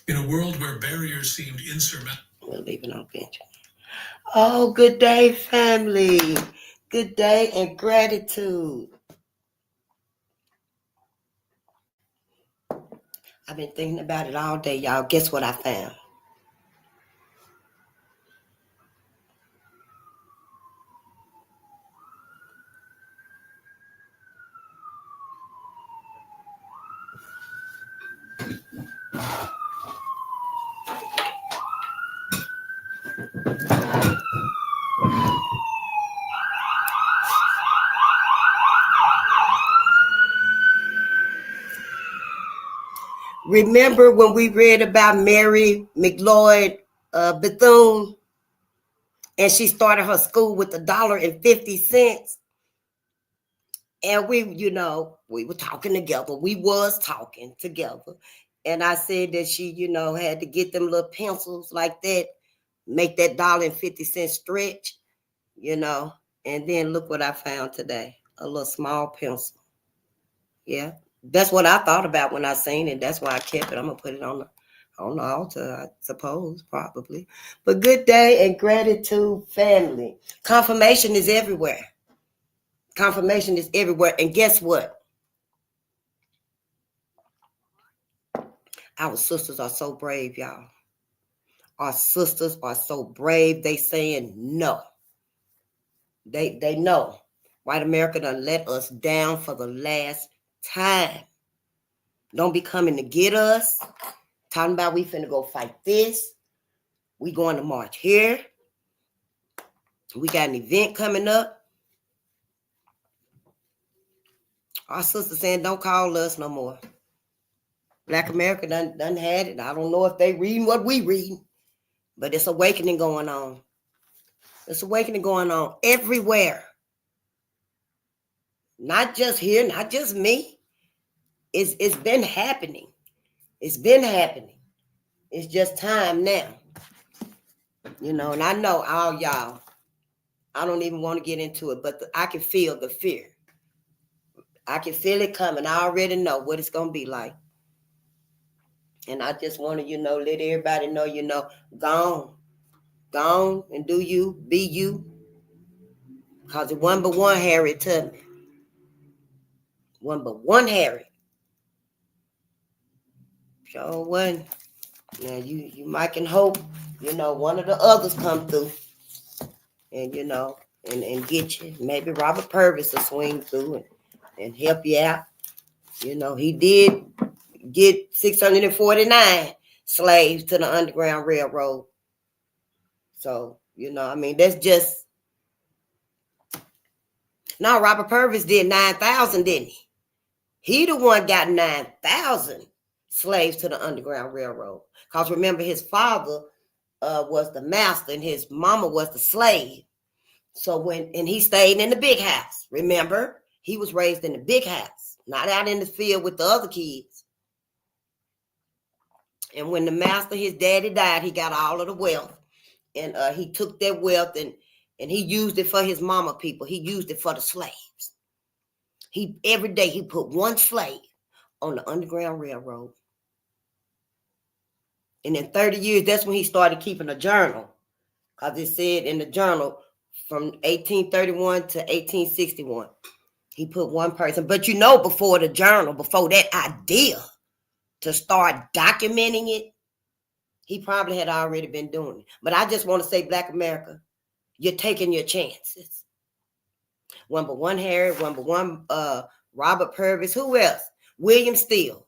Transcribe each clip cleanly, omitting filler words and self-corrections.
In a world where barriers seemed insurmountable. We'll leave it on bench. Oh, good day, family. Good day and gratitude. I've been thinking about it all day, y'all. Guess what I found? Remember when we read about Mary McLeod Bethune, and she started her school with $1.50, and we were talking together. We was talking together, and I said that she, had to get them little pencils like that, make that $1.50 stretch, and then look what I found today, a little small pencil. Yeah, that's what I thought about when I seen it. That's why I kept it. I'm gonna put it on the altar, I suppose, probably. But good day and gratitude, family. Confirmation is everywhere. Confirmation is everywhere. And guess what? Our sisters are so brave, y'all. Our sisters are so brave. They saying no. They know. White America done let us down for the last time. Don't be coming to get us. Talking about we finna go fight this. We going to march here. We got an event coming up. Our sister saying, don't call us no more. Black America done had it. I don't know if they reading what we reading, but it's awakening going on. It's awakening going on everywhere. Not just here, not just me. It's been happening. It's been happening. It's just time now. And I know all y'all, I don't even want to get into it, but I can feel the fear. I can feel it coming. I already know what it's going to be like. And I just want to, let everybody know, go on and do you, be you. Because it wasn't but one Harriet Tubman. One but one Harriet. Sure wasn't. Now you might can hope, one of the others come through. And, and get you. Maybe Robert Purvis will swing through and help you out. He did get 649 slaves to the Underground Railroad. So, that's just... No, Robert Purvis did 9,000, didn't he? He the one got 9,000 slaves to the Underground Railroad. Because remember, his father was the master and his mama was the slave. So and he stayed in the big house. Remember, he was raised in the big house, not out in the field with the other kids. And when the master, his daddy, died, he got all of the wealth. And he took that wealth and he used it for his mama people. He used it for the slaves. Every day he put one slave on the Underground Railroad. And in 30 years, that's when he started keeping a journal. Because it said in the journal from 1831 to 1861, he put one person. But before the journal, before that idea to start documenting it, he probably had already been doing it. But I just want to say, Black America, you're taking your chances. One but one Harriet, one but one Robert Purvis. Who else? William Steele.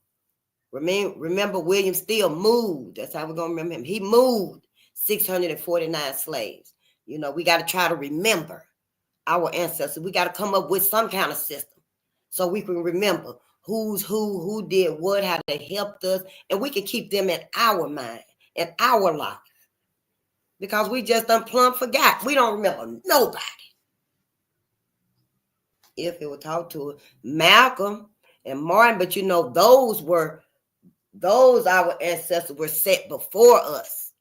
Remember William Steele moved. That's how we're going to remember him. He moved 649 slaves. We got to try to remember our ancestors. We got to come up with some kind of system so we can remember who's who did what, how they helped us, and we can keep them in our mind, in our life. Because we just done plumb forgot. We don't remember nobody. If it would talk to Malcolm and Martin, but those our ancestors were set before us.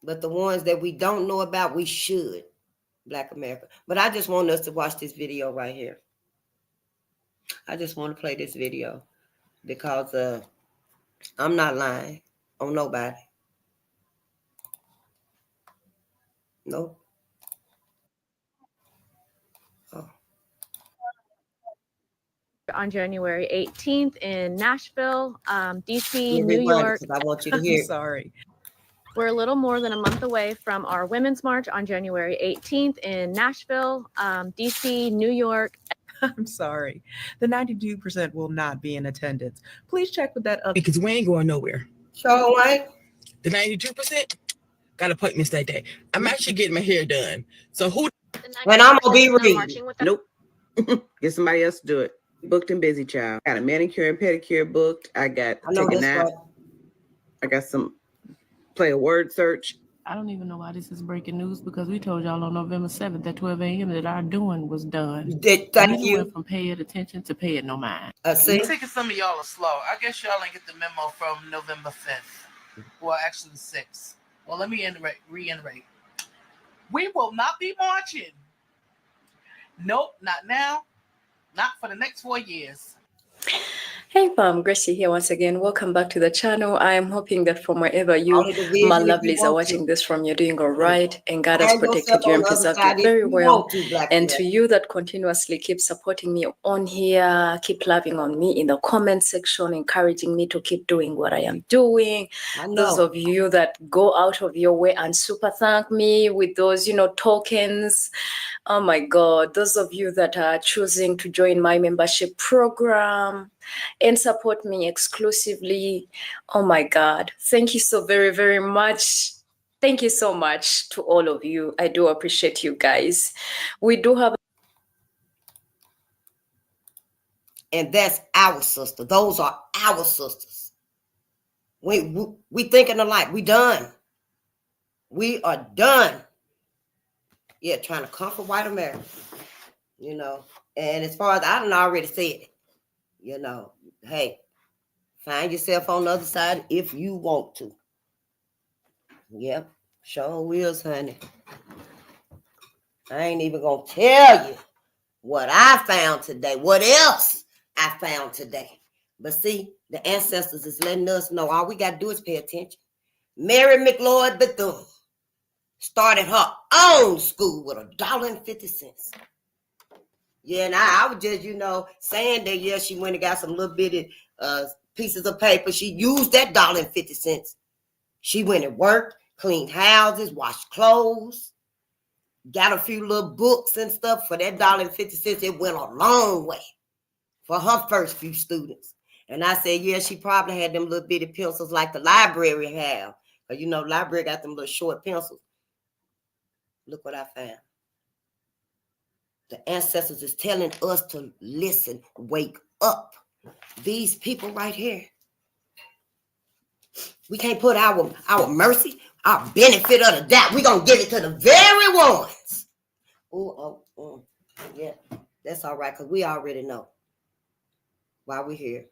But the ones that we don't know about, we should, Black America. But I just want us to watch this video right here. I just want to play this video because I'm not lying on nobody. Nope. Oh. On January 18th in Nashville, DC, Let me New rewind it York. 'cause I want you to hear. I'm sorry. We're a little more than a month away from our Women's March on January 18th in Nashville, DC, New York. I'm sorry. The 92% will not be in attendance. Please check with that other because we ain't going nowhere. Sure, Wayne. The 92% got appointments that day. I'm actually getting my hair done. So who? When I'm gonna be reading. Nope. Get somebody else to do it. Booked and busy, child. Got a manicure and pedicure booked. I got take a nap. Right. I got some play a word search. I don't even know why this is breaking news because we told y'all on November 7th at 12 a.m. that our doing was done. Thank you. Went from pay it attention to pay it no mind. See? I'm thinking some of y'all are slow. I guess y'all didn't get the memo from November 5th. Well, actually the 6th. Well, let me reiterate. We will not be marching. Nope, not now. Not for the next 4 years. Hey fam, Gracie here once again. Welcome back to the channel. I am hoping that from wherever you, my lovelies, are watching this from, you're doing all right, and God has protected you and preserved you very well. And to you that continuously keep supporting me on here, keep loving on me in the comment section, encouraging me to keep doing what I am doing. Those of you that go out of your way and super thank me with those, tokens. Oh my God, those of you that are choosing to join my membership program and support me exclusively. Oh my God. Thank you so very, very much. Thank you so much to all of you. I do appreciate you guys. We do have. And that's our sister. Those are our sisters. We thinking alike. We done. We are done. Yeah, trying to conquer white America. And as far as I done already said it, hey, find yourself on the other side if you want to. Yep, sure wills, honey. I ain't even gonna tell you what I found today, what else I found today. But see, the ancestors is letting us know all we gotta do is pay attention. Mary McLeod Bethune started her own school with $1.50. Yeah, and I was just, saying that, yeah, she went and got some little bitty pieces of paper. She used that $1.50. She went and worked, cleaned houses, washed clothes, got a few little books and stuff for that $1.50. It went a long way for her first few students. And I said, yeah, she probably had them little bitty pencils like the library have. But library got them little short pencils. Look what I found. The ancestors is telling us to listen, wake up. These people right here. We can't put our mercy, our benefit of the doubt. We're going to give it to the very ones. Yeah, that's all right, because we already know why we're here.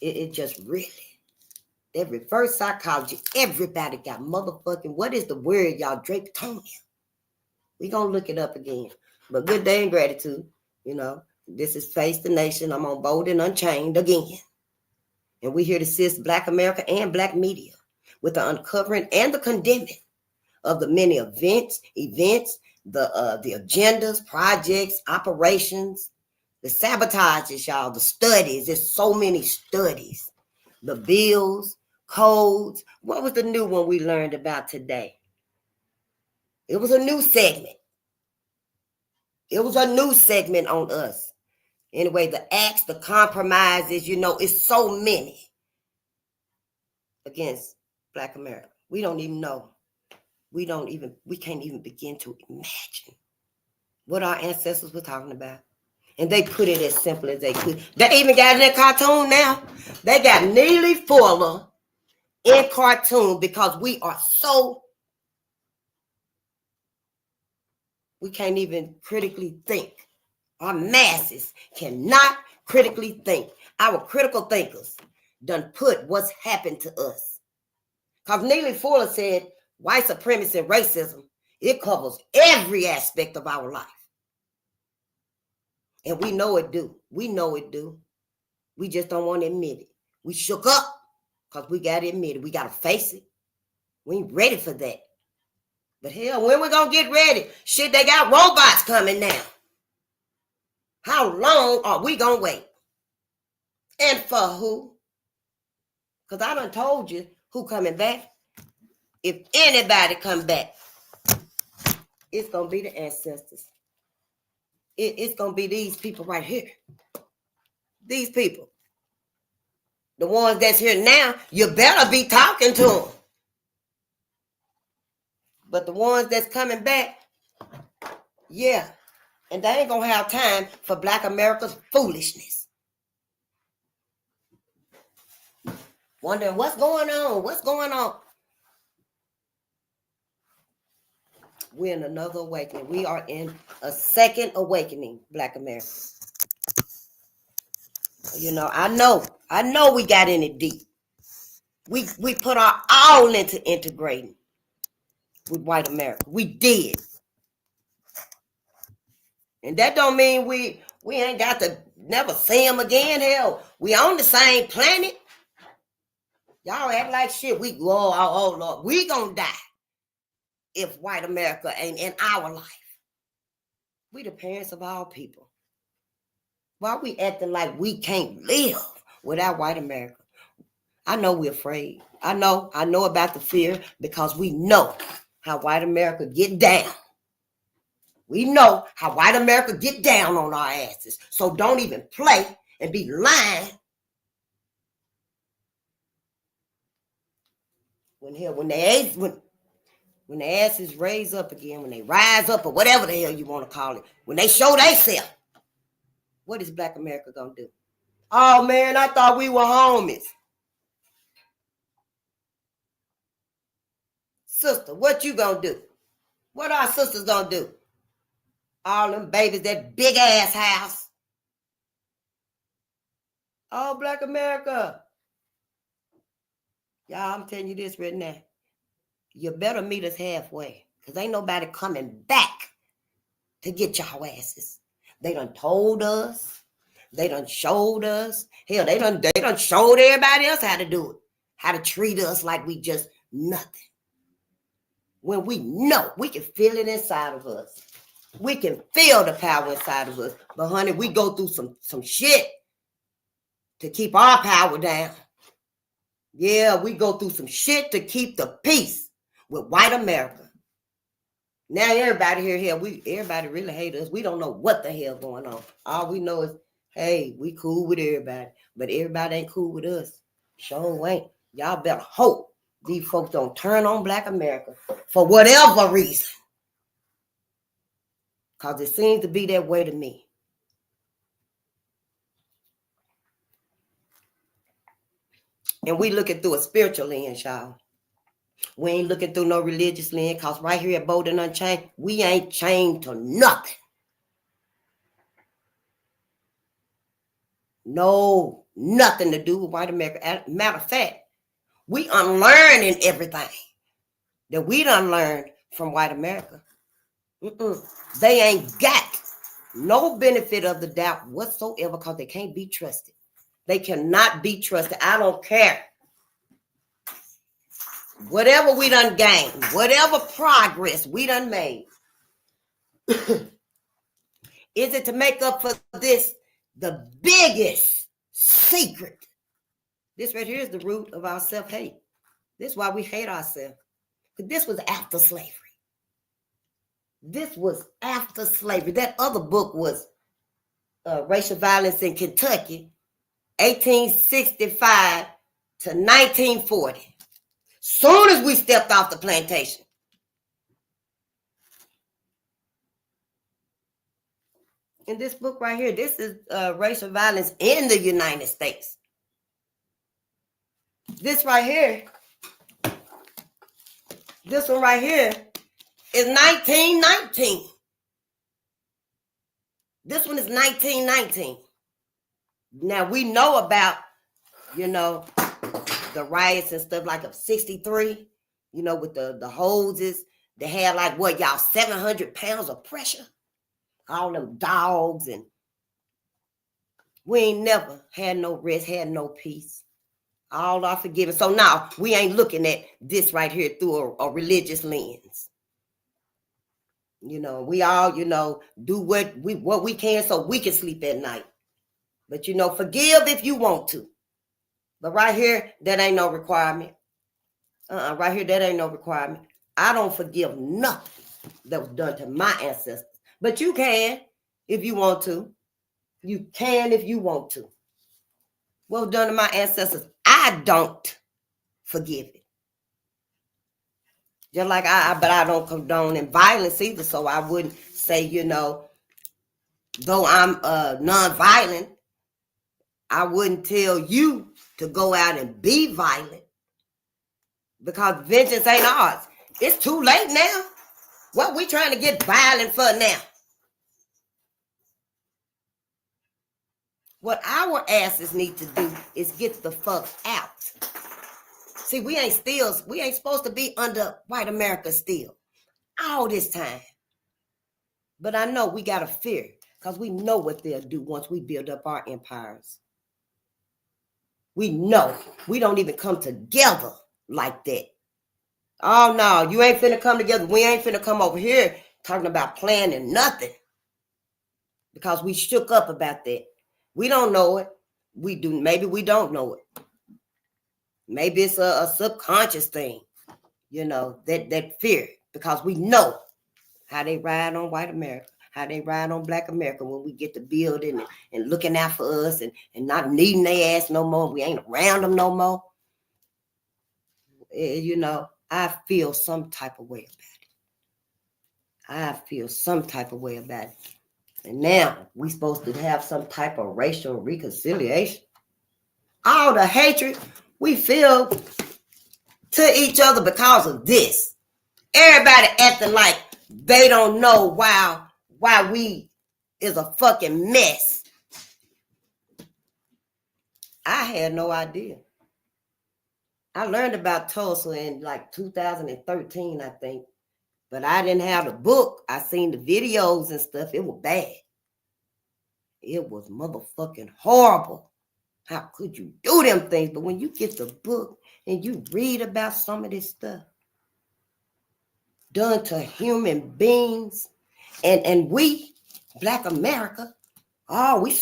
It just really, that reverse psychology, everybody got motherfucking, what is the word, y'all? Drapetomania. We're going to look it up again. But good day and gratitude. This is Face the Nation. I'm on Bolden Unchained again. And we're here to assist Black America and Black media with the uncovering and the condemning of the many events, the agendas, projects, operations, the sabotages, y'all, the studies. There's so many studies. The bills, codes. What was the new one we learned about today? It was a new segment. It was a new segment on us. Anyway, the acts, the compromises, it's so many against Black America. We don't even know. We can't even begin to imagine what our ancestors were talking about. And they put it as simple as they could. They even got it in cartoon now. They got Neely Fuller in cartoon because we are so, we can't even critically think. Our masses cannot critically think. Our critical thinkers done put what's happened to us. Because Neely Fuller said white supremacy and racism, it covers every aspect of our life. And we know it do. We know it do. We just don't want to admit it. We shook up Because we got to admit it. We got to face it. We ain't ready for that. But hell, when we going to get ready? Shit, they got robots coming now. How long are we going to wait? And for who? Because I done told you who coming back. If anybody come back, it's going to be the ancestors. It's going to be these people right here. These people. The ones that's here now, you better be talking to them. But the ones that's coming back, yeah. And they ain't going to have time for Black America's foolishness. Wondering what's going on? What's going on? We're in another awakening. We are in a second awakening, Black America. You know, I know we got in it deep. We put our all into integrating with white America. We did. And that don't mean we ain't got to never see them again. Hell, we on the same planet. Y'all act like shit. Oh Lord, we gonna die if white America ain't in our life. We the parents of all people. Why we acting like we can't live without white America? I know we're afraid. I know about the fear because we know how white America get down. We know how white America get down on our asses. So don't even play and be lying. When the asses raise up again, when they rise up or whatever the hell you want to call it, when they show themselves, what is Black America gonna do? Oh man, I thought we were homies. Sister, what you gonna do? What our sisters gonna do? All them babies, that big ass house. Oh, Black America. Y'all, I'm telling you this right now. You better meet us halfway. Because ain't nobody coming back to get y'all asses. They done told us. They done showed us. Hell, they done showed everybody else how to do it. How to treat us like we just nothing. When we know, we can feel it inside of us. We can feel the power inside of us. But honey, we go through some shit to keep our power down. Yeah, we go through some shit to keep the peace with white America. Now everybody here, everybody really hate us. We don't know what the hell going on. All we know is, hey, we cool with everybody. But everybody ain't cool with us. Sure ain't. Y'all better hope these folks don't turn on Black America for whatever reason. Because it seems to be that way to me. And we looking through a spiritual lens, y'all. We ain't looking through no religious lens, because right here at Bolden Unchained, we ain't chained to nothing. No, nothing to do with white America. Matter of fact, we unlearning everything that we done learned from white America. They ain't got no benefit of the doubt whatsoever because they can't be trusted. They cannot be trusted. I don't care. Whatever we done gained, whatever progress we done made, is it to make up for this, the biggest secret? This right here is the root of our self-hate. This is why we hate ourselves. But this was after slavery. This was after slavery. That other book was Racial Violence in Kentucky, 1865 to 1940. Soon as we stepped off the plantation. In this book right here, this is racial violence in the United States. This right here, this one right here is 1919. This one is 1919. Now we know about, the riots and stuff like of 63, with the hoses. They had 700 pounds of pressure. All them dogs, and we ain't never had no rest, had no peace. All are forgiven. So now we ain't looking at this right here through a religious lens. You know, we all, you know, do what we can so we can sleep at night. But, you know, forgive if you want to. But right here, that ain't no requirement. Right here, that ain't no requirement. I don't forgive nothing that was done to my ancestors. But you can if you want to. You can if you want to. What was done to my ancestors, I don't forgive it. Just like but I don't condone in violence either. So I wouldn't say, you know, though I'm non-violent, I wouldn't tell you to go out and be violent because vengeance ain't ours. It's too late now. What we trying to get violent for now? What our asses need to do is get the fuck out. See, we ain't supposed to be under white America still. All this time. But I know we got to fear because we know what they'll do once we build up our empires. We know. We don't even come together like that. Oh, no, you ain't finna come together. We ain't finna come over here talking about planning nothing because we shook up about that. We don't know it. We do. Maybe we don't know it. Maybe it's a subconscious thing, you know, that fear because we know how they ride on white America, how they ride on black America when we get to building and looking out for us and not needing their ass no more. We ain't around them no more. You know, I feel some type of way about it. I feel some type of way about it. And now we supposed to have some type of racial reconciliation. All the hatred we feel to each other because of this. Everybody acting like they don't know why we is a fucking mess. I had no idea. I learned about Tulsa in like 2013, I think. But I didn't have the book. I seen the videos and stuff. It was bad. It was motherfucking horrible. How could you do them things? But when you get the book and you read about some of this stuff done to human beings, and we, Black America, oh, we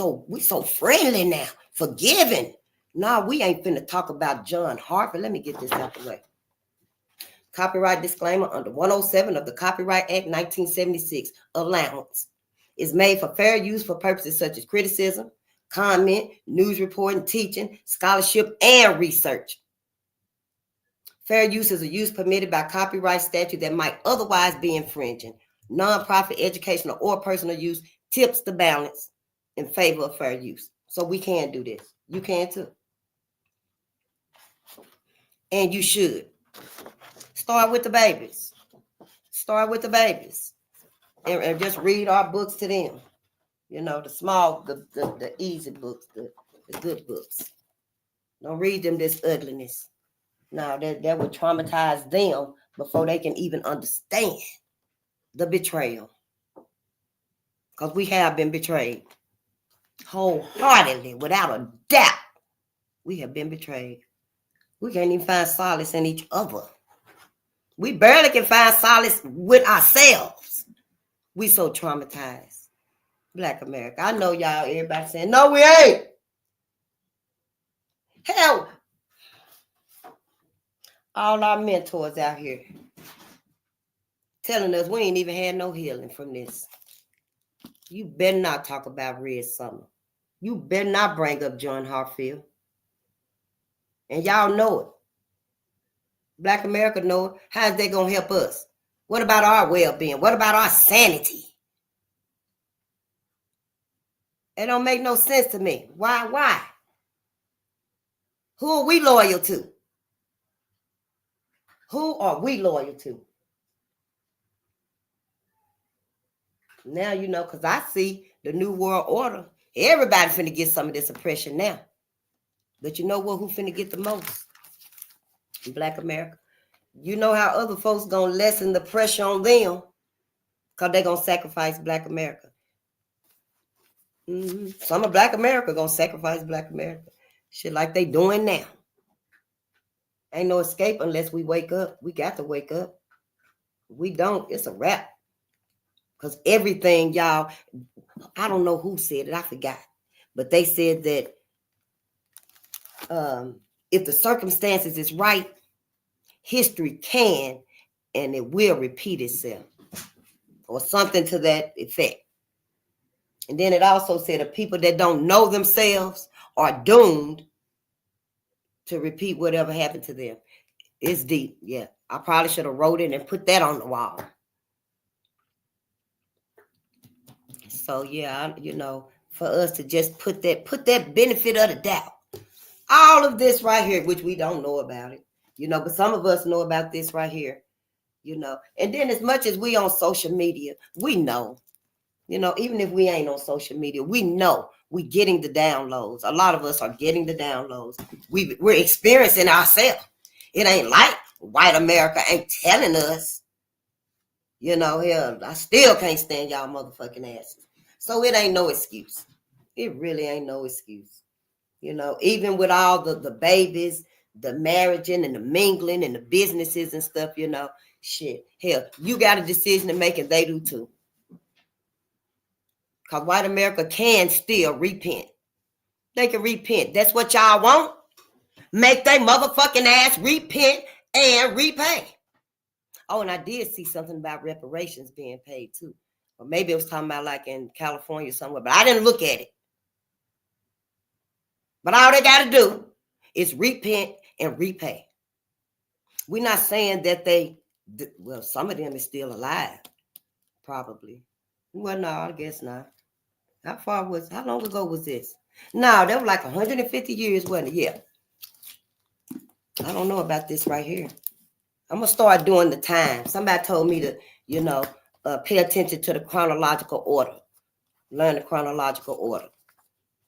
so friendly now, forgiving. No, we ain't finna talk about John Harper. Let me get this out the way. Copyright disclaimer under 107 of the Copyright Act 1976. Allowance is made for fair use for purposes such as criticism, comment, news reporting, teaching, scholarship, and research. Fair use is a use permitted by copyright statute that might otherwise be infringing. Non-profit, educational, or personal use tips the balance in favor of fair use. So we can do this. You can too. And you should. Start with the babies. Start with the babies. And just read our books to them. You know, the small, the easy books, the good books. Don't read them this ugliness. No, that would traumatize them before they can even understand the betrayal. Because we have been betrayed. Wholeheartedly, without a doubt, we have been betrayed. We can't even find solace in each other. We barely can find solace with ourselves. We so traumatized. Black America. I know y'all, everybody saying, no, we ain't. Hell, all our mentors out here telling us we ain't even had no healing from this. You better not talk about Red Summer. You better not bring up John Hartfield. And y'all know it. Black America know it. How's that going to help us? What about our well-being? What about our sanity? It don't make no sense to me. Why? Who are we loyal to? Who are we loyal to? Now, you know, because I see the New World Order. Everybody finna get some of this oppression now. But you know what? Who finna get the most? Black America. You know how other folks gonna lessen the pressure on them because they gonna sacrifice Black America. Some of Black America gonna sacrifice Black America. Shit like they doing now. Ain't no escape unless we wake up. We got to wake up. We don't, it's a wrap. Because everything, y'all, I don't know who said it, I forgot. But they said that if the circumstances is right, history can and it will repeat itself. Or something to that effect. And then it also said the people that don't know themselves are doomed to repeat whatever happened to them. It's deep, yeah. I probably should have wrote it and put that on the wall. So yeah, for us to just put that benefit of the doubt. All of this right here, which we don't know about it, but some of us know about this right here, And then as much as we on social media, we know, even if we ain't on social media, we know we getting the downloads. A lot of us are getting the downloads. We're experiencing ourselves. It ain't like white America ain't telling us. Hell, I still can't stand y'all motherfucking asses. So it ain't no excuse. It really ain't no excuse. Even with all the babies, the marrying and the mingling and the businesses and stuff, shit. Hell, you got a decision to make and they do too. Because white America can still repent. They can repent. That's what y'all want. Make they motherfucking ass repent and repay. Oh, and I did see something about reparations being paid too. Or maybe it was talking about like in California somewhere, but I didn't look at it. But all they got to do is repent and repay. We're not saying that some of them is still alive. Probably. Well, no, I guess not. How long ago was this? No, that was like 150 years, wasn't it? Yeah. I don't know about this right here. I'm going to start doing the time. Somebody told me to, pay attention to the chronological order. Learn the chronological order.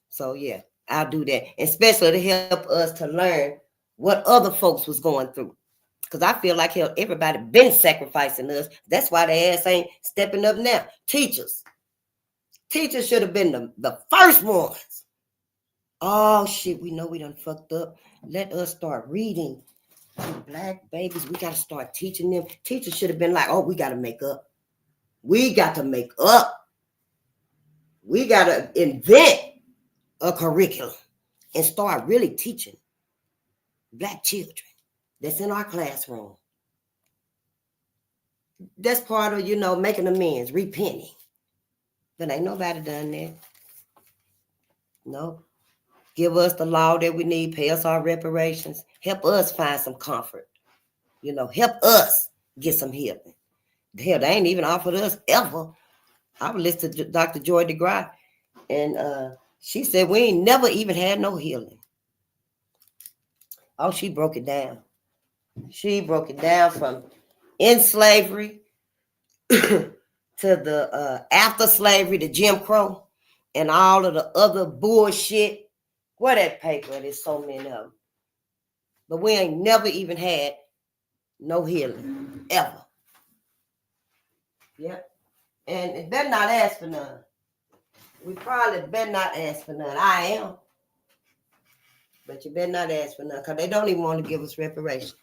So, yeah, I'll do that. Especially to help us to learn what other folks was going through. Because I feel like everybody been sacrificing us. That's why their ass ain't stepping up now. Teachers should have been the first ones. Oh, shit, we know we done fucked up. Let us start reading. Black babies, we got to start teaching them. Teachers should have been like, oh, we got to make up. We got to make up. We got to invent a curriculum and start really teaching Black children that's in our classroom. That's part of, making amends, repenting. But ain't nobody done that. No. Give us the law that we need. Pay us our reparations. Help us find some comfort. Help us get some healing. Hell, they ain't even offered us ever. I was listening to Dr. Joy DeGrasse, and she said we ain't never even had no healing. Oh, she broke it down. She broke it down from in slavery to the after slavery, the Jim Crow, and all of the other bullshit. Where that paper? There's so many of them. But we ain't never even had no healing, ever. Yep. And it better not ask for none. We probably better not ask for none. I am. But you better not ask for none because they don't even want to give us reparations.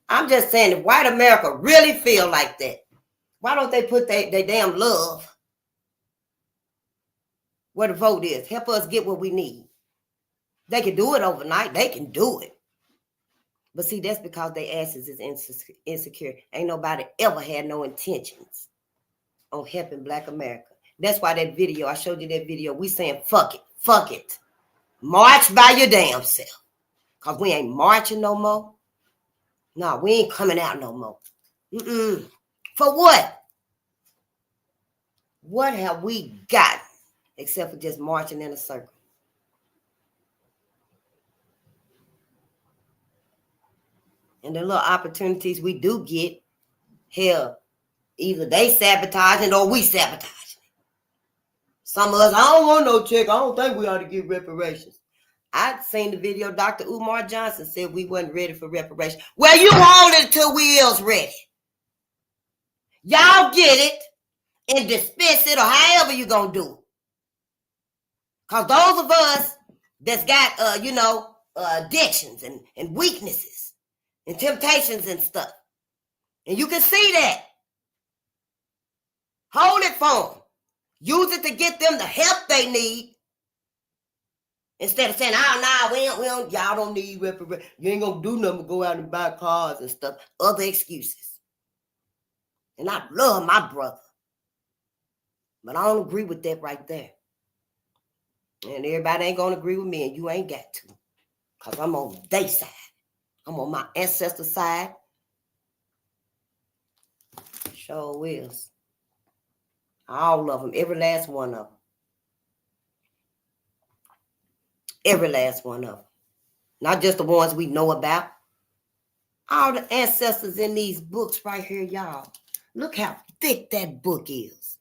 I'm just saying, if white America really feel like that, why don't they put their damn love where the vote is? Help us get what we need. They can do it overnight. They can do it. But see, that's because their asses is insecure. Ain't nobody ever had no intentions on helping Black America. That's why that video, I showed you that video, we saying, fuck it, fuck it. March by your damn self. Because we ain't marching no more. No, we ain't coming out no more. For what? What have we got except for just marching in a circle? And the little opportunities we do get, hell, either they sabotaging or we sabotaging. Some of us, I don't want no check. I don't think we ought to get reparations. I'd seen the video, Dr. Umar Johnson said we wasn't ready for reparations. Well, you hold it until we is ready. Y'all get it and dispense it or however you gonna do it. Because those of us that's got, addictions and weaknesses, and temptations and stuff. And you can see that. Hold it for them. Use it to get them the help they need. Instead of saying, oh, no, we don't, y'all don't need reparations. You ain't going to do nothing but go out and buy cars and stuff. Other excuses. And I love my brother. But I don't agree with that right there. And everybody ain't going to agree with me, and you ain't got to. Because I'm on their side. I'm on my ancestor side. Sure is. All of them. Every last one of them. Every last one of them. Not just the ones we know about. All the ancestors in these books right here, y'all. Look how thick that book is.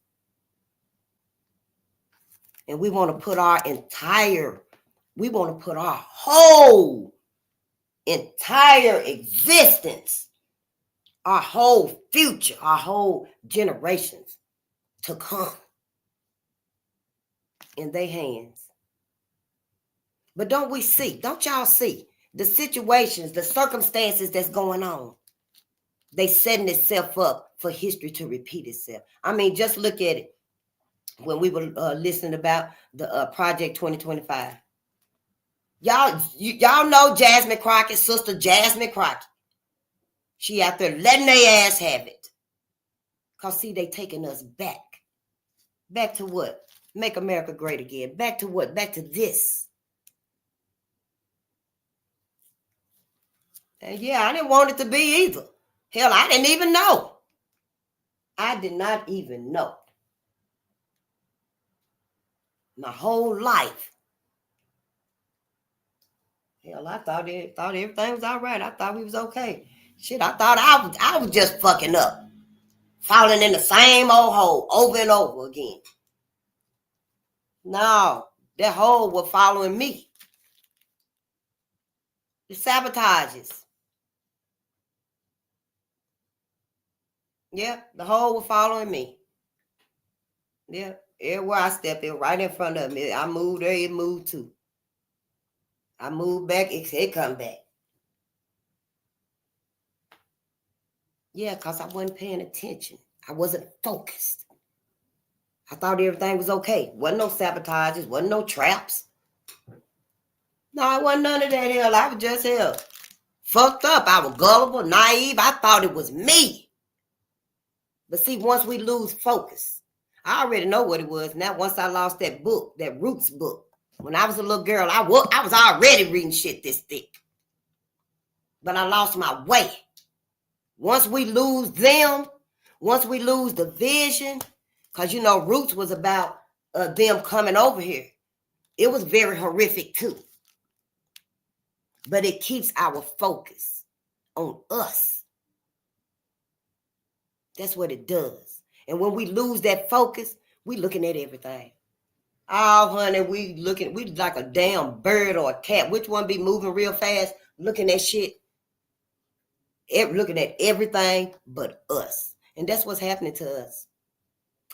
And we want to put our whole entire existence, our whole future, our whole generations to come in their hands. But don't y'all see the situations, the circumstances that's going on? They setting itself up for history to repeat itself. I mean, just look at it. When we were listening about the Project 2025. Y'all know Jasmine Crockett, Sister Jasmine Crockett. She out there letting their ass have it. Because, see, they taking us back. Back to what? Make America great again. Back to what? Back to this. And yeah, I didn't want it to be either. Hell, I didn't even know. I did not even know. My whole life. Hell, I thought everything was all right. I thought we was okay. Shit, I thought I was just fucking up. Falling in the same old hole over and over again. No, that hole was following me. The sabotages. Yep, the hole was following me. Yep, everywhere I step in, right in front of me. I moved there, it moved too. I moved back, it come back. Yeah, because I wasn't paying attention. I wasn't focused. I thought everything was okay. Wasn't no sabotages, wasn't no traps. No, it wasn't none of that hell. I was just hell. Fucked up. I was gullible, naive. I thought it was me. But see, once we lose focus, I already know what it was. Now, once I lost that book, that Roots book, when I was a little girl, I was already reading shit this thick. But I lost my way. Once we lose them, once we lose the vision, because, you know, Roots was about them coming over here. It was very horrific, too. But it keeps our focus on us. That's what it does. And when we lose that focus, we looking at everything. Oh, honey, we like a damn bird or a cat. Which one be moving real fast, looking at shit? Looking at everything but us. And that's what's happening to us.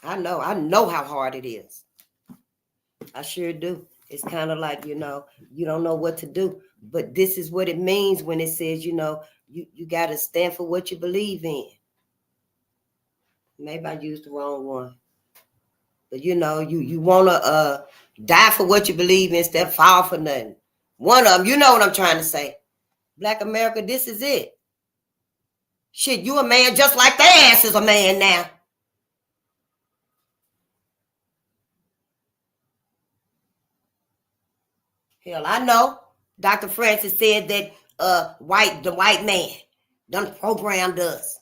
I know how hard it is. I sure do. It's kind of like, you know, you don't know what to do. But this is what it means when it says, you know, you got to stand for what you believe in. Maybe I used the wrong one. But, you know, you want to die for what you believe in instead of fall for nothing. One of them, you know what I'm trying to say. Black America, this is it. Shit, you a man just like their ass is a man now. Hell, I know. Dr. Francis said that the white man done programmed us,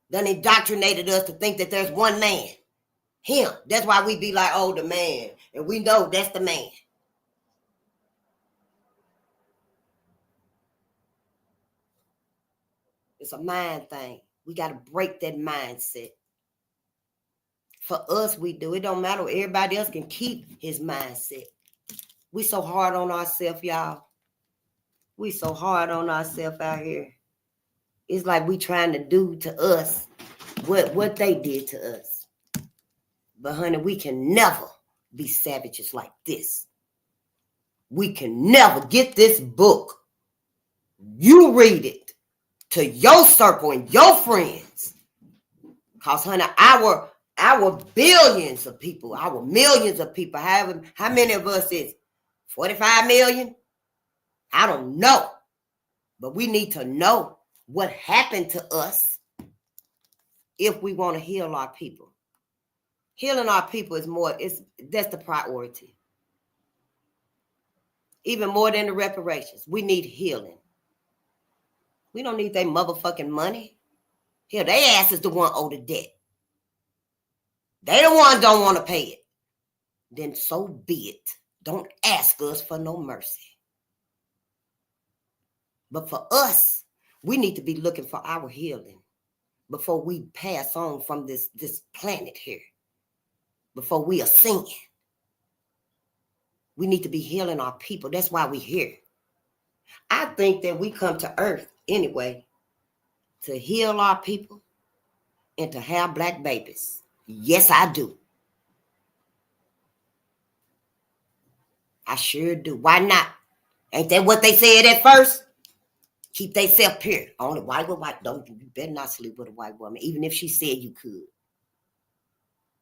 done indoctrinated us to think that there's one man. Him. That's why we be like, oh, the man. And we know that's the man. It's a mind thing. We got to break that mindset. For us, we do. It don't matter. Everybody else can keep his mindset. We so hard on ourselves, y'all. We so hard on ourselves out here. It's like we trying to do to us what they did to us. But honey, we can never be savages like this. We can never get this book. You read it to your circle and your friends. Because, honey, our billions of people, our millions of people, how many of us is 45 million? I don't know. But we need to know what happened to us if we want to heal our people. Healing our people that's the priority. Even more than the reparations. We need healing. We don't need their motherfucking money. Hell, they ass is the one owe the debt. They the one don't want to pay it. Then so be it. Don't ask us for no mercy. But for us, we need to be looking for our healing before we pass on from this planet here. Before we ascend. We need to be healing our people. That's why we're here. I think that we come to earth anyway to heal our people and to have black babies. Yes, I do. I sure do. Why not? Ain't that what they said at first? Keep theyself pure. Only white with white. You better not sleep with a white woman, even if she said you could.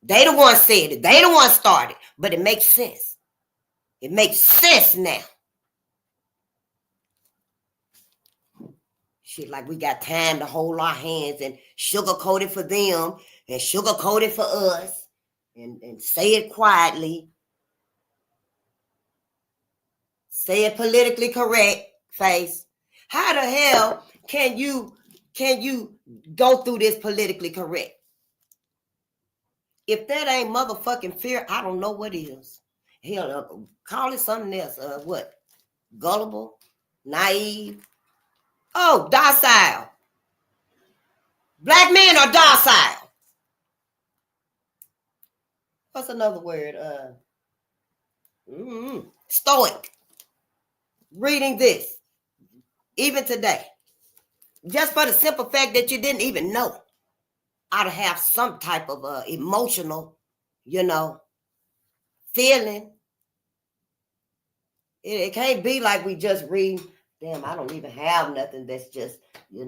They the one said it. They the one started. But it makes sense. It makes sense now. Shit, like we got time to hold our hands and sugarcoat it for them and sugarcoat it for us and say it quietly. Say it politically correct, face. How the hell can you go through this politically correct? If that ain't motherfucking fear, I don't know what is. Hell, call it something else. What? Gullible? Naive? Oh, docile. Black men are docile. What's another word? Stoic. Reading this. Even today. Just for the simple fact that you didn't even know. Ought to have some type of emotional, feeling. It can't be like we just read. Damn, I don't even have nothing that's just, you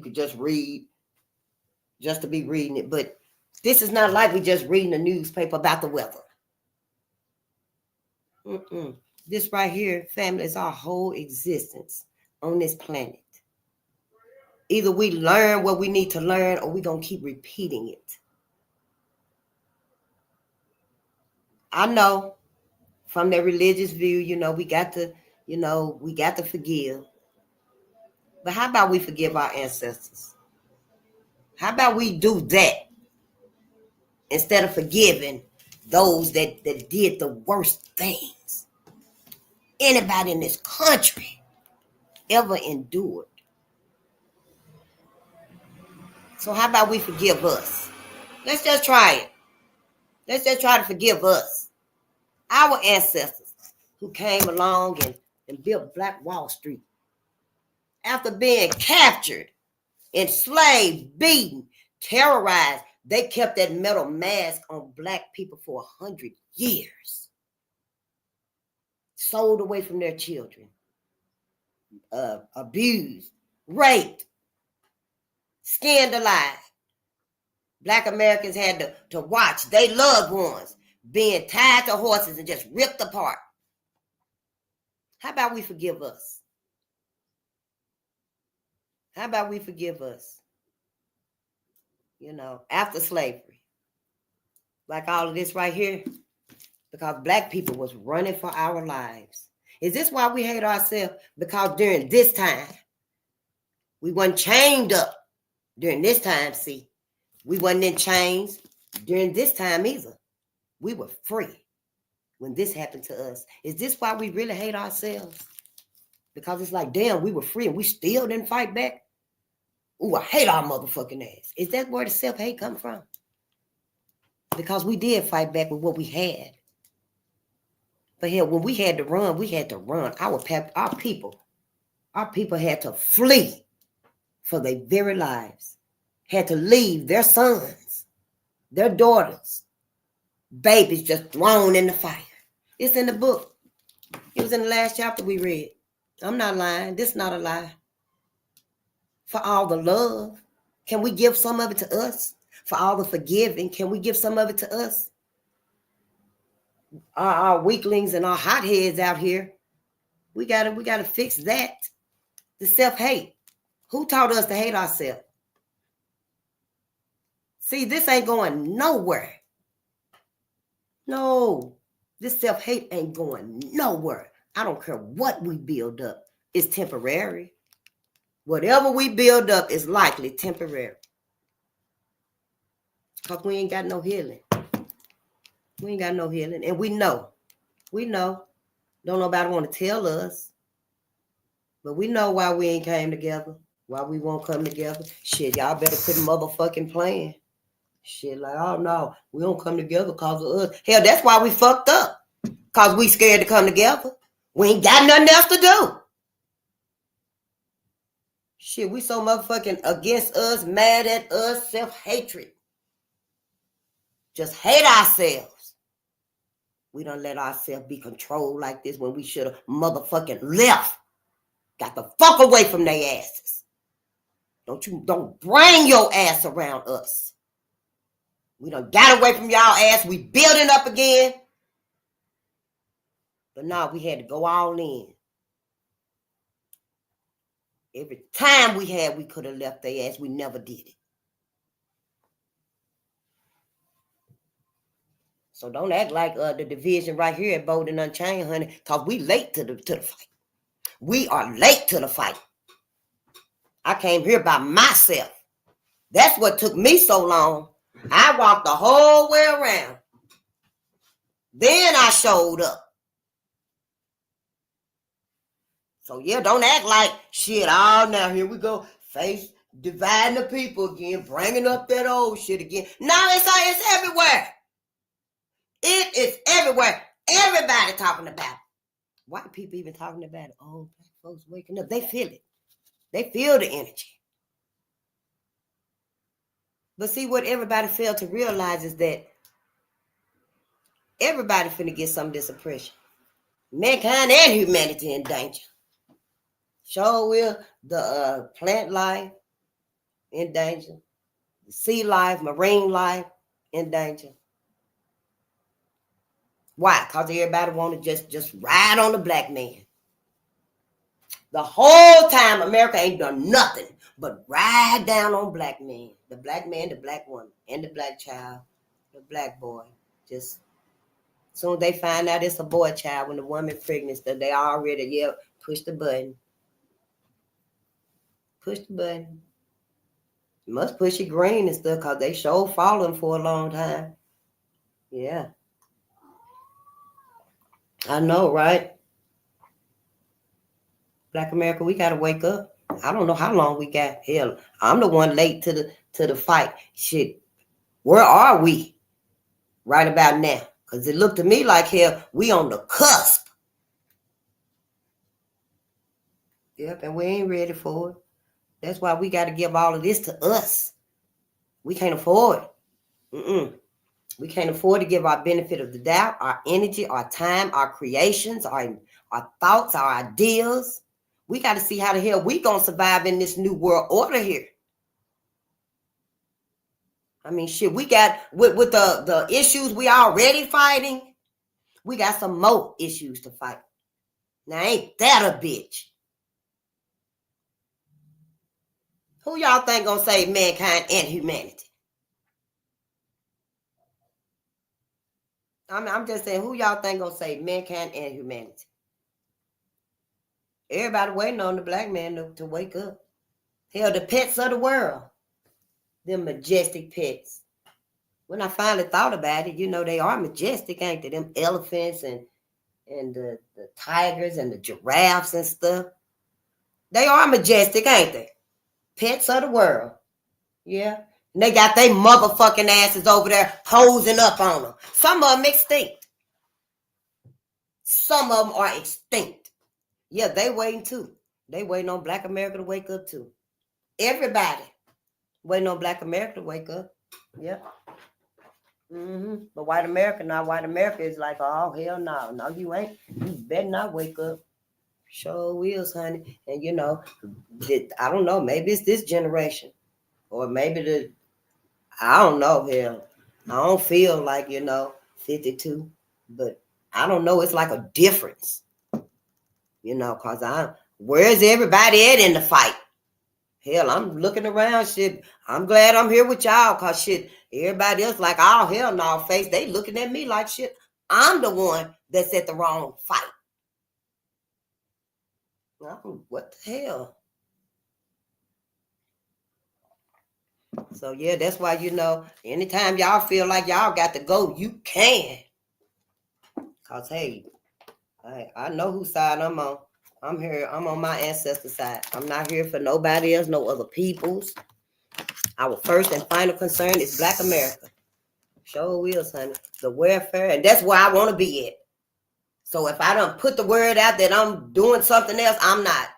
could just read just to be reading it. But this is not like we just reading a newspaper about the weather. This right here, family, is our whole existence on this planet. Either we learn what we need to learn or we're going to keep repeating it. I know from their religious view, we got to forgive. But how about we forgive our ancestors? How about we do that instead of forgiving those that did the worst things anybody in this country ever endured? So how about we forgive us? Let's just try it. Let's just try to forgive us. Our ancestors who came along and built Black Wall Street. After being captured, enslaved, beaten, terrorized, they kept that metal mask on Black people for 100 years. Sold away from their children. Abused, raped, skinned alive. Black Americans had to watch their loved ones being tied to horses and just ripped apart. How about we forgive us? How about we forgive us? After slavery. Like all of this right here. Because Black people was running for our lives. Is this why we hate ourselves? Because during this time, we weren't chained up. During this time, see, we wasn't in chains during this time either. We were free when this happened to us. Is this why we really hate ourselves? Because it's like, damn, we were free and we still didn't fight back. Ooh, I hate our motherfucking ass. Is that where the self-hate come from? Because we did fight back with what we had. But hell, when we had to run, we had to run. Our people had to flee for their very lives. Had to leave their sons, their daughters, babies just thrown in the fire. It's in the book. It was in the last chapter we read. I'm not lying. This is not a lie. For all the love, can we give some of it to us? For all the forgiving, can we give some of it to us? Our weaklings and our hotheads out here, we gotta fix that. The self-hate. Who taught us to hate ourselves? See, this ain't going nowhere. No, this self-hate ain't going nowhere. I don't care what we build up. It's temporary. Whatever we build up is likely temporary. Because we ain't got no healing. We ain't got no healing. And we know. Don't nobody want to tell us. But we know why we ain't came together. Why we won't come together. Shit, y'all better quit motherfucking playing. Shit, like, oh no, we don't come together because of us. Hell, that's why we fucked up. Because we scared to come together. We ain't got nothing else to do. Shit, we so motherfucking against us, mad at us, self-hatred. Just hate ourselves. We don't let ourselves be controlled like this when we should have motherfucking left. Got the fuck away from their asses. Don't bring your ass around us. We done got away from y'all ass. We building up again. But now we had to go all in. Every time we could have left their ass. We never did it. So don't act like the division right here at Bolden Unchained, honey, because we late to the fight. We are late to the fight. I came here by myself. That's what took me so long. I walked the whole way around. Then I showed up. So yeah, don't act like shit. Oh, now here we go. Face dividing the people again, bringing up that old shit again. Now it's everywhere. It is everywhere. Everybody talking about it. White people even talking about it. Oh, black folks waking up. They feel it. They feel the energy. But see, what everybody failed to realize is that everybody finna get some of this oppression. Mankind and humanity in danger. Sure will. The plant life in danger. The sea life, marine life in danger. Why? Because everybody want to just ride on the black man. The whole time America ain't done nothing but ride down on black men. The black man, the black woman, and the black child, the black boy. Just soon they find out it's a boy child when the woman pregnant, that they already, push the button. Push the button. You must push it green and stuff because they sure falling for a long time. Yeah. I know, right? Black America, we gotta wake up. I don't know how long we got. Hell, I'm the one late to the fight. Shit, where are we right about now? Because it looked to me like, hell, we on the cusp. Yep, and we ain't ready for it. That's why we got to give all of this to us. We can't afford it. We can't afford to give our benefit of the doubt, our energy, our time, our creations, our thoughts, our ideas. We got to see how the hell we gonna survive in this new world order here. I mean, shit, we got, with the issues we already fighting, we got some more issues to fight. Now, ain't that a bitch? Who y'all think gonna save mankind and humanity? I'm just saying, who y'all think gonna save mankind and humanity? Everybody waiting on the black man to wake up. Hell, the pets of the world. Them majestic pets. When I finally thought about it, they are majestic, ain't they? Them elephants and the tigers and the giraffes and stuff. They are majestic, ain't they? Pets of the world. Yeah. And they got their motherfucking asses over there posing up on them. Some of them extinct. Some of them are extinct. Yeah, they waiting too. They waiting on Black America to wake up too. Everybody waiting on Black America to wake up. Yeah. But white America is like, oh, hell no. No, you ain't. You better not wake up. Sure wheels, honey. And you know, I don't know, maybe it's this generation. Or maybe I don't know, hell. I don't feel like, 52. But I don't know, it's like a difference. Cause where's everybody at in the fight? Hell, I'm looking around, shit. I'm glad I'm here with y'all, cause shit, everybody else like, oh hell no, face. They looking at me like shit. I'm the one that's at the wrong fight. What the hell? So yeah, that's why anytime y'all feel like y'all got to go, you can. Cause hey, I know whose side I'm on. I'm here. I'm on my ancestor side. I'm not here for nobody else, no other peoples. Our first and final concern is Black America. Sure will, honey. The welfare, and that's where I want to be at. So if I don't put the word out that I'm doing something else, I'm not.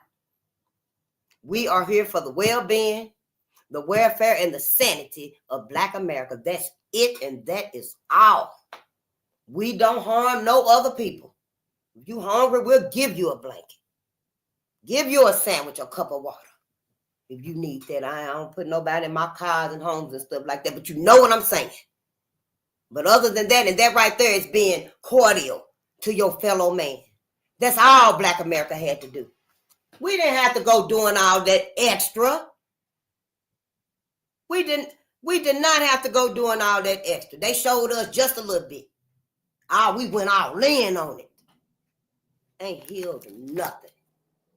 We are here for the well-being, the welfare, and the sanity of Black America. That's it, and that is all. We don't harm no other people. If you hungry, we'll give you a blanket. Give you a sandwich, a cup of water. If you need that, I don't put nobody in my cars and homes and stuff like that, but you know what I'm saying. But other than that, and that right there is being cordial to your fellow man. That's all Black America had to do. We didn't have to go doing all that extra. We did not have to go doing all that extra. They showed us just a little bit. We went all in on it. Ain't healed nothing.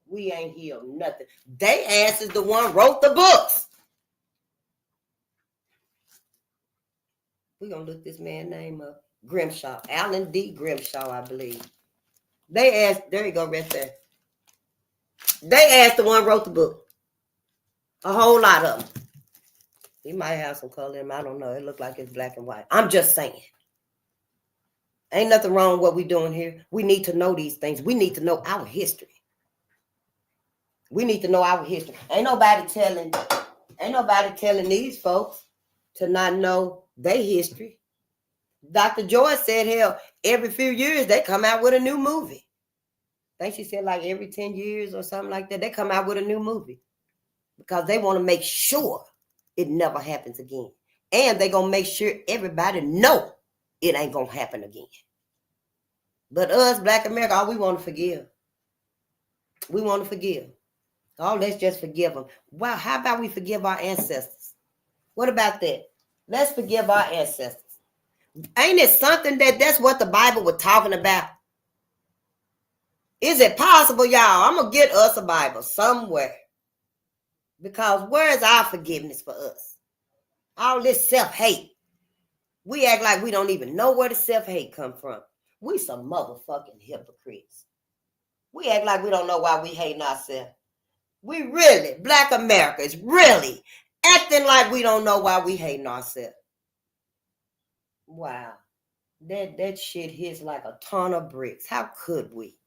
We ain't healed nothing. They ass is the one wrote the books. We're going to look this man's name up. Grimshaw. Alan D. Grimshaw, I believe. They asked, there you go, right there. They asked the one wrote the book. A whole lot of them. He might have some color in him. I don't know. It looked like it's black and white. I'm just saying. Ain't nothing wrong with what we're doing here. We need to know these things. We need to know our history. We need to know our history. Ain't nobody telling these folks to not know their history. Dr. Joy said, hell, every few years they come out with a new movie. I think she said like every 10 years or something like that, they come out with a new movie because they want to make sure it never happens again. And they're going to make sure everybody know it ain't going to happen again. But us, Black America, we want to forgive. We want to forgive. Let's just forgive them. Wow, how about we forgive our ancestors? What about that? Let's forgive our ancestors. Ain't it something that's what the Bible was talking about? Is it possible, y'all? I'm going to get us a Bible somewhere. Because where is our forgiveness for us? All this self-hate. We act like we don't even know where the self-hate come from. We some motherfucking hypocrites. We act like we don't know why we hating ourselves. We really, Black America is really acting like we don't know why we hating ourselves. Wow. That shit hits like a ton of bricks. How could we?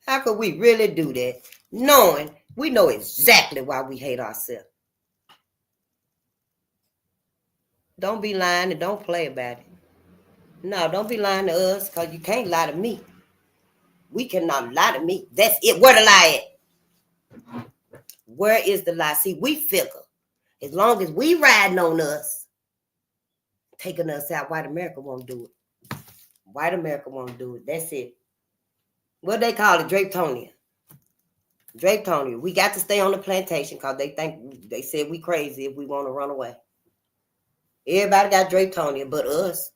How could we really do that? Knowing we know exactly why we hate ourselves. Don't be lying and don't play about it. No, don't be lying to us because you can't lie to me. We cannot lie to me. That's it. Where the lie at? Where is the lie? See, we figure as long as we riding on us, taking us out, white America won't do it. White America won't do it. That's it. What they call it? Drapetomania. Drapetomania. We got to stay on the plantation because they said we crazy if we want to run away. Everybody got Drapetomania, but us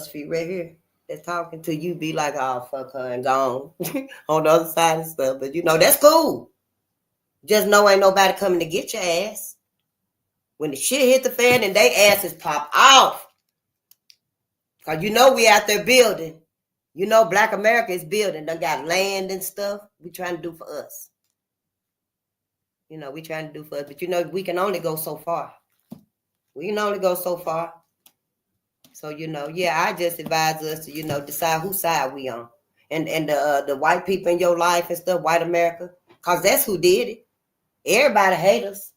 feet right here. They're talking to you, be like, oh, fuck her and gone on the other side and stuff. But that's cool. Just know ain't nobody coming to get your ass. When the shit hit the fan and they asses pop off. Because we out there building. Black America is building. They got land and stuff. We trying to do for us. We trying to do for us. But we can only go so far. We can only go so far. So, I just advise us to, decide whose side we on. And the white people in your life and stuff, white America. Because that's who did it. Everybody hate us.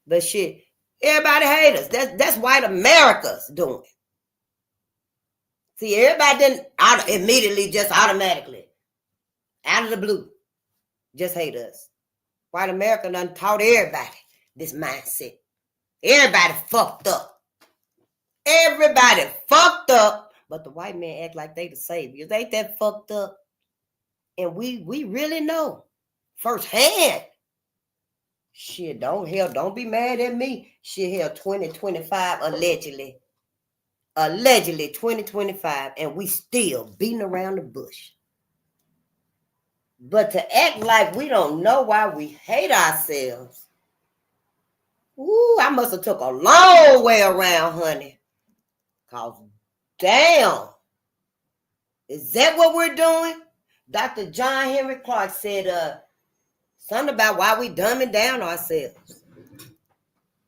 But shit, everybody hate us. That's white America's doing it. See, everybody didn't immediately, just automatically. Out of the blue. Just hate us. White America done taught everybody this mindset. Everybody fucked up. Everybody fucked up. But the white man act like they the saviors. Ain't that fucked up? And we really know firsthand. Shit, don't be mad at me. Shit, hell, 2025 allegedly. Allegedly 2025, and we still beating around the bush. But to act like we don't know why we hate ourselves. Ooh, I must have took a long way around, honey. Cause damn. Is that what we're doing? Dr. John Henry Clark said something about why we dumbing down ourselves.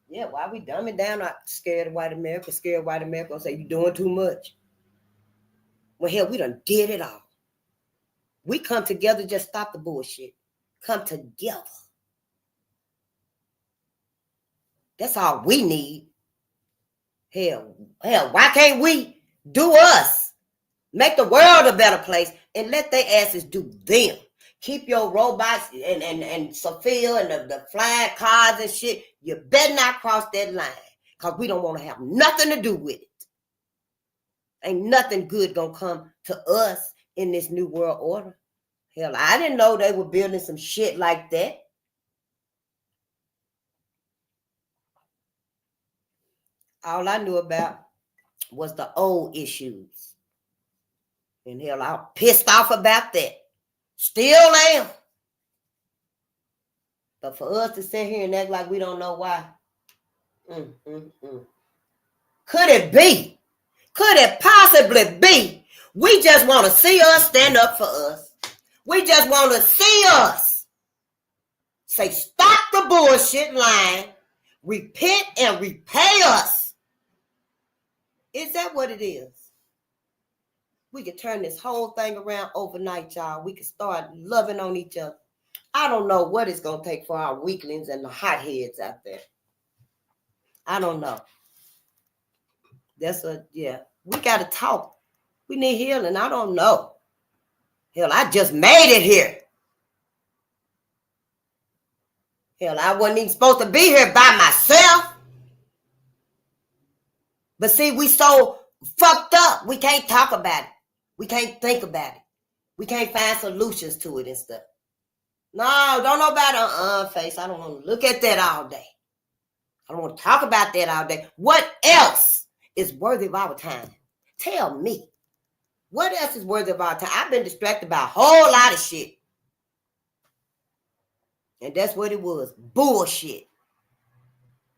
Yeah, why we dumbing down scared of white America, say you doing too much. Well, hell, we done did it all. We come together, just stop the bullshit. Come together. That's all we need. Hell, why can't we do us? Make the world a better place and let their asses do them. Keep your robots and Sophia and the flying cars and shit. You better not cross that line because we don't want to have nothing to do with it. Ain't nothing good gonna come to us in this new world order. Hell, I didn't know they were building some shit like that. All I knew about was the old issues. And hell, I was pissed off about that. Still am. But for us to sit here and act like we don't know why. Could it be? Could it possibly be? We just want to see us stand up for us. We just want to see us say, stop the bullshit line, repent and repay us. Is that what it is? We could turn this whole thing around overnight, y'all. We could start loving on each other. I don't know what it's going to take for our weaklings and the hotheads out there. I don't know. We got to talk. We need healing. I don't know. Hell, I just made it here. Hell, I wasn't even supposed to be here by myself. But see, we so fucked up. We can't talk about it. We can't think about it. We can't find solutions to it and stuff. No, don't nobody face. I don't want to look at that all day. I don't want to talk about that all day. What else is worthy of our time? Tell me. What else is worthy of our time? I've been distracted by a whole lot of shit. And that's what it was. Bullshit.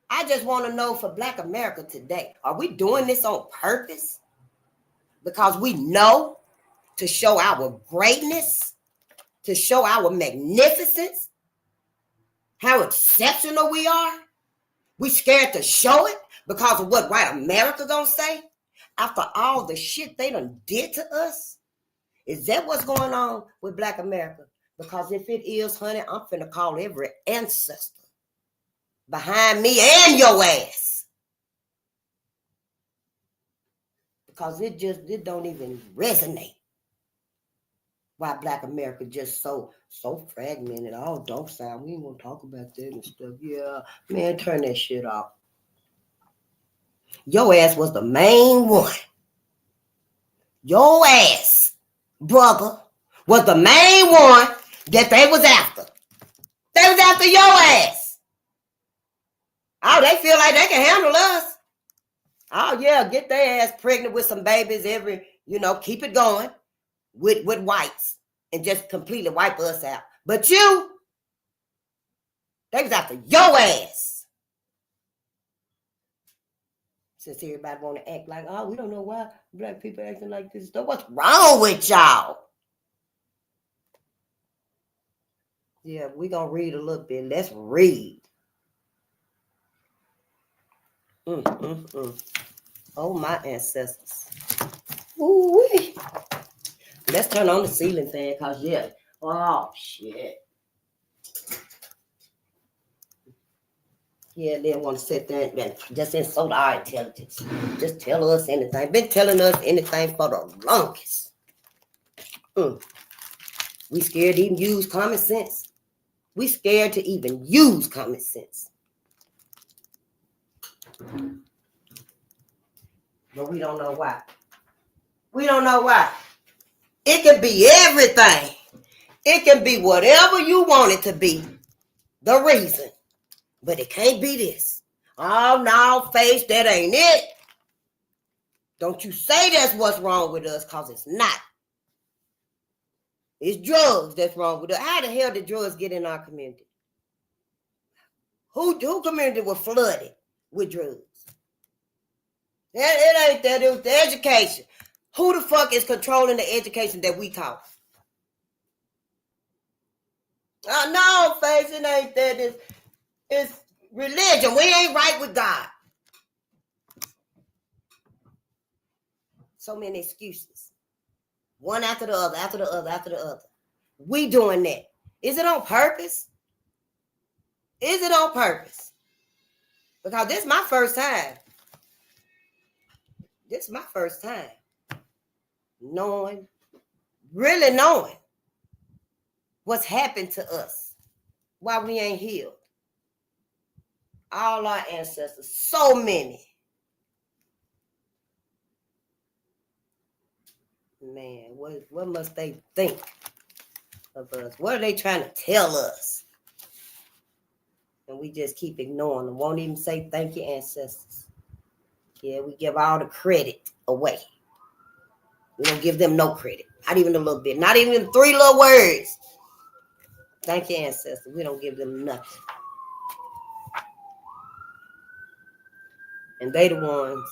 I just want to know for Black America today, are we doing this on purpose? Because we know to show our greatness, to show our magnificence, how exceptional we are. We scared to show it because of what white America gonna say after all the shit they done did to us. Is that what's going on with Black America? Because if it is, honey, I'm finna call every ancestor behind me and your ass. Because it don't even resonate. Why Black America just so fragmented. Oh, don't sound. We ain't gonna talk about that and stuff. Yeah, man, turn that shit off. Your ass was the main one. Your ass, brother, was the main one that they was after. They was after your ass. Oh, they feel like they can handle us. Oh, yeah, get their ass pregnant with some babies keep it going with whites and just completely wipe us out. But you, they was after your ass. Since everybody want to act like, oh, we don't know why Black people acting like this. So what's wrong with y'all? Yeah, we're going to read a little bit. Let's read. Oh, my ancestors. Ooh-wee. Let's turn on the ceiling fan because, oh, shit. Yeah, they want to sit there and just insult our intelligence. Just tell us anything. Been telling us anything for the longest. We scared to even use common sense. We scared to even use common sense. But we don't know why. We don't know why. It can be everything. It can be whatever you want it to be. The reason. But it can't be this. Oh, no, face, that ain't it. Don't you say that's what's wrong with us, because it's not. It's drugs that's wrong with us. How the hell did drugs get in our community? Who community was flooded with drugs? It ain't that. It was the education. Who the fuck is controlling the education that we taught? No, face, it ain't that. It's religion. We ain't right with God. So many excuses. One after the other, after the other, after the other. We doing that. Is it on purpose? Is it on purpose? Because this is my first time. This is my first time. Really knowing what's happened to us. Why we ain't healed. All our ancestors, so many. Man, what must they think of us? What are they trying to tell us? And we just keep ignoring them. Won't even say thank you, ancestors. Yeah, we give all the credit away. We don't give them no credit. Not even a little bit. Not even 3 little words. Thank you, ancestors. We don't give them nothing. And they the ones.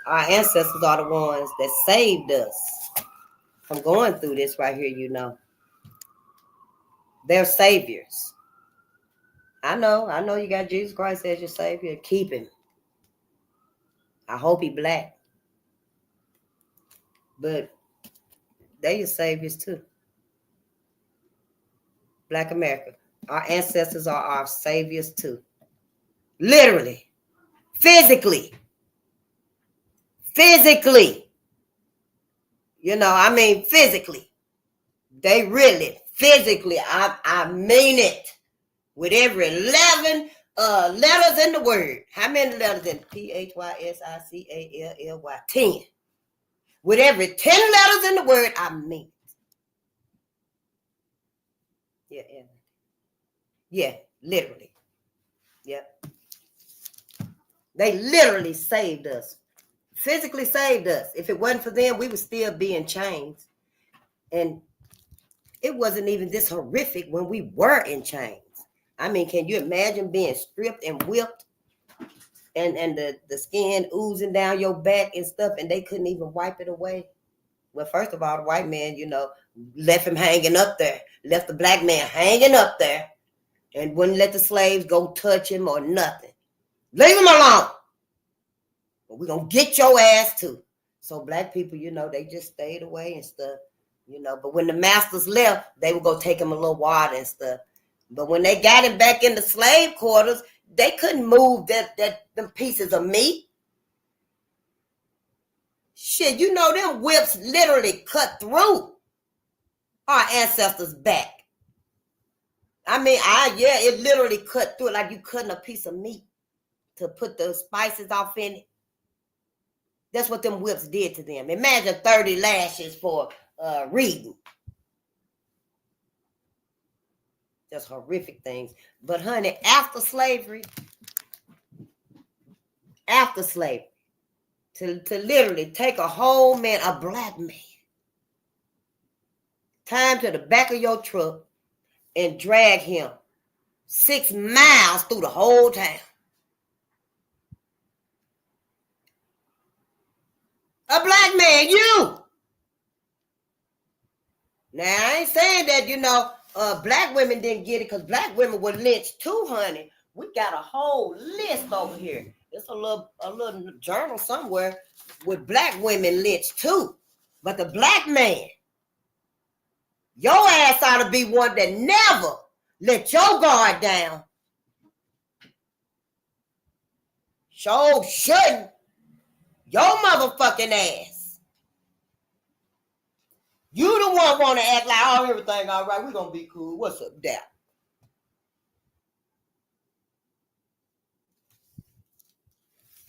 Our ancestors are the ones that saved us from going through this right here, you know. They're saviors. I know you got Jesus Christ as your savior. Keep him. I hope he black. But they your saviors too. Black America. Our ancestors are our saviors too. Literally. Physically. You know, I mean physically. They really, physically, I mean it. With every 11 letters in the word. How many letters in PHYSICALLY? 10. With every 10 letters in the word, I mean it. Yeah, literally. Yep. They literally saved us. Physically saved us. If it wasn't for them, we would still be in chains. And it wasn't even this horrific when we were in chains. I mean, can you imagine being stripped and whipped and the skin oozing down your back and stuff, and they couldn't even wipe it away? Well, first of all, the white man, you know, left him hanging up there, left the black man hanging up there, and wouldn't let the slaves go touch him or nothing. Leave him alone. But we're going to get your ass too. So black people, you know, they just stayed away and stuff, you know. But when the masters left, they would go take him a little water and stuff. But when they got him back in the slave quarters, they couldn't move them pieces of meat. Shit, you know, them whips literally cut through our ancestors' back. I mean, it literally cut through it like you cutting a piece of meat to put the spices off in it. That's what them whips did to them. Imagine 30 lashes for reading. Just horrific things. But honey, after slavery, to literally take a whole man, a black man, tie him to the back of your truck and drag him 6 miles through the whole town. A black man, you. Now, I ain't saying that, you know, black women didn't get it because black women were lynched too, honey. We got a whole list over here. It's a little journal somewhere with black women lynched too. But the black man, your ass ought to be one that never Let your guard down. Sure shouldn't. Your motherfucking ass. You the one want to act like, oh, everything all right. We're going to be cool. What's up, Dap?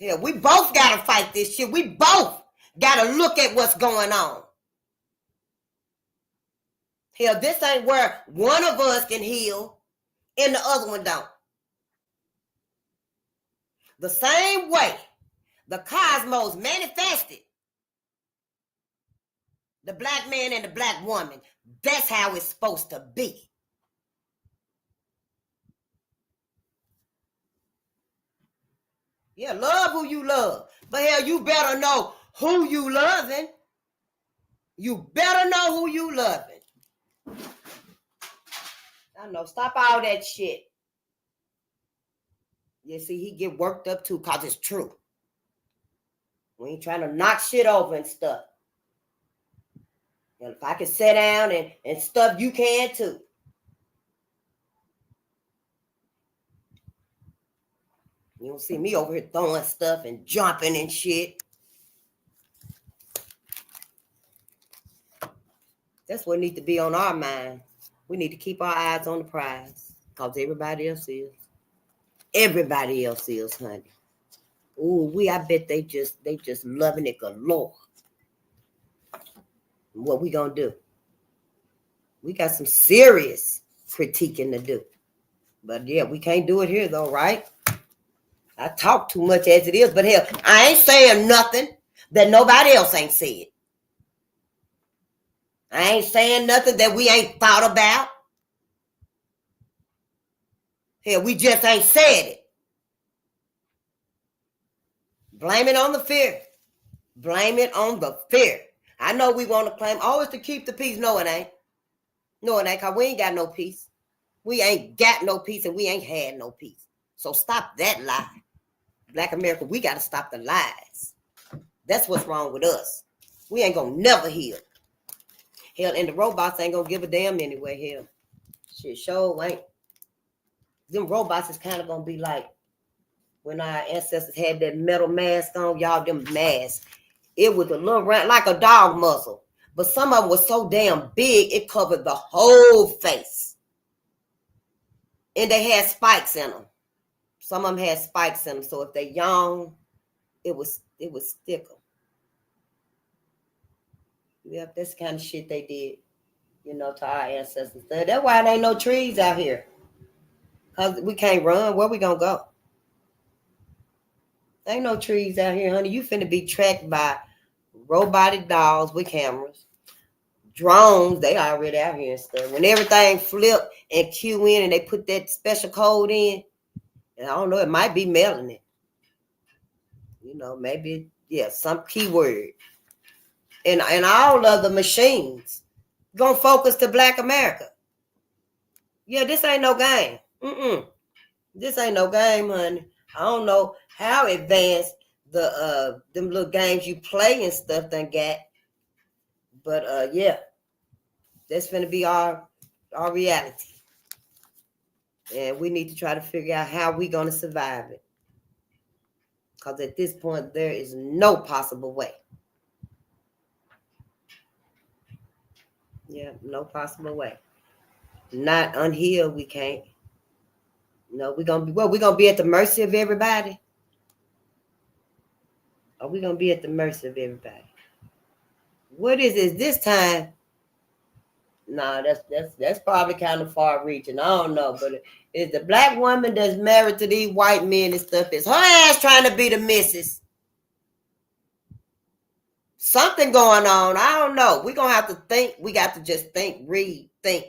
Hell, we both got to fight this shit. We both got to look at what's going on. Hell, this ain't where one of us can heal and the other one don't. The same way the cosmos manifested the black man and the black woman, that's how it's supposed to be. Yeah, love who you love. But hell, you better know who you loving. You better know who you loving. I know, stop all that shit. You see, he get worked up too because it's true. We ain't trying to knock shit over and stuff. And if I can sit down and stuff, you can too. You don't see me over here throwing stuff and jumping and shit. That's what needs to be on our mind. We need to keep our eyes on the prize because everybody else is. Everybody else is, honey. Ooh, I bet they just loving it galore. What we gonna do? We got some serious critiquing to do. But yeah, we can't do it here though, right? I talk too much as it is, but hell, I ain't saying nothing that nobody else ain't said. I ain't saying nothing that we ain't thought about. Hell, we just ain't said it. Blame it on the fear. Blame it on the fear. I know we want to claim, oh, it's to keep the peace. No, it ain't. No, it ain't, because we ain't got no peace. We ain't got no peace, and we ain't had no peace. So stop that lie. Black America, we got to stop the lies. That's what's wrong with us. We ain't going to never heal. Hell, and the robots ain't going to give a damn anyway, hell. Shit, sure ain't. Them robots is kind of going to be like when our ancestors had that metal mask on, y'all, them masks. It was a little round, like a dog muzzle. But some of them was so damn big, it covered the whole face. And they had spikes in them. Some of them had spikes in them. So if they young, it was sticker. Yep, that's the kind of shit they did, to our ancestors. That's why there ain't no trees out here. Because we can't run. Where we going to go? There ain't no trees out here, honey. You finna be tracked by robotic dogs with cameras. Drones, they already out here and stuff. When everything flip and cue in and they put that special code in, and I don't know, it might be mailing it. Maybe, yeah, some keyword. And all of the machines gonna focus to Black America. Yeah, this ain't no game. This ain't no game, honey. I don't know how advanced the them little games you play and stuff done got. But yeah, that's gonna be our reality. And we need to try to figure out how we gonna survive it. Because at this point, there is no possible way. Yeah, no possible way. Not unhealed, we can't. No, we're gonna be at the mercy of everybody. Are we gonna be at the mercy of everybody? What is this time? No, that's probably kind of far reaching. I don't know, but it's the black woman that's married to these white men and stuff. Is her ass trying to be the missus? Something going on. I don't know. We're gonna have to think. We got to just think, read, think.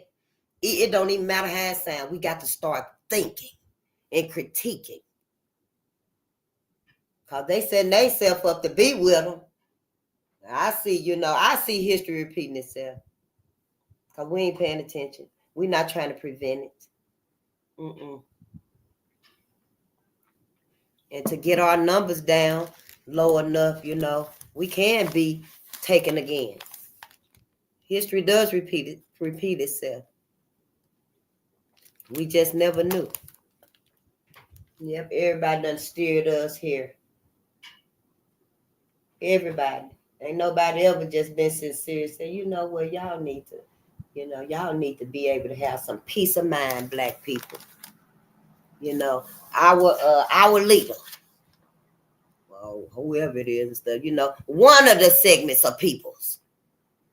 It don't even matter how it sounds. We got to start thinking and critiquing. Because they setting themselves up to be with them. I see history repeating itself. Because we ain't paying attention. We're not trying to prevent it. And to get our numbers down low enough, we can be taken again. History does repeat itself. We just never knew. Yep, everybody done steered us here. Everybody. Ain't nobody ever just been sincere. Say, you know what, y'all need to, y'all need to be able to have some peace of mind, black people. Our leader, well, whoever it is and stuff, one of the segments of peoples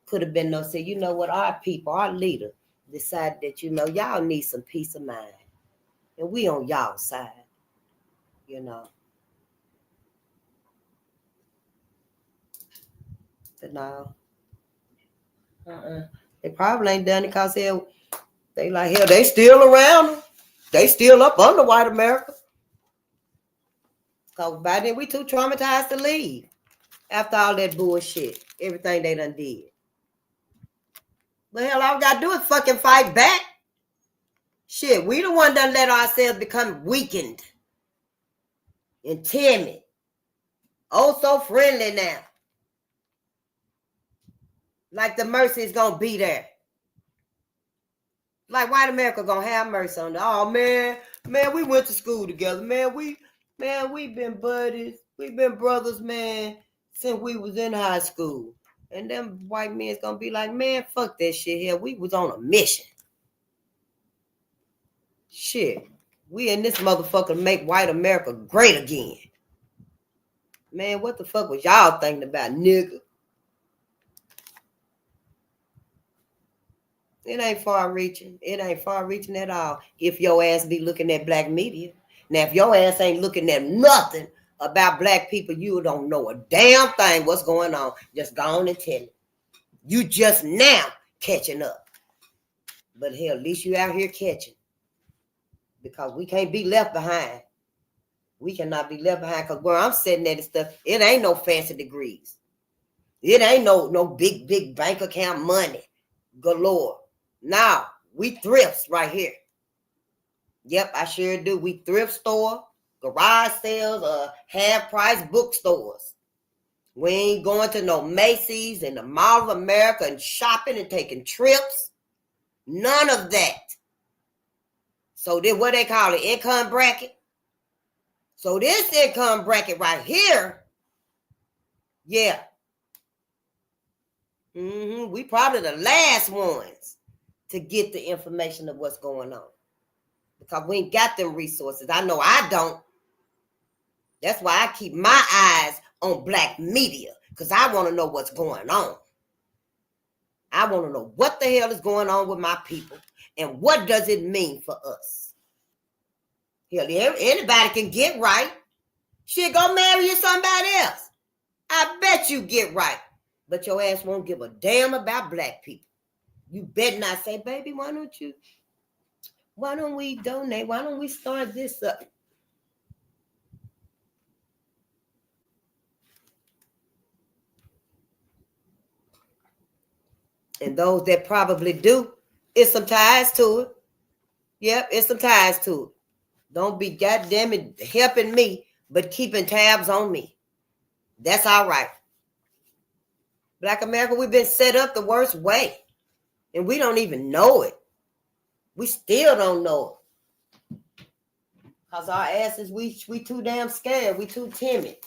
could have been say, you know what, our people, our leader decided that, y'all need some peace of mind. And we on y'all side, But no. They probably ain't done it because they like, hell, they still around. They still up under white America. Because by then we too traumatized to leave. After all that bullshit. Everything they done did. But hell, all we got to do is fucking fight back. Shit, we the one done let ourselves become weakened. And timid. Oh, so friendly now. Like the mercy is going to be there. Like white America gonna have mercy on them. Oh man, we went to school together. We been buddies. We been brothers, man, since we was in high school. And them white men's gonna be like, man, fuck that shit here. We was on a mission. Shit. We in this motherfucker make white America great again. Man, what the fuck was y'all thinking about, nigga? It ain't far reaching. It ain't far reaching at all. If your ass be looking at black media. Now, if your ass ain't looking at nothing about black people, you don't know a damn thing what's going on. Just go on and tell it. You just now catching up. But hell, at least you out here catching. Because we can't be left behind. We cannot be left behind. Because where I'm sitting at and stuff, it ain't no fancy degrees. It ain't no big bank account money galore. Now, we thrifts right here. Yep, I sure do. We thrift store, garage sales, half-price bookstores. We ain't going to no Macy's and the Mall of America and shopping and taking trips. None of that. So then what they call it, income bracket? So this income bracket right here, yeah. We probably the last ones to get the information of what's going on. Because we ain't got them resources. I know I don't. That's why I keep my eyes on black media. Because I want to know what's going on. I want to know what the hell is going on with my people. And what does it mean for us? Hell, anybody can get right. Shit, go marry you somebody else. I bet you get right. But your ass won't give a damn about black people. You better not say, baby, why don't we donate? Why don't we start this up? And those that probably do, it's some ties to it. Yep, it's some ties to it. Don't be goddamn it helping me, but keeping tabs on me. That's all right. Black America, we've been set up the worst way. And we don't even know it. We still don't know it. Because our asses, we too damn scared. We too timid.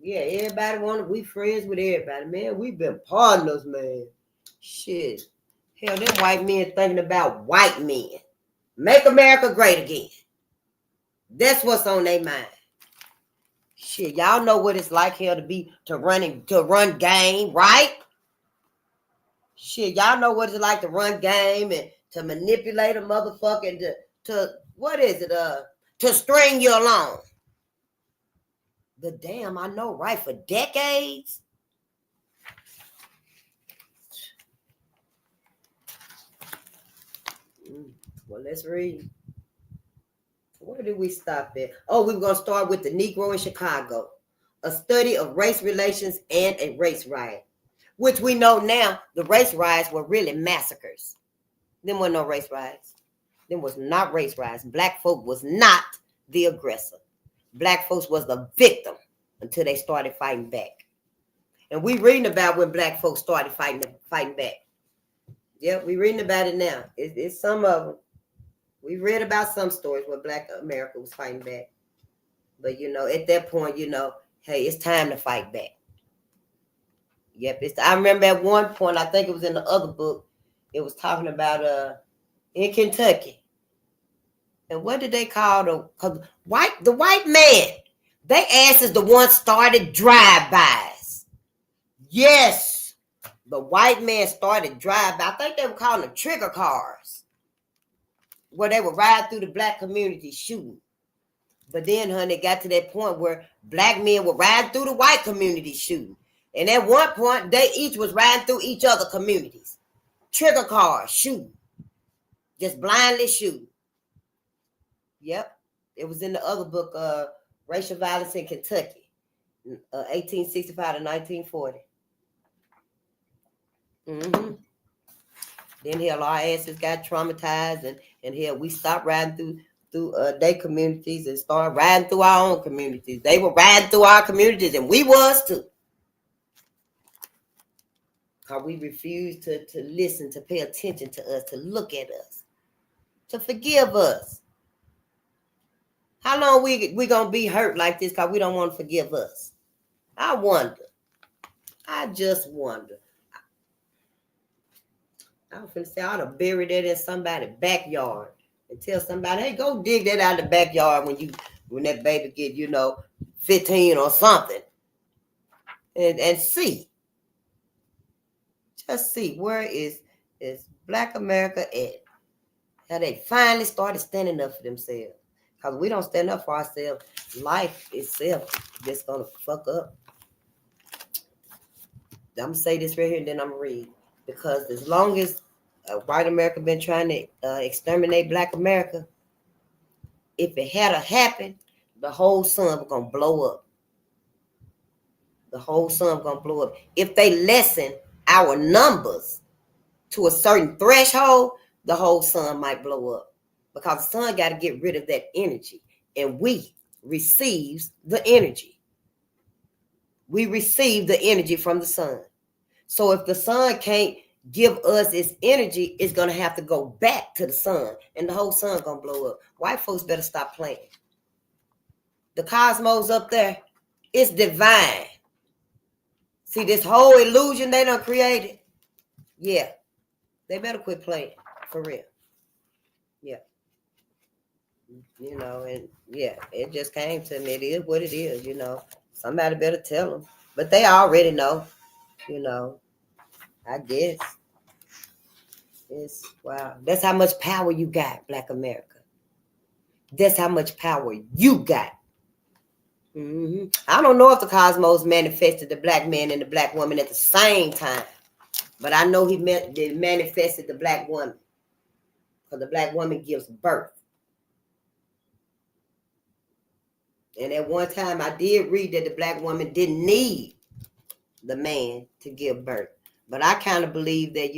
Yeah, everybody we friends with everybody. Man, we've been partners, man. Shit. Hell, them white men thinking about white men. Make America great again. That's what's on their mind. Shit, y'all know what it's like here to run game, right? Shit, y'all know what it's like to run game and to manipulate a motherfucker and to what is it? To string you along. But damn, I know, right? For decades. Well, let's read. Where did we stop at? Oh, we were going to start with the Negro in Chicago. A study of race relations and a race riot. Which we know now, the race riots were really massacres. Them were no race riots. Them was not race riots. Black folk was not the aggressor. Black folks was the victim until they started fighting back. And we reading about when black folks started fighting back. Yep, we reading about it now. It's some of them. We read about some stories where Black America was fighting back. But, you know, at that point, you know, hey, it's time to fight back. Yep. I remember at one point, I think it was in the other book, it was talking about in Kentucky. And what did they call the white man? They asses the ones started drive-bys. Yes. The white man started drive-by. I think they were calling them trigger cars. Where they would ride through the Black community shooting. But then, honey, it got to that point where Black men were riding through the white community shooting. And at one point, they each was riding through each other communities. Trigger cars, shooting. Just blindly shooting. Yep. It was in the other book, Racial Violence in Kentucky, 1865 to 1940. Mm-hmm. Then hell, our asses got traumatized, and hell, we stopped riding through their communities and started riding through our own communities. They were riding through our communities, and we was too. Because we refused to listen, to pay attention to us, to look at us, to forgive us. How long we gonna be hurt like this because we don't want to forgive us? I wonder. I just wonder. I was finna say, I ought to bury that in somebody's backyard and tell somebody, hey, go dig that out of the backyard when that baby get, 15 or something. And see. Just see, where is Black America at? How they finally started standing up for themselves. Because we don't stand up for ourselves, life itself just gonna fuck up. I'm gonna say this right here and then I'm gonna read. Because as long as white America been trying to exterminate Black America, if it had to happen, the whole sun was gonna blow up. The whole sun gonna blow up. If they lessen our numbers to a certain threshold, the whole sun might blow up. Because the sun got to get rid of that energy. And we receives the energy. We receive the energy from the sun. So if the sun can't give us its energy, it's going to have to go back to the sun. And the whole sun going to blow up. White folks better stop playing. The cosmos up there, it's divine. See this whole illusion they done created? Yeah. They better quit playing. For real. Yeah. And yeah, it just came to me. It is what it is, Somebody better tell them. But they already know, I guess. It's wow. That's how much power you got, Black America. That's how much power you got. Mm-hmm. I don't know if the cosmos manifested the Black man and the Black woman at the same time. But I know they manifested the Black woman. Because the Black woman gives birth. And at one time, I did read that the Black woman didn't need the man to give birth. But I kind of believe that,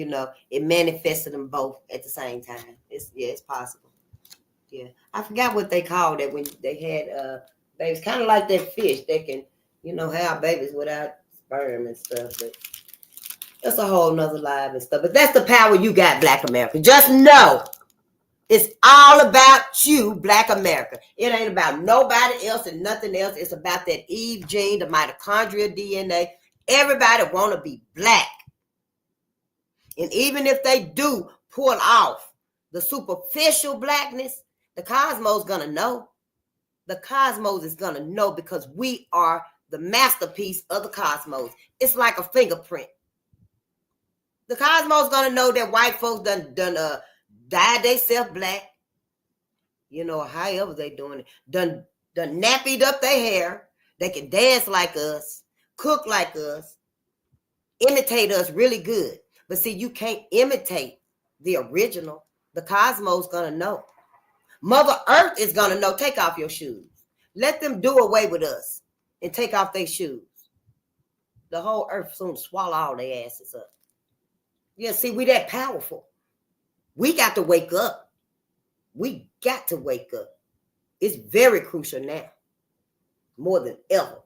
it manifested them both at the same time. It's possible. Yeah. I forgot what they called it when they had babies. Kind of like that fish. They can, have babies without sperm and stuff. But that's a whole nother life and stuff. But that's the power you got, Black America. Just know. It's all about you, Black America. It ain't about nobody else and nothing else. It's about that Eve gene, the mitochondrial DNA. Everybody want to be Black. And even if they do pull off the superficial Blackness, the cosmos going to know. The cosmos is going to know because we are the masterpiece of the cosmos. It's like a fingerprint. The cosmos going to know that white folks done dyed they self Black, however they doing it. Done nappied up their hair. They can dance like us, cook like us, imitate us really good. But see, you can't imitate the original. The cosmos gonna know. Mother Earth is gonna know. Take off your shoes. Let them do away with us and take off their shoes. The whole earth soon swallow all their asses up. Yeah, see, we that powerful. We got to wake up. We got to wake up. It's very crucial now. More than ever.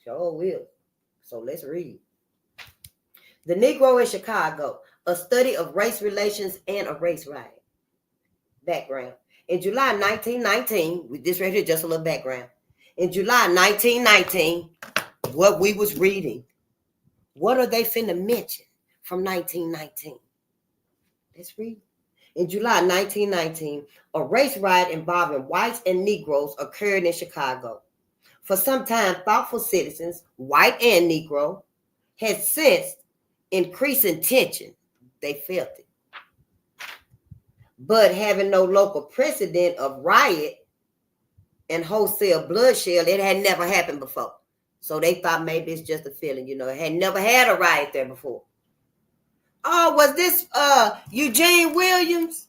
Sure will. So let's read. The Negro in Chicago, a study of race relations and a race riot. Background. In July 1919, with this right here, just a little background. In July 1919, what we was reading, what are they finna mention from 1919? Let's read. In July 1919, a race riot involving whites and Negroes occurred in Chicago. For some time, thoughtful citizens, white and Negro, had sensed increasing tension. They felt it. But having no local precedent of riot and wholesale bloodshed, it had never happened before. So they thought maybe it's just a feeling, you know, it had never had a riot there before. Oh, was this Eugene Williams?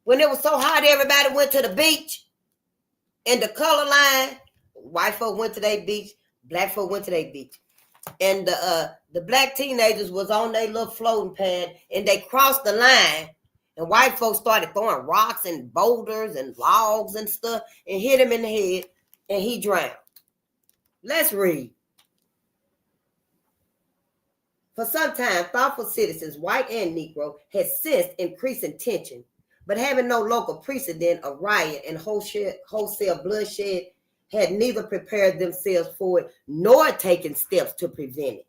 When it was so hot, everybody went to the beach. And the color line, white folk went to their beach, black folk went to their beach. And the black teenagers was on their little floating pad, and they crossed the line. And white folks started throwing rocks and boulders and logs and stuff and hit him in the head, and he drowned. Let's read. For some time, thoughtful citizens, white and Negro, had sensed increasing tension, but having no local precedent of riot and wholesale bloodshed, had neither prepared themselves for it nor taken steps to prevent it.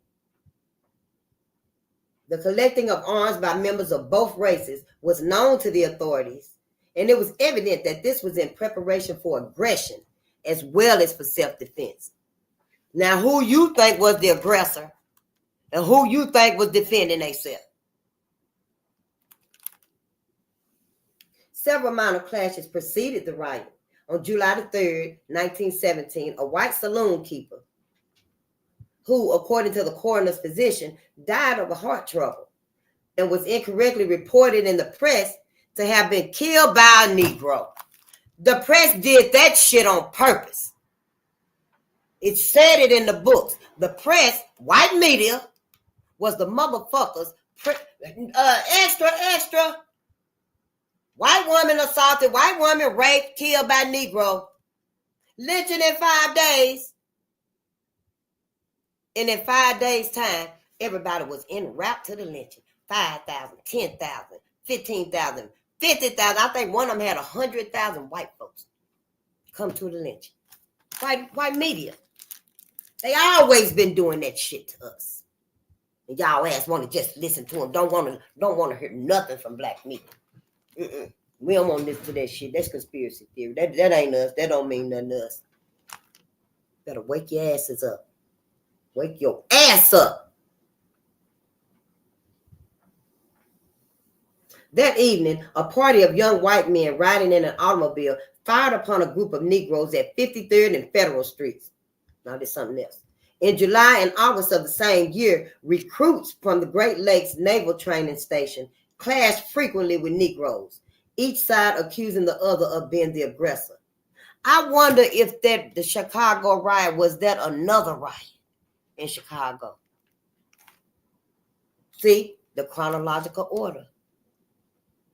The collecting of arms by members of both races was known to the authorities, and it was evident that this was in preparation for aggression as well as for self-defense. Now, who you think was the aggressor and who you think was defending themselves? Several minor clashes preceded the riot. On July the 3rd, 1917, a white saloon keeper who, according to the coroner's physician, died of a heart trouble and was incorrectly reported in the press to have been killed by a Negro. The press did that shit on purpose. It said it in the books. The press, white media, was the motherfuckers. Extra. White woman assaulted, white woman raped, killed by Negro. Lynching in 5 days. And in 5 days' time, everybody was en route to the lynching. 5,000, 10,000, 15,000, 50,000. I think one of them had 100,000 white folks come to the lynching. White media. They always been doing that shit to us. And y'all ass want to just listen to them. Don't want to hear nothing from black media. We don't want to listen to that shit. That's conspiracy theory. That ain't us. That don't mean nothing to us. Better wake your asses up. Wake your ass up. That evening, a party of young white men riding in an automobile fired upon a group of Negroes at 53rd and Federal Streets. Now there's something else. In July and August of the same year, recruits from the Great Lakes Naval Training Station clashed frequently with Negroes, each side accusing the other of being the aggressor. I wonder if the Chicago riot, was that another riot in Chicago? See, the chronological order.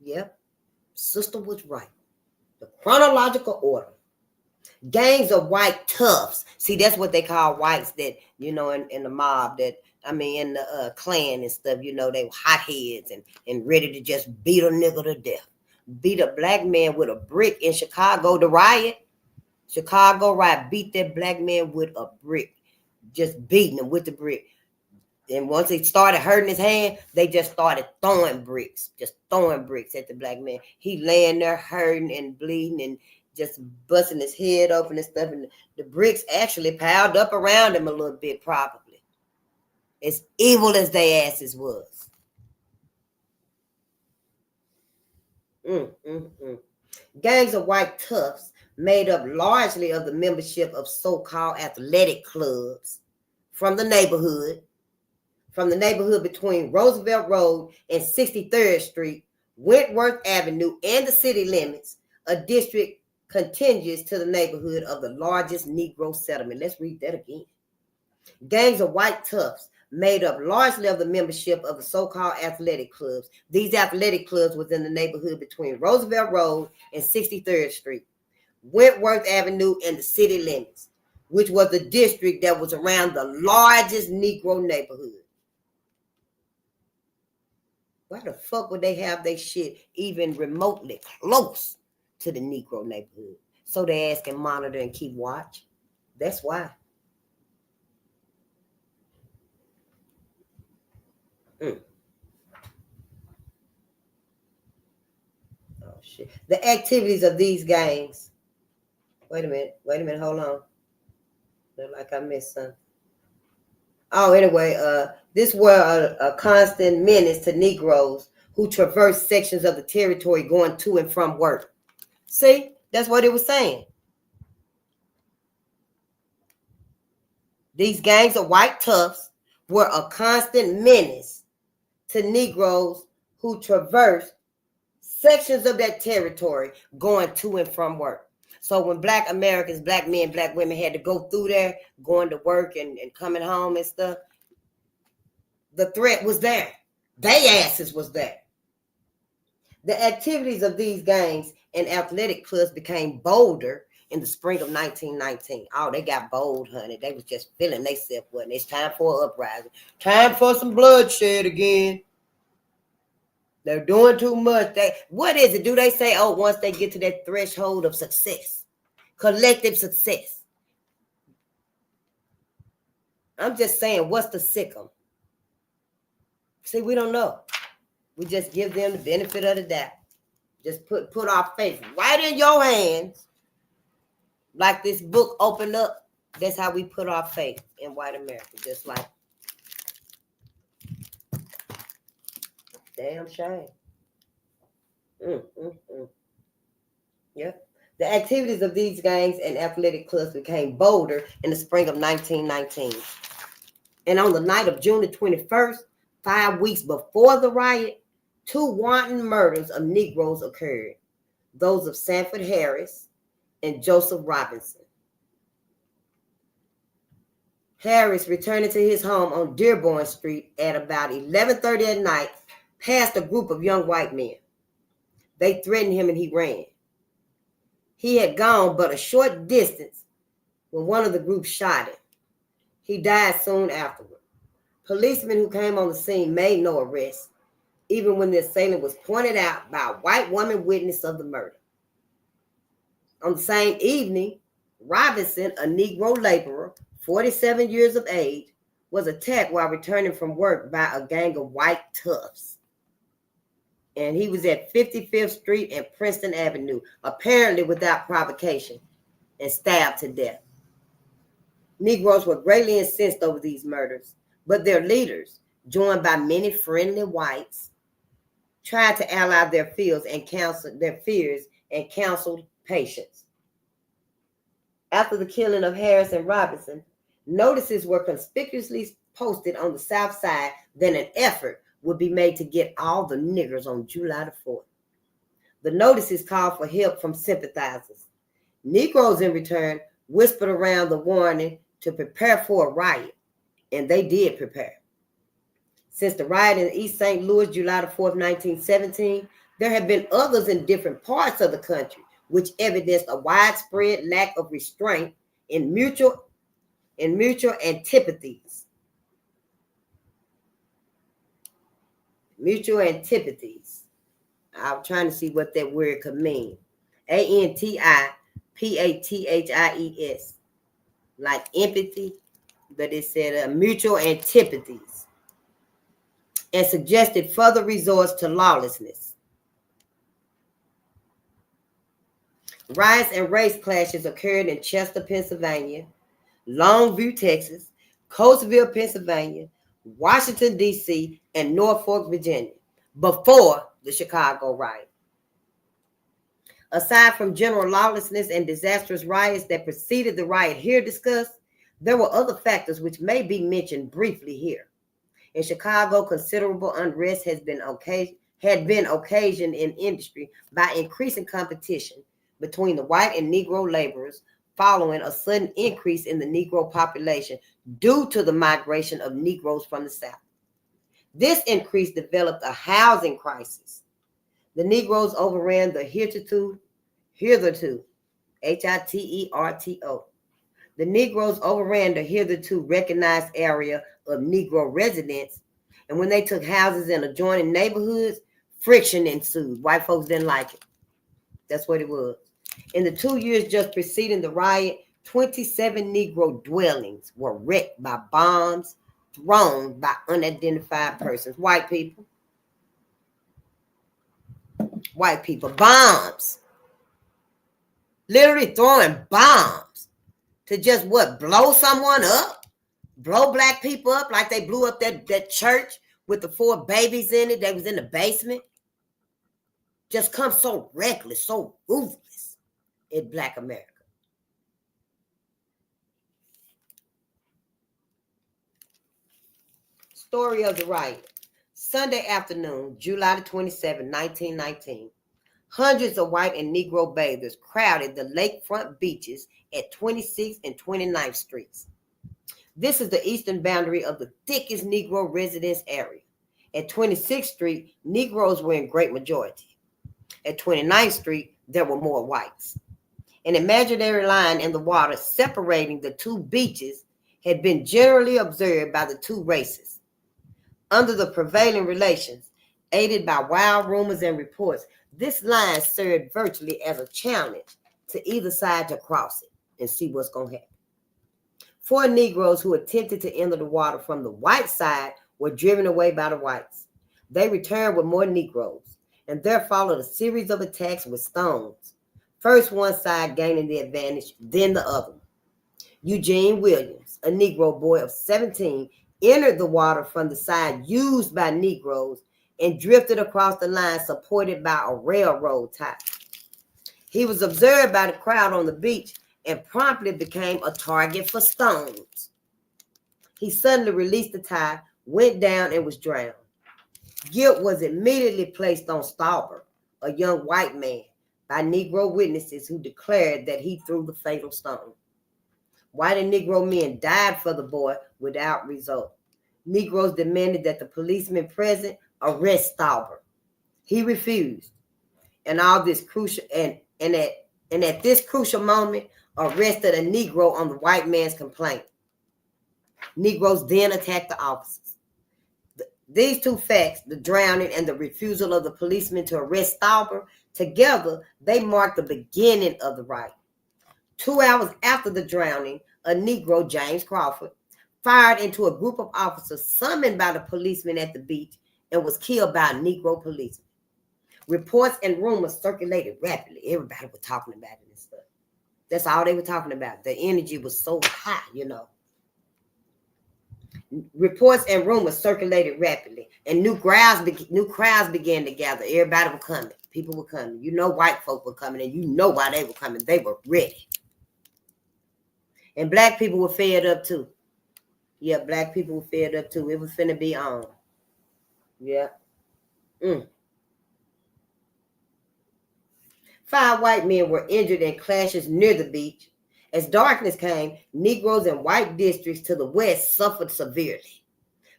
Yep, sister was right. The chronological order. Gangs of white toughs. See, that's what they call whites that, you know, in the mob, that, I mean, in the Klan and stuff, you know, they were hotheads and ready to just beat a nigga to death. Beat a black man with a brick in Chicago, the riot. Chicago riot, beat that black man with a brick. Just beating him with the brick. And once it started hurting his hand, they just started throwing bricks. Just throwing bricks at the black man. He laying there hurting and bleeding and just busting his head open and stuff. And the bricks actually piled up around him a little bit, probably. As evil as they asses was. Gangs of white toughs made up largely of the membership of so-called athletic clubs from the neighborhood between Roosevelt Road and 63rd Street, Wentworth Avenue, and the city limits, a district contiguous to the neighborhood of the largest Negro settlement. Let's read that again. Gangs of white toughs made up largely of the membership of the so-called athletic clubs. These athletic clubs was in the neighborhood between Roosevelt Road and 63rd Street, Wentworth Avenue, and the city limits, which was the district that was around the largest Negro neighborhood. Why the fuck would they have their shit even remotely close to the Negro neighborhood? So they ask and monitor and keep watch. That's why. Oh shit. The activities of these gangs. Wait a minute, hold on. Look like I missed something. Oh, anyway, this were a constant menace to Negroes who traversed sections of the territory going to and from work. See, that's what it was saying. These gangs of white toughs were a constant menace to Negroes who traversed sections of that territory going to and from work. So when Black Americans, Black men, Black women had to go through there, going to work and coming home and stuff, the threat was there. They asses was there. The activities of these gangs and athletic clubs became bolder in the spring of 1919. Oh, they got bold, honey. They was just feeling themselves, wasn't it? It's time for an uprising. Time for some bloodshed again. They're doing too much. What is it? Do they say, oh, once they get to that threshold of success, collective success? I'm just saying, what's the sick'em? See, we don't know. We just give them the benefit of the doubt. Just put our faith right in your hands. Like this book opened up. That's how we put our faith in white America. Just like, damn shame. Yep. The activities of these gangs and athletic clubs became bolder in the spring of 1919. And on the night of June the 21st, 5 weeks before the riot, 2 wanton murders of Negroes occurred. Those of Sanford Harris and Joseph Robinson. Harris, returning to his home on Dearborn Street at about 11:30 at night, passed a group of young white men. They threatened him and he ran. He had gone but a short distance when one of the group shot him. He died soon afterward. Policemen who came on the scene made no arrest, even when the assailant was pointed out by a white woman witness of the murder. On the same evening, Robinson, a Negro laborer, 47 years of age, was attacked while returning from work by a gang of white toughs. And he was at 55th Street and Princeton Avenue, apparently without provocation, and stabbed to death. Negroes were greatly incensed over these murders, but their leaders, joined by many friendly whites, tried to allay their fears and counseled patience. After the killing of Harris and Robinson, notices were conspicuously posted on the South Side that an effort would be made to get all the niggers on July the 4th. The notices called for help from sympathizers. Negroes, in return, whispered around the warning to prepare for a riot, and they did prepare. Since the riot in East St. Louis, July the 4th, 1917, there have been others in different parts of the country, which evidenced a widespread lack of restraint in mutual antipathies. Mutual antipathies. I'm trying to see what that word could mean. Antipathies. Like empathy, but it said mutual antipathies. And suggested further resorts to lawlessness. Riots and race clashes occurred in Chester, Pennsylvania, Longview, Texas, Coatesville, Pennsylvania, Washington, D.C., and Norfolk, Virginia, before the Chicago riot. Aside from general lawlessness and disastrous riots that preceded the riot here discussed, there were other factors which may be mentioned briefly here. In Chicago, considerable unrest had been occasioned in industry by increasing competition between the white and Negro laborers following a sudden increase in the Negro population due to the migration of Negroes from the South. This increase developed a housing crisis. The Negroes overran the hitherto, H-I-T-E-R-T-O. The Negroes overran the hitherto recognized area of Negro residence And when they took houses in adjoining neighborhoods, friction ensued. White folks didn't like it. That's what it was. In the 2 years just preceding the riot, 27 Negro dwellings were wrecked by bombs thrown by unidentified persons. White people. White people. Bombs. Literally throwing bombs to just what? Blow someone up? Blow black people up like they blew up that church with the 4 babies in it. They was in the basement. Just come so reckless, so ruthless in Black America. Story of the riot. Sunday afternoon, July the 27th, 1919. Hundreds of white and Negro bathers crowded the lakefront beaches at 26th and 29th Streets. This is the eastern boundary of the thickest Negro residence area. At 26th Street, Negroes were in great majority. At 29th Street, there were more whites. An imaginary line in the water separating the two beaches had been generally observed by the two races. Under the prevailing relations, aided by wild rumors and reports, this line served virtually as a challenge to either side to cross it and see what's going to happen. 4 Negroes who attempted to enter the water from the white side were driven away by the whites. They returned with more Negroes, and there followed a series of attacks with stones. First one side gaining the advantage, then the other. Eugene Williams, a Negro boy of 17, entered the water from the side used by Negroes and drifted across the line supported by a railroad tie. He was observed by the crowd on the beach and promptly became a target for stones. He suddenly released the tie, went down, and was drowned. Guilt was immediately placed on Stauber, a young white man, by Negro witnesses who declared that he threw the fatal stone. White and Negro men died for the boy without result. Negroes demanded that the policeman present arrest Stauber. He refused, and at this crucial moment, arrested a Negro on the white man's complaint. Negroes then attacked the officers. These two facts, the drowning and the refusal of the policeman to arrest Stauber, together they marked the beginning of the riot. 2 hours after the drowning, a Negro, James Crawford, fired into a group of officers summoned by the policemen at the beach and was killed by a Negro policeman. Reports and rumors circulated rapidly. Everybody was talking about it and stuff. That's all they were talking about. The energy was so high, you know. Reports and rumors circulated rapidly, and new crowds began to gather. Everybody was coming. People were coming. You know, white folk were coming, and you know why they were coming. They were ready. And black people were fed up too. Yeah, black people were fed up too. It was finna be on. Yeah. 5 white men were injured in clashes near the beach. As darkness came, Negroes in white districts to the west suffered severely.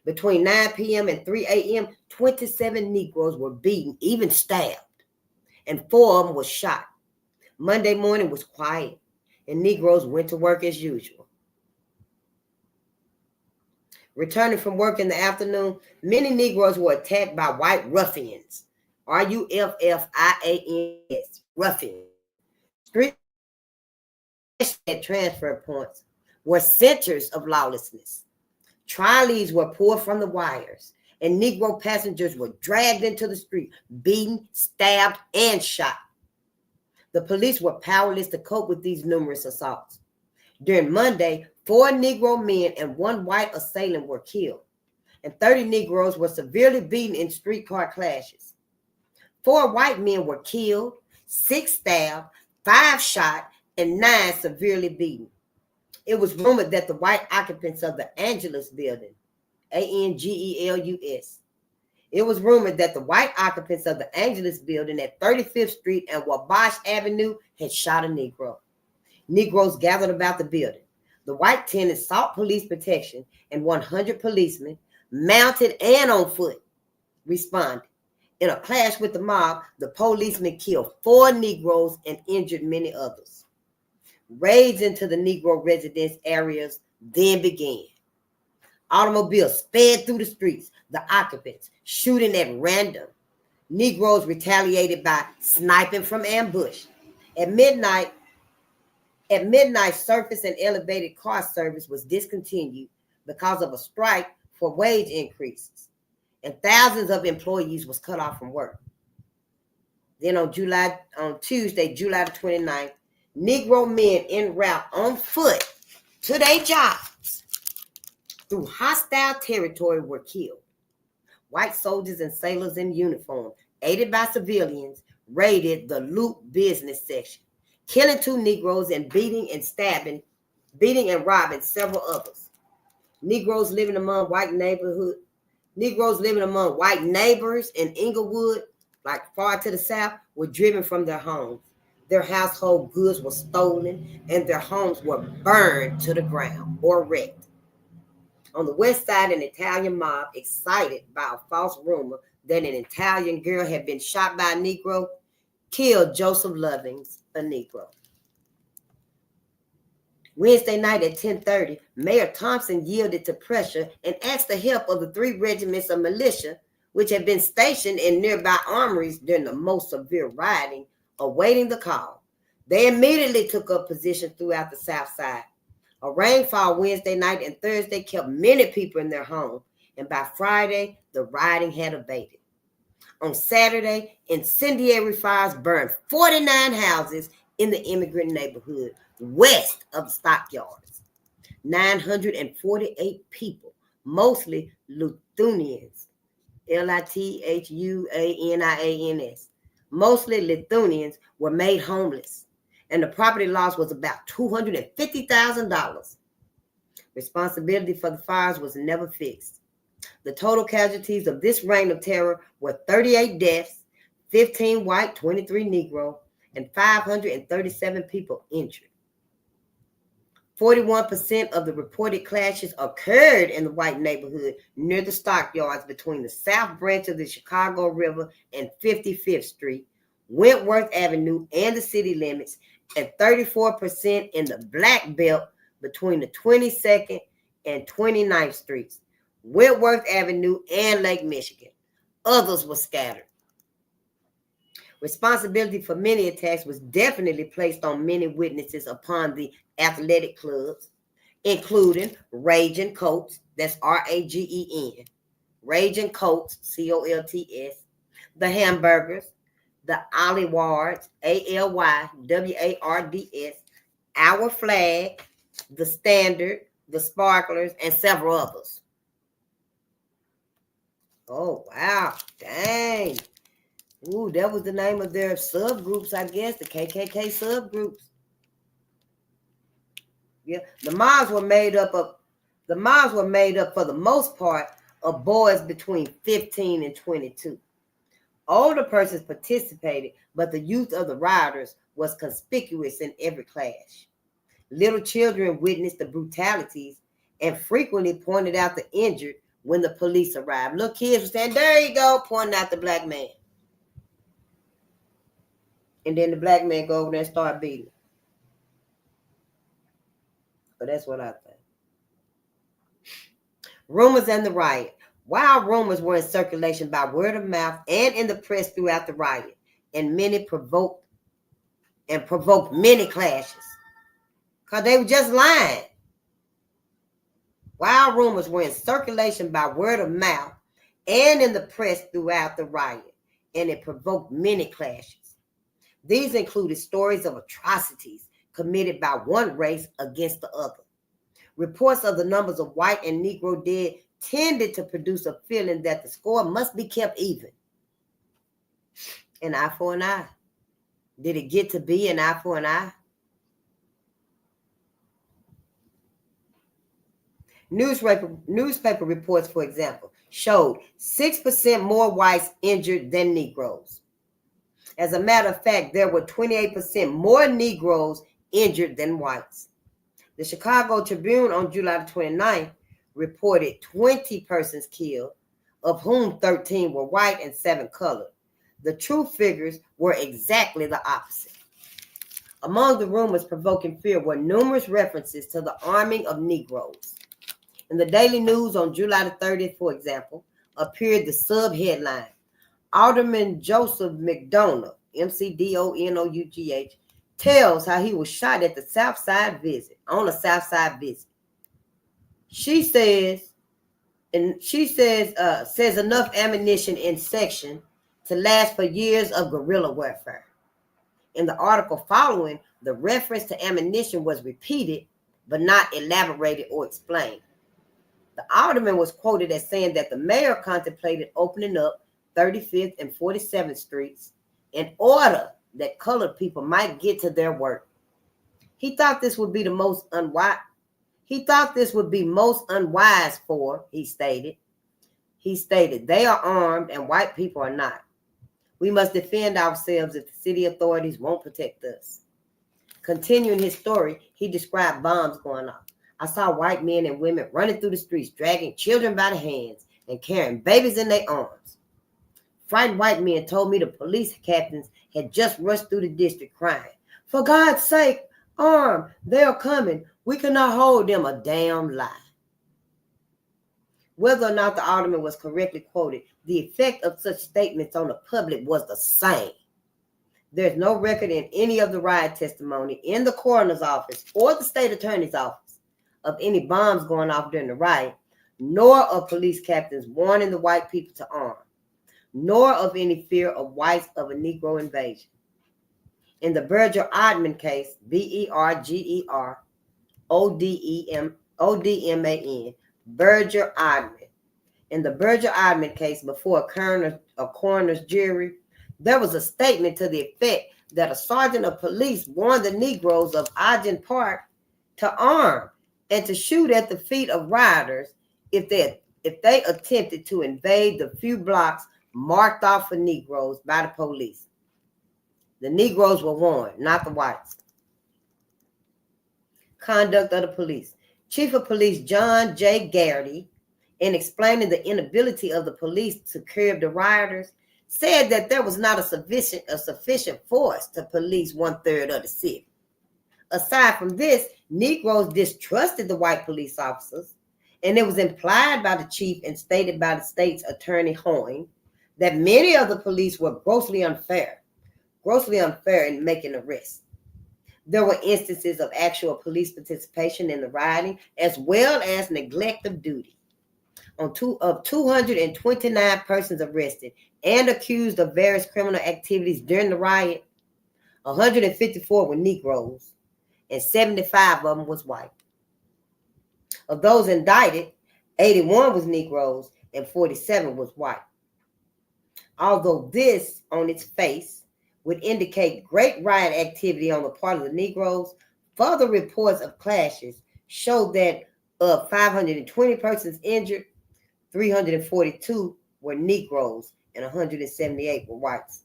Between 9 p.m. and 3 a.m., 27 Negroes were beaten, even stabbed, and 4 of them were shot. Monday morning was quiet, and Negroes went to work as usual. Returning from work in the afternoon, many Negroes were attacked by white ruffians, RUFFIANS, ruffians. Street at transfer points were centers of lawlessness. Trolleys were pulled from the wires, and Negro passengers were dragged into the street, beaten, stabbed, and shot. The police were powerless to cope with these numerous assaults. During Monday, 4 Negro men and 1 white assailant were killed, and 30 Negroes were severely beaten in streetcar clashes. 4 white men were killed, 6 stabbed, 5 shot, and 9 severely beaten. It was rumored that the white occupants of the Angelus building, ANGELUS, it was rumored that the white occupants of the Angelus building at 35th Street and Wabash Avenue had shot a Negro. Negroes gathered about the building. The white tenants sought police protection, and 100 policemen, mounted and on foot, responded. In a clash with the mob, the policemen killed 4 Negroes and injured many others. Raids into the Negro residence areas then began. Automobiles sped through the streets, the occupants shooting at random. Negroes retaliated by sniping from ambush. At midnight, surface and elevated car service was discontinued because of a strike for wage increases, and thousands of employees was cut off from work. Then on Tuesday, July the 29th, Negro men en route on foot to their jobs through hostile territory were killed. White soldiers and sailors in uniform, aided by civilians, raided the Loop business section, killing 2 Negroes and beating and robbing several others. Negroes living among white neighbors in Inglewood, like far to the south, were driven from their homes. Their household goods were stolen and their homes were burned to the ground or wrecked. On the west side, an Italian mob, excited by a false rumor that an Italian girl had been shot by a Negro, killed Joseph Lovings, a Negro. Wednesday night at 10:30, Mayor Thompson yielded to pressure and asked the help of the 3 regiments of militia, which had been stationed in nearby armories during the most severe rioting, awaiting the call. They immediately took up position throughout the South Side. A rainfall Wednesday night and Thursday kept many people in their home, and by Friday, the rioting had abated. On Saturday, incendiary fires burned 49 houses in the immigrant neighborhood west of the stockyards. 948 people, mostly Lithuanians, Lithuanians, mostly Lithuanians, were made homeless, and the property loss was about $250,000. Responsibility for the fires was never fixed. The total casualties of this reign of terror were 38 deaths, 15 white, 23 Negro, and 537 people injured. 41% of the reported clashes occurred in the white neighborhood near the stockyards between the south branch of the Chicago River and 55th Street, Wentworth Avenue, and the city limits, and 34% in the Black Belt between the 22nd and 29th Streets, Wentworth Avenue, and Lake Michigan. Others were scattered. Responsibility for many attacks was definitely placed on many witnesses upon the athletic clubs, including Raging Colts, that's R-A-G-E-N, Raging Colts, C-O-L-T-S, the Hamburgers, the Alywards, A-L-Y-W-A-R-D-S, Our Flag, the Standard, the Sparklers, and several others. Oh, wow. Dang. Ooh, that was the name of their subgroups, I guess, the KKK subgroups. Yeah, the mobs were made up for the most part of boys between 15 and 22. Older persons participated, but the youth of the rioters was conspicuous in every clash. Little children witnessed the brutalities and frequently pointed out the injured when the police arrived. Little kids were saying, "There you go," pointing out the black man. And then the black man go over there and start beating. But that's what I think. Rumors and the riot. Wild rumors were in circulation by word of mouth and in the press throughout the riot, and many provoked many clashes. Because they were just lying. Wild rumors were in circulation by word of mouth and in the press throughout the riot, and it provoked many clashes. These included stories of atrocities committed by one race against the other. Reports of the numbers of white and Negro dead tended to produce a feeling that the score must be kept even. An eye for an eye. Did it get to be an eye for an eye? Newspaper reports, for example, showed 6% more whites injured than Negroes. As a matter of fact, there were 28% more Negroes injured than whites. The Chicago Tribune on July 29th reported 20 persons killed, of whom 13 were white and 7 colored. The true figures were exactly the opposite. Among the rumors provoking fear were numerous references to the arming of Negroes. In the Daily News on July the 30th, for example, appeared the sub-headline, Alderman Joseph McDonough, McDonough, tells how he was shot at the Southside visit, on a Southside visit. She says enough ammunition in section to last for years of guerrilla warfare. In the article following, the reference to ammunition was repeated, but not elaborated or explained. The alderman was quoted as saying that the mayor contemplated opening up 35th and 47th Streets in order that colored people might get to their work. He thought this would be most unwise for, he stated. They are armed and white people are not. We must defend ourselves if the city authorities won't protect us. Continuing his story, he described bombs going off. I saw white men and women running through the streets, dragging children by the hands and carrying babies in their arms. Frightened white men told me the police captains had just rushed through the district crying, "For God's sake, armed, they're coming. We cannot hold them." A damn lie. Whether or not the alderman was correctly quoted, the effect of such statements on the public was the same. There's no record in any of the riot testimony in the coroner's office or the state attorney's office of any bombs going off during the riot, nor of police captains warning the white people to arm, nor of any fear of whites of a Negro invasion. In the Berger-Odman case, Berger-Odman, Berger-Odman. In the Berger-Odman case before a coroner's jury, there was a statement to the effect that a sergeant of police warned the Negroes of Ogden Park to arm and to shoot at the feet of rioters if they attempted to invade the few blocks marked off for Negroes by the police. The Negroes were warned, not the whites. Conduct of the police. Chief of Police John J. Garrity, in explaining the inability of the police to curb the rioters, said that there was not a sufficient force to police 1/3 of the city. Aside from this, Negroes distrusted the white police officers, and it was implied by the chief and stated by the state's attorney Hoyne that many of the police were grossly unfair in making arrests. There were instances of actual police participation in the rioting, as well as neglect of duty. Of 229 persons arrested and accused of various criminal activities during the riot, 154 were Negroes, and 75 of them was white. Of those indicted, 81 was Negroes and 47 was white. Although this, on its face, would indicate great riot activity on the part of the Negroes, further reports of clashes show that of 520 persons injured, 342 were Negroes and 178 were whites.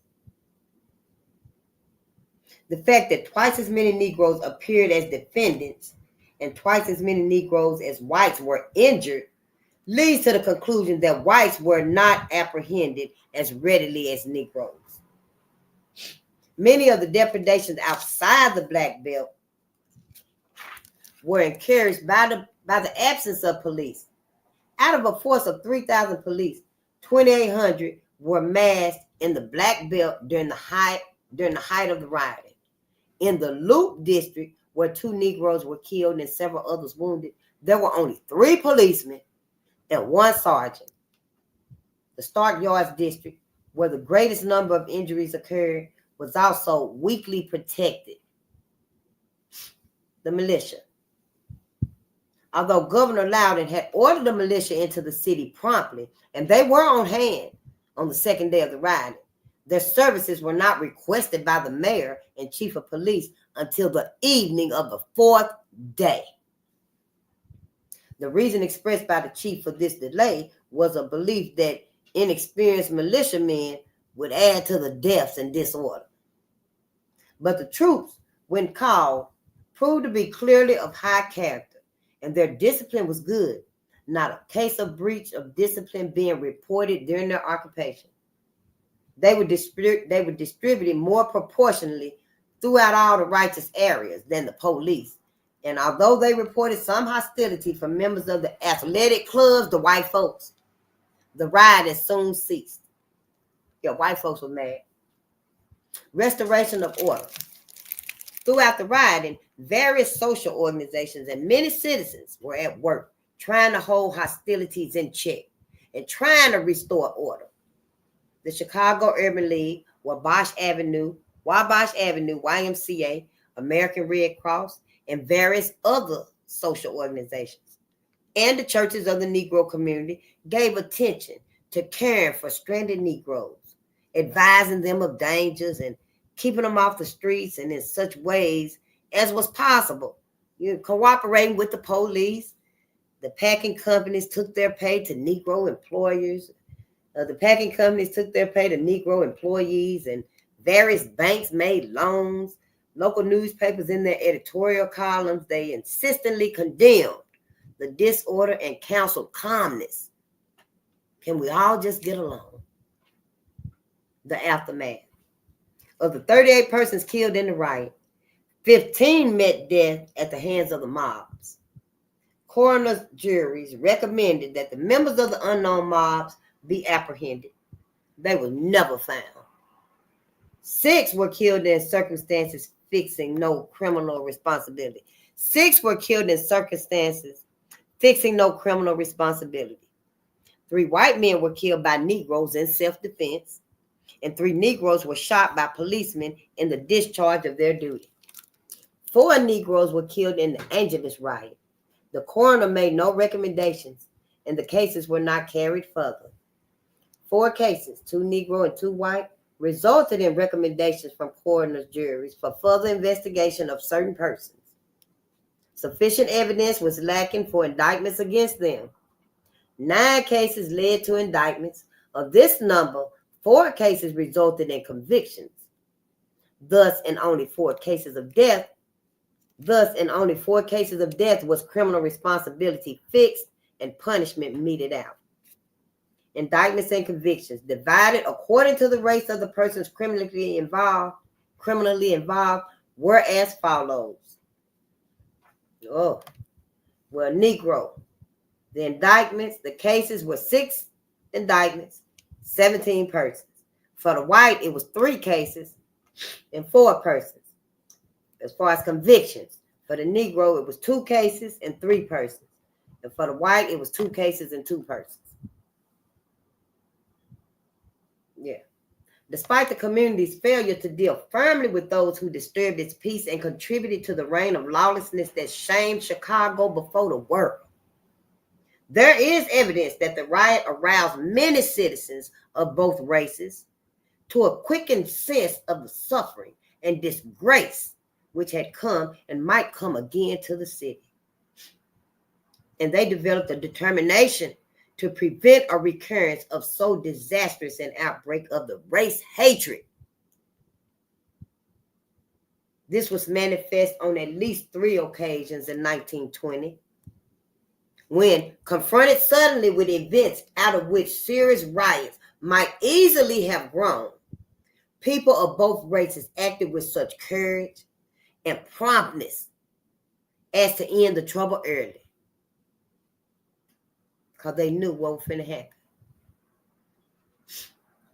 The fact that twice as many Negroes appeared as defendants and twice as many Negroes as whites were injured leads to the conclusion that whites were not apprehended as readily as Negroes. Many of the depredations outside the Black Belt were encouraged by the absence of police. Out of a force of 3,000 police, 2,800 were massed in the Black Belt during the height of the rioting. In the Loop district, where 2 Negroes were killed and several others wounded, there were only 3 policemen and 1 sergeant. The Stark Yards district, where the greatest number of injuries occurred, was also weakly protected. The militia. Although Governor Loudon had ordered the militia into the city promptly, and they were on hand on the second day of the rioting, their services were not requested by the mayor and chief of police until the evening of the 4th day. The reason expressed by the chief for this delay was a belief that inexperienced militiamen would add to the deaths and disorder. But the troops, when called, proved to be clearly of high character, and their discipline was good. Not a case of breach of discipline being reported during their occupation. They were distributed more proportionally throughout all the righteous areas than the police, And although they reported some hostility from members of the athletic clubs, the white folks, the rioters soon ceased. Yeah, white folks were mad. Restoration of order. Throughout the rioting, various social organizations and many citizens were at work trying to hold hostilities in check and trying to restore order. The Chicago Urban League, Wabash Avenue, YMCA, American Red Cross, and various other social organizations, and the churches of the Negro community gave attention to caring for stranded Negroes, advising them of dangers and keeping them off the streets and in such ways as was possible. Cooperating with the police. The packing companies took their pay to Negro employers. The packing companies took their pay to Negro employees, and various banks made loans. Local newspapers in their editorial columns, they insistently condemned the disorder and counseled calmness. Can we all just get along? The aftermath. Of the 38 persons killed in the riot, 15 met death at the hands of the mobs. Coroner's juries recommended that the members of the unknown mobs be apprehended. They were never found. 6 were killed in circumstances fixing no criminal responsibility. 6 were killed in circumstances fixing no criminal responsibility. 3 white men were killed by Negroes in self-defense, and 3 Negroes were shot by policemen in the discharge of their duty. 4 Negroes were killed in the Angelus riot. The coroner made no recommendations, and the cases were not carried further. 4 cases, 2 Negro and 2 white, resulted in recommendations from coroner's juries for further investigation of certain persons. Sufficient evidence was lacking for indictments against them. 9 cases led to indictments. Of this number, 4 cases resulted in convictions. Thus, in only 4 cases of death was criminal responsibility fixed and punishment meted out. Indictments and convictions divided according to the race of the persons criminally involved were as follows. Negro. The indictments, the cases were 6 indictments, 17 persons. For the white, it was 3 cases and 4 persons. As far as convictions, for the Negro, it was 2 cases and 3 persons. And for the white, it was 2 cases and 2 persons. Yeah. Despite the community's failure to deal firmly with those who disturbed its peace and contributed to the reign of lawlessness that shamed Chicago before the world, there is evidence that the riot aroused many citizens of both races to a quickened sense of the suffering and disgrace which had come and might come again to the city. And they developed a determination to prevent a recurrence of so disastrous an outbreak of the race hatred. This was manifest on at least 3 occasions in 1920, when confronted suddenly with events out of which serious riots might easily have grown. People of both races acted with such courage and promptness as to end the trouble early, because they knew what was finna happen.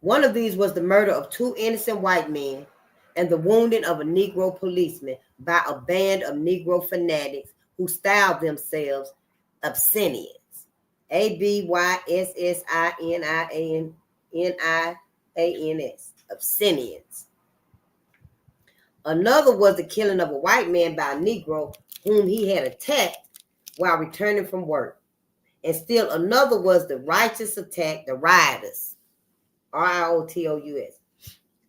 One of these was the murder of 2 innocent white men and the wounding of a Negro policeman by a band of Negro fanatics who styled themselves Absinians. Abysinians. Absinians. Another was the killing of a white man by a Negro whom he had attacked while returning from work. And still another was the righteous attack, the riotous, RIOTOUS.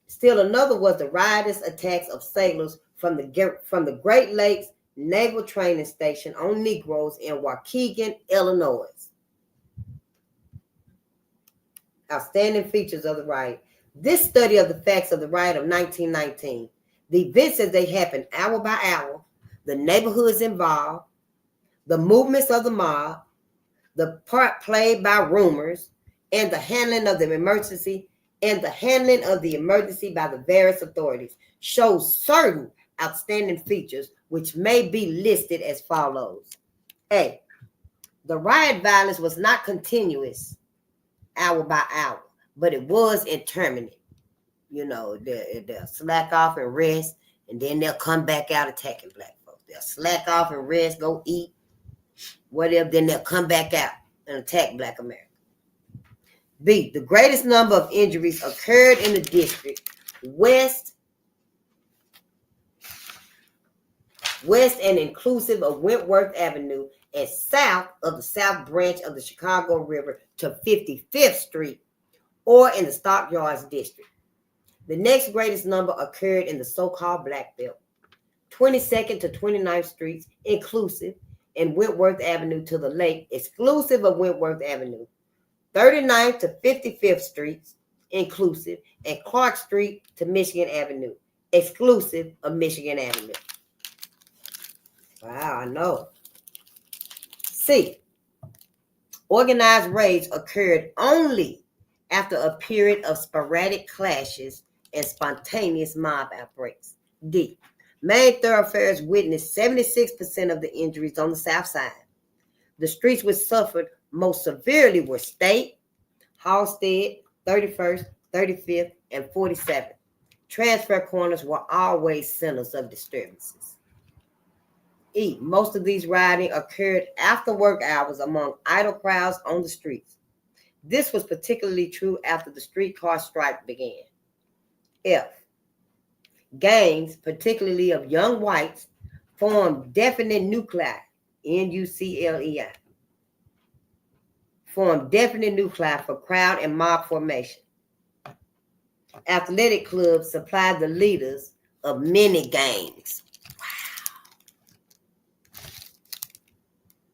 Still another was the riotous attacks of sailors from the Great Lakes Naval Training Station on Negroes in Waukegan, Illinois. Outstanding features of the riot. This study of the facts of the riot of 1919, the events as they happened hour by hour, the neighborhoods involved, the movements of the mob, the part played by rumors, and the handling of the emergency by the various authorities shows certain outstanding features, which may be listed as follows. A, the riot violence was not continuous hour by hour, but it was intermittent. You know, they'll slack off and rest, and then they'll come back out attacking black folks. They'll slack off and rest, go eat, whatever, then they'll come back out and attack Black America. B, the greatest number of injuries occurred in the district west and inclusive of Wentworth Avenue and south of the South Branch of the Chicago River to 55th Street or in the Stockyards District. The next greatest number occurred in the so-called Black Belt, 22nd to 29th Streets, inclusive, and Wentworth Avenue to the lake, exclusive of Wentworth Avenue, 39th to 55th Streets, inclusive, and Clark Street to Michigan Avenue, exclusive of Michigan Avenue. Wow, I know. C, organized raids occurred only after a period of sporadic clashes and spontaneous mob outbreaks. D, main thoroughfares witnessed 76% of the injuries on the south side. The streets which suffered most severely were State, Halstead, 31st, 35th, and 47th. Transfer corners were always centers of disturbances. E, most of these rioting occurred after work hours among idle crowds on the streets. This was particularly true after the streetcar strike began. F, gangs, particularly of young whites, formed definite nuclei, N-U-C-L-E-I, formed definite nuclei for crowd and mob formation. Athletic clubs supplied the leaders of many gangs.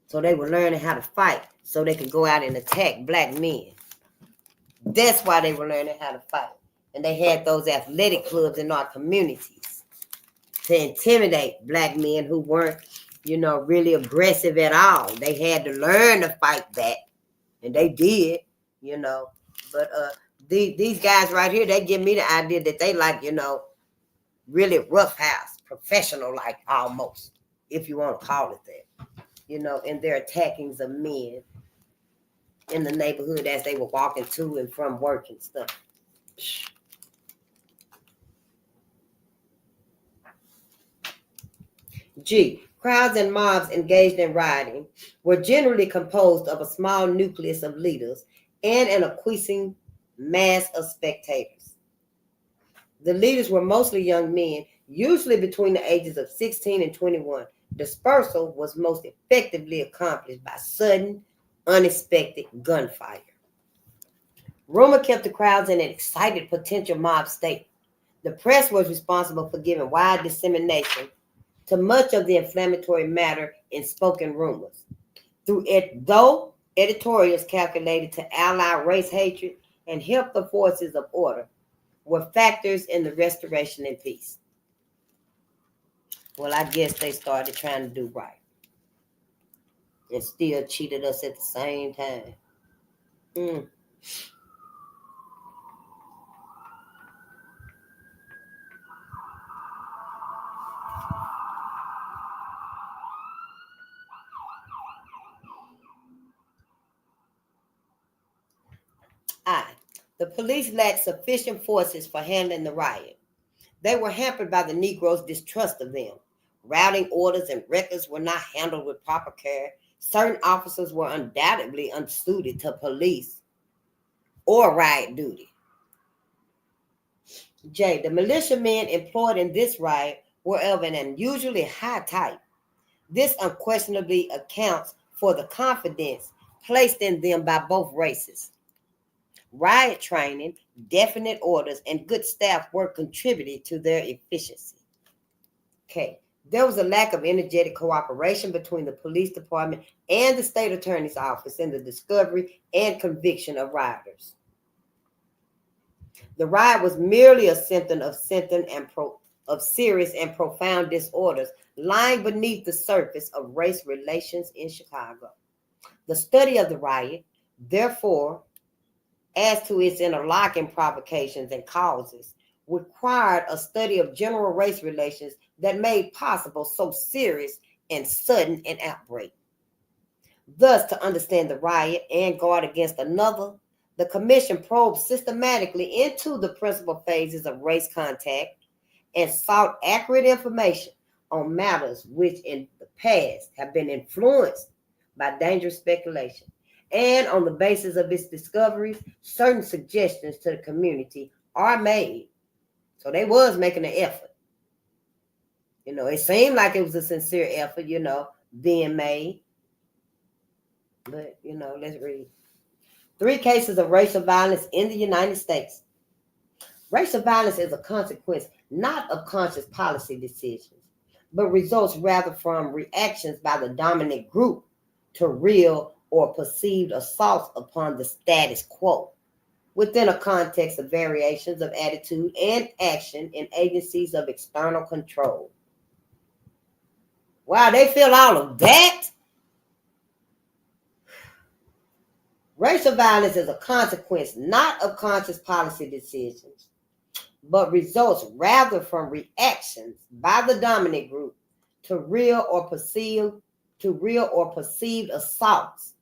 So they were learning how to fight so they could go out and attack black men. That's why they were learning how to fight. And they had those athletic clubs in our communities to intimidate black men who weren't, really aggressive at all. They had to learn to fight back. And they did, But these guys right here, they give me the idea that they like, really roughhouse, professional like almost, if you want to call it that. In their attackings of men in the neighborhood as they were walking to and from work and stuff. G, crowds and mobs engaged in rioting were generally composed of a small nucleus of leaders and an acquiescing mass of spectators. The leaders were mostly young men, usually between the ages of 16 and 21. Dispersal was most effectively accomplished by sudden, unexpected gunfire. Rumor kept the crowds in an excited potential mob state. The press was responsible for giving wide dissemination to much of the inflammatory matter in spoken rumors. Though editorials calculated to ally race hatred and help the forces of order were factors in the restoration and peace. Well, I guess they started trying to do right and still cheated us at the same time. The police lacked sufficient forces for handling the riot. They were hampered by the Negroes' distrust of them. Routing orders and records were not handled with proper care. Certain officers were undoubtedly unsuited to police or riot duty. J, the militiamen employed in this riot were of an unusually high type. This unquestionably accounts for the confidence placed in them by both races. Riot training, definite orders, and good staff work contributed to their efficiency. Okay, there was a lack of energetic cooperation between the police department and the state attorney's office in the discovery and conviction of rioters. The riot was merely a symptom of serious and profound disorders lying beneath the surface of race relations in Chicago. The study of the riot, therefore, as to its interlocking provocations and causes, required a study of general race relations that made possible so serious and sudden an outbreak. Thus, to understand the riot and guard against another, the commission probed systematically into the principal phases of race contact and sought accurate information on matters which in the past have been influenced by dangerous speculation. And on the basis of its discoveries, certain suggestions to the community are made. So they was making an effort. It seemed like it was a sincere effort, being made. But, let's read. 3 cases of racial violence in the United States. Racial violence is a consequence not of conscious policy decisions, but results rather from reactions by the dominant group to real or perceived assaults upon the status quo within a context of variations of attitude and action in agencies of external control. Wow, they feel all of that? Racial violence is a consequence not of conscious policy decisions, but results rather from reactions by the dominant group to real or perceived assaults.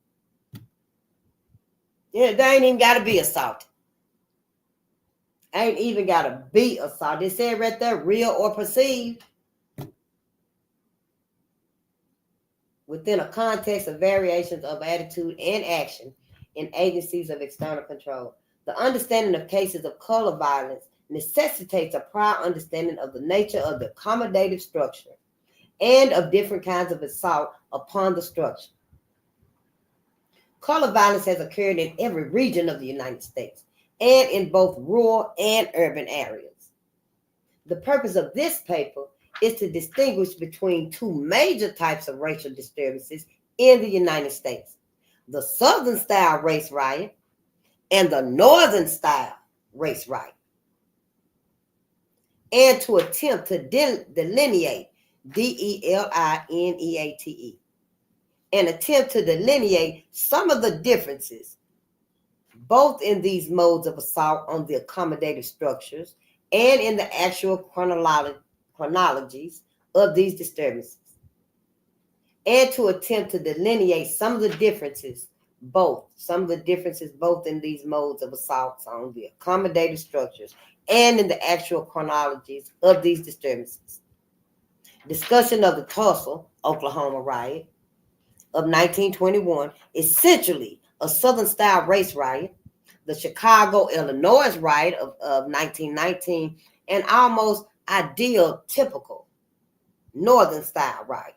Yeah, they ain't even got to be assaulted. Ain't even got to be assaulted. It said right there, real or perceived. Within a context of variations of attitude and action in agencies of external control. The understanding of cases of color violence necessitates a prior understanding of the nature of the accommodative structure and of different kinds of assault upon the structure. Color violence has occurred in every region of the United States and in both rural and urban areas. The purpose of this paper is to distinguish between 2 major types of racial disturbances in the United States: the Southern style race riot and the Northern style race riot, and to attempt to delineate, delineate, and attempt to delineate some of the differences both in these modes of assault on the accommodative structures and in the actual chronologies of these disturbances, and to attempt to delineate some of the differences both in these modes of assaults on the accommodative structures and in the actual chronologies of these disturbances. Discussion of the Tulsa, Oklahoma riot of 1921, essentially a Southern style race riot, the Chicago, Illinois riot of 1919, and almost ideal typical Northern style riot.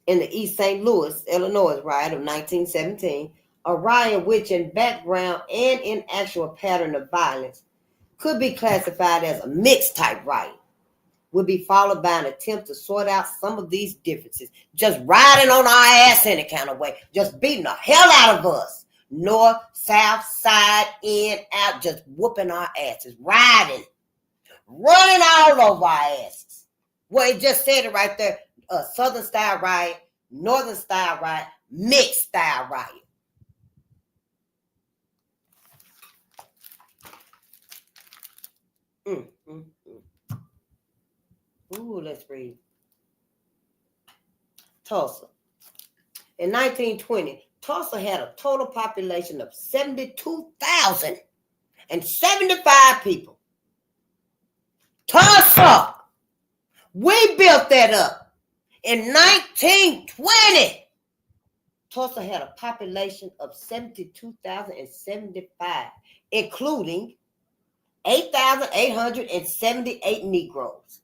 In the East St. Louis, Illinois riot of 1917, a riot which in background and in actual pattern of violence could be classified as a mixed type riot, would be followed by an attempt to sort out some of these differences, just riding on our ass any kind of way, just beating the hell out of us, north, south, side, in, out, just whooping our asses, riding, running all over our asses. Well, it just said it right there, Southern style riot, Northern style riot, mixed style riot. Ooh, let's read. Tulsa. In 1920, Tulsa had a total population of 72,075 people. Tulsa! We built that up. In 1920, Tulsa had a population of 72,075, including 8,878 Negroes.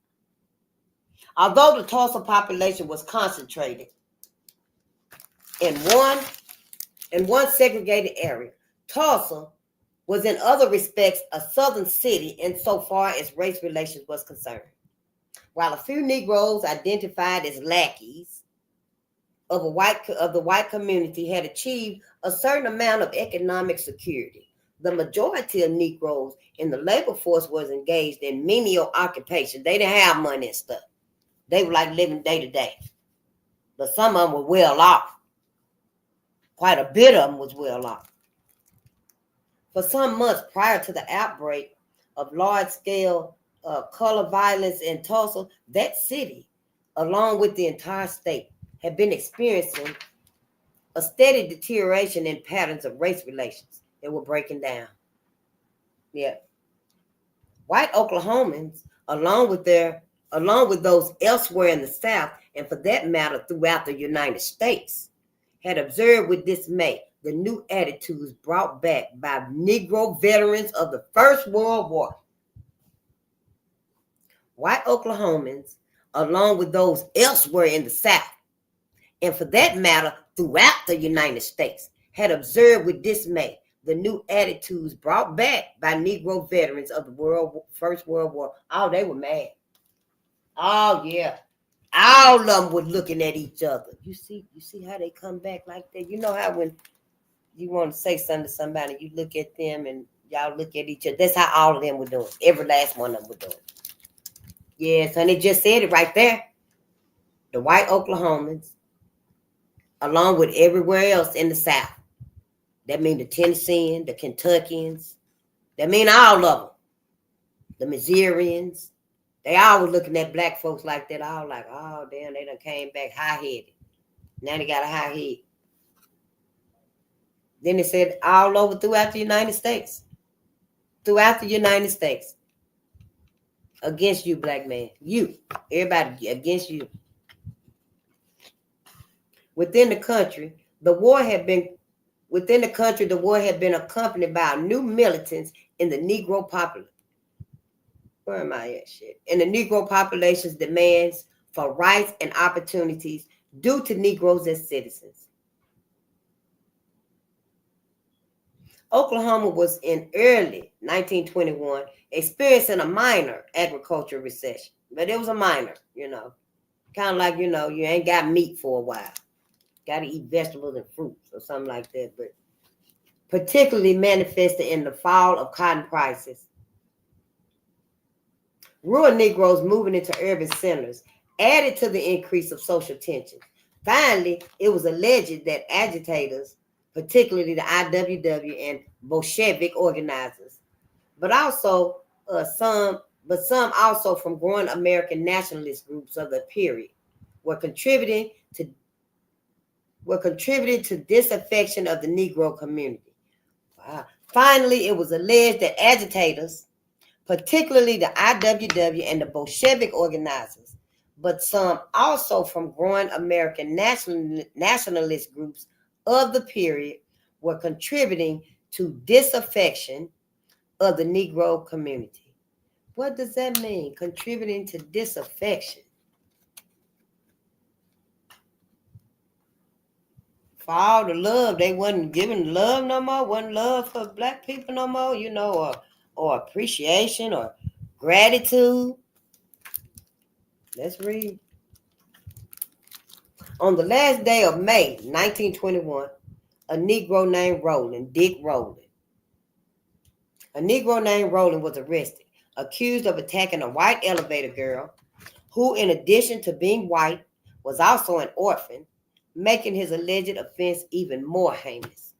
Although the Tulsa population was concentrated in one segregated area, Tulsa was in other respects a southern city insofar as race relations was concerned. While a few Negroes identified as lackeys of the white community had achieved a certain amount of economic security, the majority of Negroes in the labor force was engaged in menial occupation. They didn't have money and stuff. They were like living day to day. But some of them were well off. Quite a bit of them was well off. For some months prior to the outbreak of large-scale color violence in Tulsa, that city, along with the entire state, had been experiencing a steady deterioration in patterns of race relations that were breaking down. Yeah. White Oklahomans, along with those elsewhere in the South, and for that matter, throughout the United States, had observed with dismay the new attitudes brought back by Negro veterans of the First World War. White Oklahomans, along with those elsewhere in the South, and for that matter, throughout the United States, had observed with dismay the new attitudes brought back by Negro veterans of the First World War. Oh, they were mad. Oh, yeah. All of them were looking at each other. You see how they come back like that? You know how when you want to say something to somebody, you look at them and y'all look at each other. That's how all of them were doing. Every last one of them were doing. Yes, and they just said it right there. The white Oklahomans, along with everywhere else in the South. That mean the Tennesseans, the Kentuckians. That mean all of them. The Missourians. They all were looking at black folks like that. All like, oh, damn, they done came back high-headed. Now they got a high head. Then they said all over throughout the United States. Throughout the United States. Against you, black man. You. Everybody against you. Within the country, the war had been accompanied by new militants in the Negro population. Where am I at? Shit. In the Negro population's demands for rights and opportunities due to Negroes as citizens. Oklahoma was in early 1921 experiencing a minor agricultural recession, but it was a minor, kind of like, you ain't got meat for a while. Got to eat vegetables and fruits or something like that, but particularly manifested in the fall of cotton prices. Rural Negroes moving into urban centers added to the increase of social tension. Finally, it was alleged that agitators, particularly the IWW and Bolshevik organizers, but some also from growing American nationalist groups of the period, were contributing to disaffection of the Negro community. Wow. Finally, it was alleged that agitators, particularly the IWW and the Bolshevik organizers, but some also from growing American nationalist groups of the period, were contributing to disaffection of the Negro community. What does that mean? Contributing to disaffection. For all the love, they wasn't giving love no more, wasn't love for black people no more, or appreciation or gratitude. Let's read. On the last day of May 1921, a Negro named Dick Rowland. A Negro named Rowland was arrested, accused of attacking a white elevator girl, who, in addition to being white, was also an orphan, making his alleged offense even more heinous.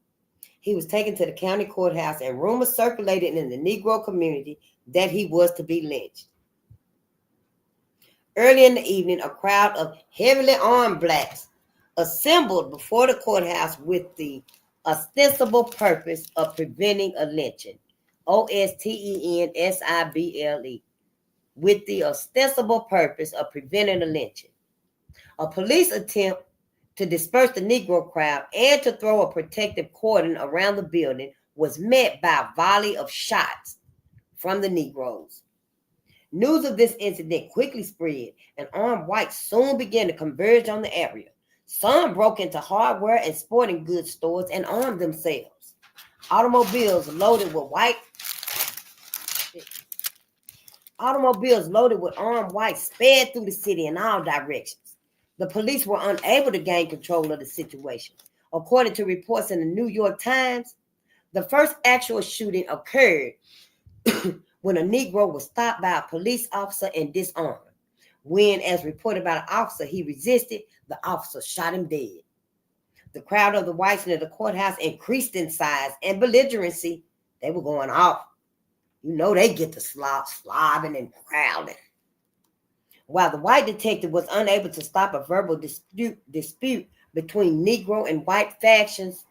He was taken to the county courthouse, and rumors circulated in the Negro community that he was to be lynched. Early in the evening, a crowd of heavily armed blacks assembled before the courthouse with the ostensible purpose of preventing a lynching. OSTENSIBLE. With the ostensible purpose of preventing a lynching. A police attempt to disperse the Negro crowd and to throw a protective cordon around the building was met by a volley of shots from the Negroes. News of this incident quickly spread, and armed whites soon began to converge on the area. Some broke into hardware and sporting goods stores and armed themselves. Automobiles loaded with armed whites sped through the city in all directions. The police were unable to gain control of the situation. According to reports in the New York Times, the first actual shooting occurred when a Negro was stopped by a police officer and disarmed. When, as reported by the officer, he resisted, the officer shot him dead. The crowd of the whites near the courthouse increased in size and belligerency. They were going off. You know they get to slobbing and crowding. While the white detective was unable to stop a verbal dispute between Negro and white factions,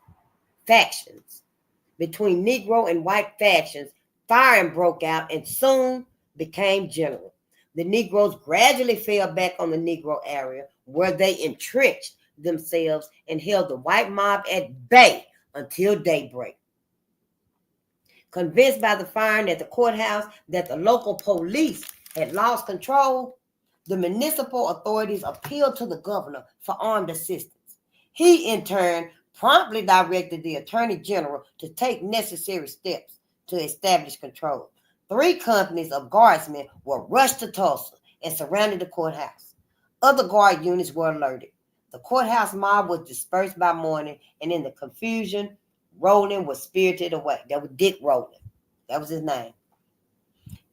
firing broke out and soon became general. The Negroes gradually fell back on the Negro area where they entrenched themselves and held the white mob at bay until daybreak. Convinced by the firing at the courthouse that the local police had lost control, the municipal authorities appealed to the governor for armed assistance. He, in turn, promptly directed the attorney general to take necessary steps to establish control. 3 companies of guardsmen were rushed to Tulsa and surrounded the courthouse. Other guard units were alerted. The courthouse mob was dispersed by morning, and in the confusion, Rowland was spirited away. That was Dick Rowland. That was his name.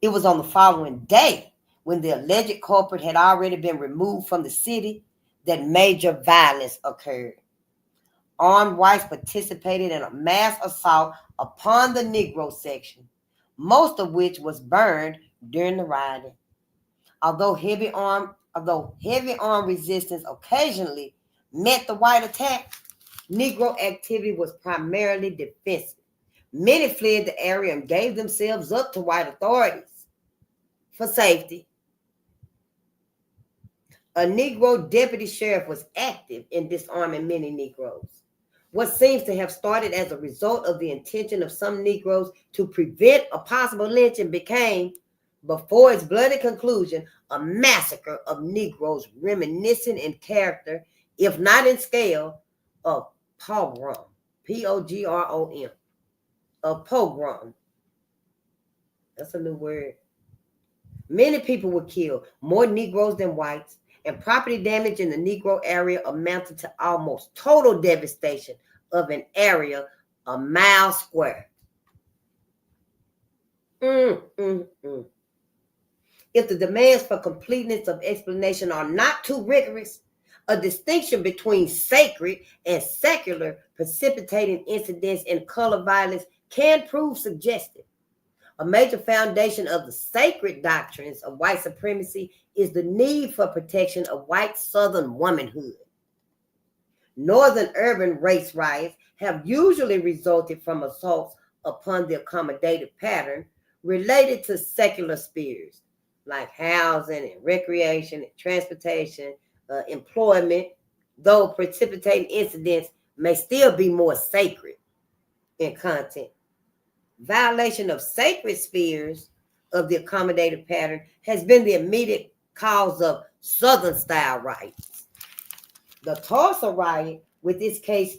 It was on the following day, when the alleged culprit had already been removed from the city, that major violence occurred. Armed whites participated in a mass assault upon the Negro section, most of which was burned during the rioting. Although heavy armed resistance occasionally met the white attack, Negro activity was primarily defensive. Many fled the area and gave themselves up to white authorities for safety. A Negro deputy sheriff was active in disarming many Negroes. What seems to have started as a result of the intention of some Negroes to prevent a possible lynching became, before its bloody conclusion, a massacre of Negroes reminiscent in character, if not in scale, of pogrom. P-O-G-R-O-M. A pogrom. That's a new word. Many people were killed, more Negroes than whites, and property damage in the Negro area amounted to almost total devastation of an area a mile square. If the demands for completeness of explanation are not too rigorous, a distinction between sacred and secular precipitating incidents in color violence can prove suggestive. A major foundation of the sacred doctrines of white supremacy is the need for protection of white Southern womanhood. Northern urban race riots have usually resulted from assaults upon the accommodative pattern related to secular spheres, like housing and recreation and transportation, employment, though precipitating incidents may still be more sacred in content. Violation of sacred spheres of the accommodative pattern has been the immediate cause of Southern style riots. The Tulsa riot, with its case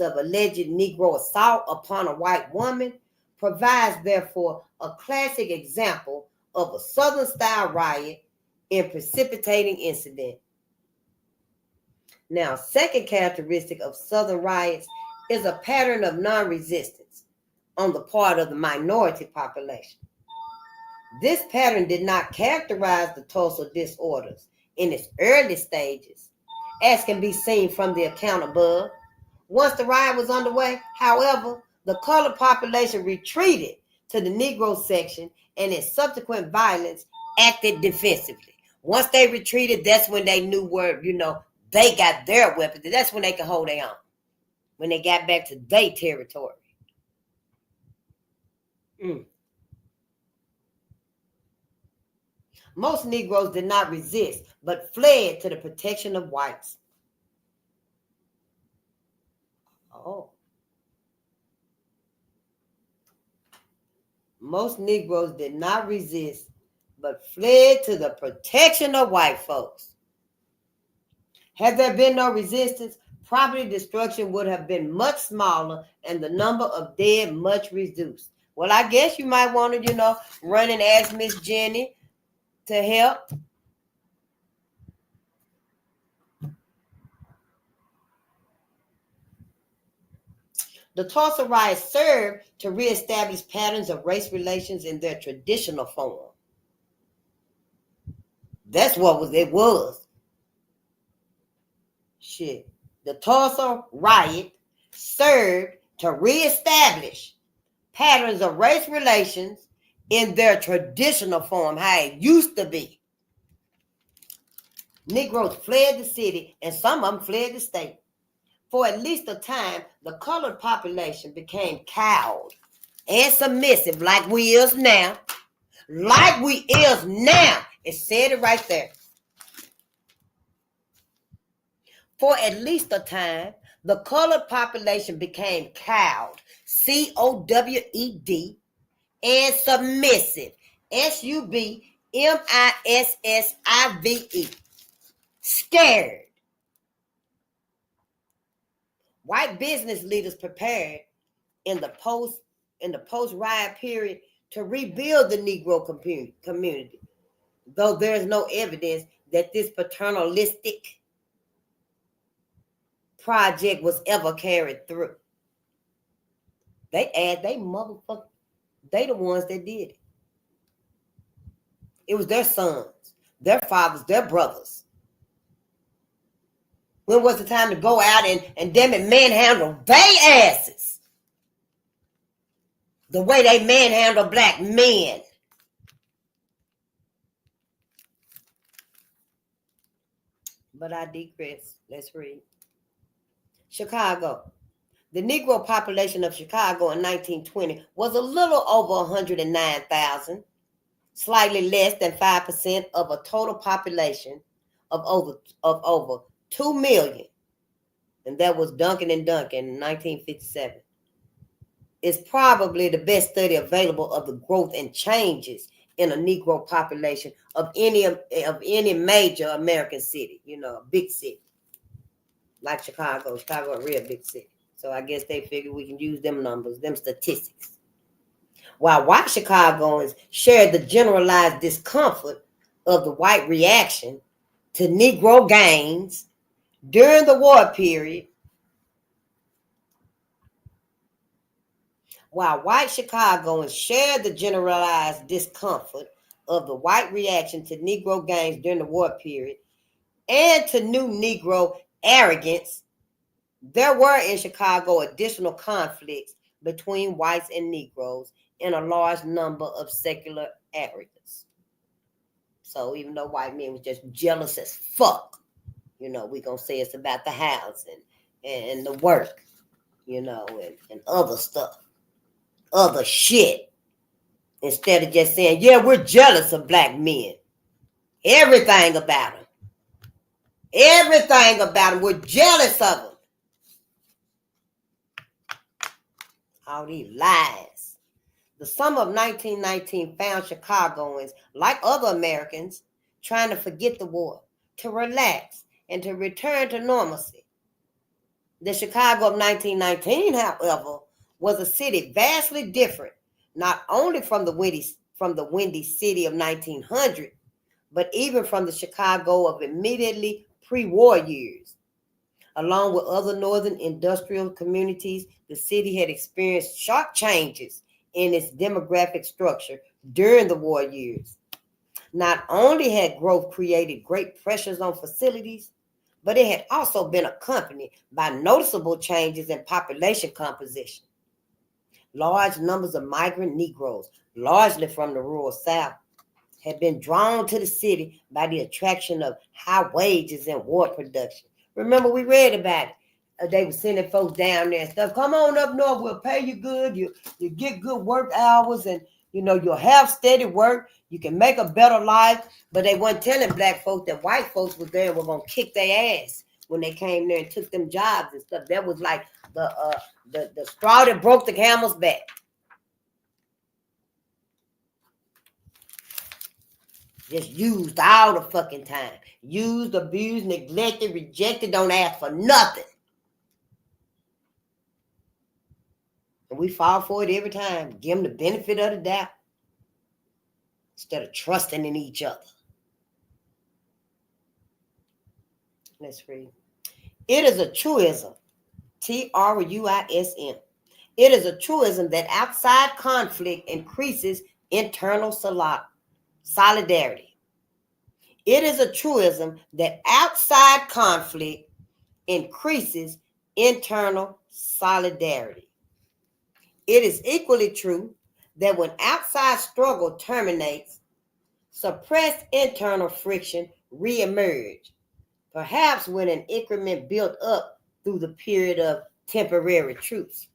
of alleged Negro assault upon a white woman, provides therefore a classic example of a Southern style riot in precipitating incident. Now, second characteristic of Southern riots is a pattern of non-resistance on the part of the minority population. This pattern did not characterize the Tulsa disorders in its early stages, as can be seen from the account above. Once the riot was underway, however, the colored population retreated to the Negro section and in subsequent violence acted defensively. Once they retreated, that's when they knew where, they got their weapons. That's when they could hold their own, when they got back to their territory. Most Negroes did not resist, but fled to the protection of whites. Most Negroes did not resist, but fled to the protection of white folks. Had there been no resistance, property destruction would have been much smaller and the number of dead much reduced. Well, I guess you might want to, run and ask Miss Jenny to help. The Tulsa riots served to reestablish patterns of race relations in their traditional form. That's what it was. The Tulsa riot served to reestablish patterns of race relations in their traditional form, how it used to be. Negroes fled the city, and some of them fled the state. For at least a time, the colored population became cowed and submissive, like we is now. Like we is now. It said it right there. For at least a time, the colored population became cowed, COWED, and submissive, SUBMISSIVE, scared. White business leaders prepared in the post-riot period to rebuild the Negro community, though there's no evidence that this paternalistic project was ever carried through. They the ones that did it. It was their sons, their fathers, their brothers. When was the time to go out and damn it, manhandle they asses the way they manhandle black men? But I digress. Let's read. Chicago. The Negro population of Chicago in 1920 was a little over 109,000, slightly less than 5% of a total population of over 2 million. And that was Duncan and Duncan in 1957. It's probably the best study available of the growth and changes in a Negro population of any major American city, a big city. Like Chicago. Chicago, a real big city. So I guess they figured we can use them numbers, them statistics. While white Chicagoans shared the generalized discomfort of the white reaction to Negro gangs during the war period, while white Chicagoans shared the generalized discomfort of the white reaction to Negro gangs during the war period and to new Negro arrogance, there were in Chicago additional conflicts between whites and Negroes in a large number of secular areas. So even though white men were just jealous as fuck, we gonna say it's about the housing and the work, and other stuff, other shit. Instead of just saying, yeah, we're jealous of black men. Everything about them. Everything about them. We're jealous of them. All these lies. The summer of 1919 found Chicagoans, like other Americans, trying to forget the war, to relax, and to return to normalcy. The Chicago of 1919, however, was a city vastly different, not only from the windy city of 1900, but even from the Chicago of immediately pre-war years. Along with other northern industrial communities, the city had experienced sharp changes in its demographic structure during the war years. Not only had growth created great pressures on facilities, but it had also been accompanied by noticeable changes in population composition. Large numbers of migrant Negroes, largely from the rural South, had been drawn to the city by the attraction of high wages and war production. Remember, we read about it. They were sending folks down there and stuff. Come on up north, we'll pay you good. You get good work hours, and you'll have steady work. You can make a better life. But they weren't telling black folks that white folks was there and were gonna kick their ass when they came there and took them jobs and stuff. That was like the straw that broke the camel's back. Just used all the fucking time. Used, abused, neglected, rejected, don't ask for nothing. And we fall for it every time. Give them the benefit of the doubt instead of trusting in each other. Let's read. It is a truism, TRUISM. It is a truism that outside conflict increases internal solidarity. It is a truism that outside conflict increases internal solidarity. It is equally true that when outside struggle terminates, suppressed internal friction reemerge, perhaps when an increment built up through the period of temporary truce.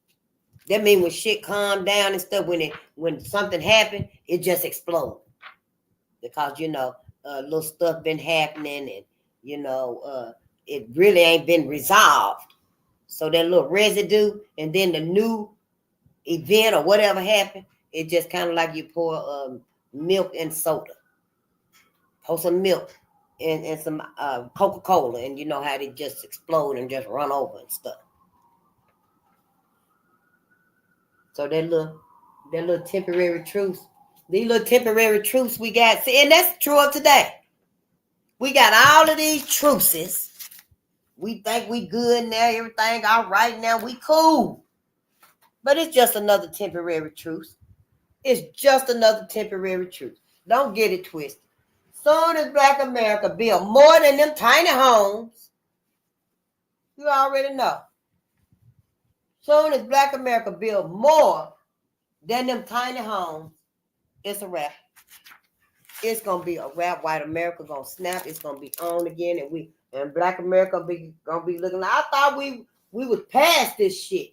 That means when shit calmed down and stuff, when something happened, it just exploded. Because, little stuff been happening and, it really ain't been resolved. So that little residue and then the new event or whatever happened, it just kind of like you pour milk and soda. Pour some milk and some Coca-Cola, and you know how they just explode and just run over and stuff. So that little temporary truce, these little temporary truce we got, see, and that's true of today. We got all of these truces. We think we good now, everything all right now, we cool. But it's just another temporary truce. It's just another temporary truce. Don't get it twisted. Soon as Black America build more than them tiny homes, you already know. Soon as Black America build more than them tiny homes, it's a wrap. It's gonna be a wrap. White America gonna snap. It's gonna be on again, and Black America gonna be looking like, I thought we was past this shit.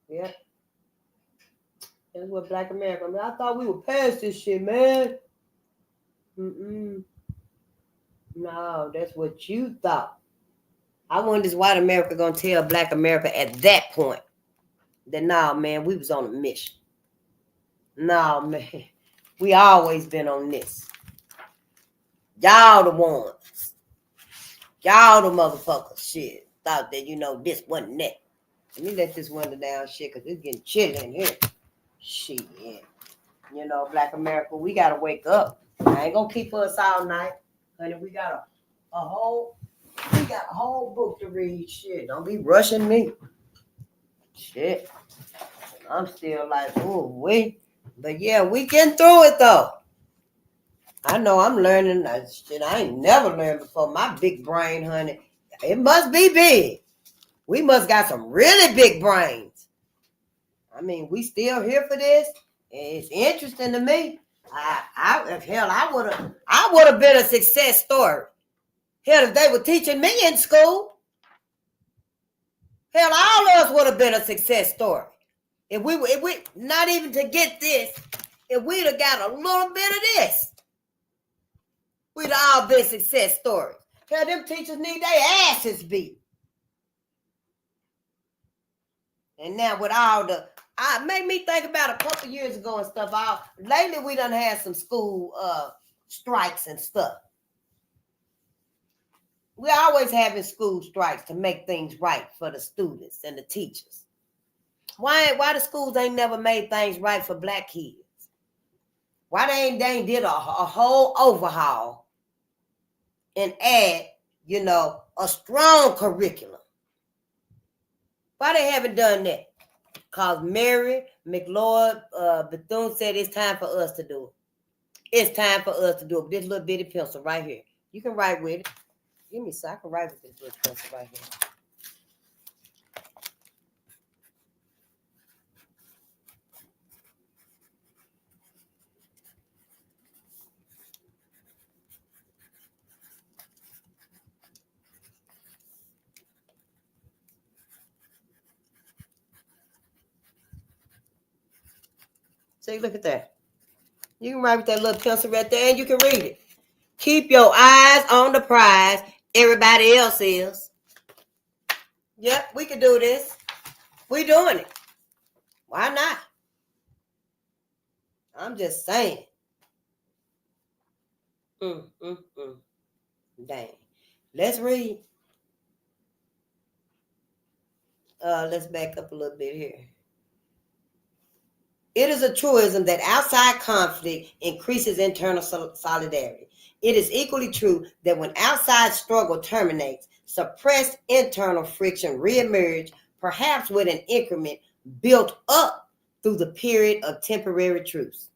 Yeah. That's what Black America. I thought we were past this shit, man. No, that's what you thought. I wonder is white America gonna tell Black America at that point that nah, man, we was on a mission. Nah, man, we always been on this. Y'all the ones. Y'all the motherfuckers. Shit, thought that this wasn't that. Let me let this window down, shit, because it's getting chilly in here. Shit, Black America, we gotta wake up. I ain't gonna keep us all night, honey. We got a whole book to read. Shit, don't be rushing me. Shit, I'm still like, oh wait, but yeah, we getting through it though. I know I'm learning that shit. I ain't never learned before. My big brain, honey, it must be big. We must got some really big brains. I mean, we still here for this. It's interesting to me. I would have been a success story. Hell, if they were teaching me in school, hell, all of us would have been a success story. If we not even to get this, if we'd have got a little bit of this, we'd all been success stories. Hell, them teachers need their asses beat. And now with all the, made me think about a couple years ago and stuff. Lately we done had some school strikes and stuff. We're always having school strikes to make things right for the students and the teachers. Why the schools ain't never made things right for Black kids? Why they ain't did a whole overhaul and add, a strong curriculum? Why they haven't done that? Because Mary McLeod Bethune said it's time for us to do it. It's time for us to do it. This little bitty pencil right here. You can write with it. Give me a second. I can write with this little pencil right here. See, look at that. You can write with that little pencil right there and you can read it. Keep your eyes on the prize. Everybody else is. Yep, we can do this. We doing it. Why not? I'm just saying. Dang. Let's read. Let's back up a little bit here. It is a truism that outside conflict increases internal solidarity. It is equally true that when outside struggle terminates, suppressed internal friction reemerge, perhaps with an increment built up through the period of temporary truce.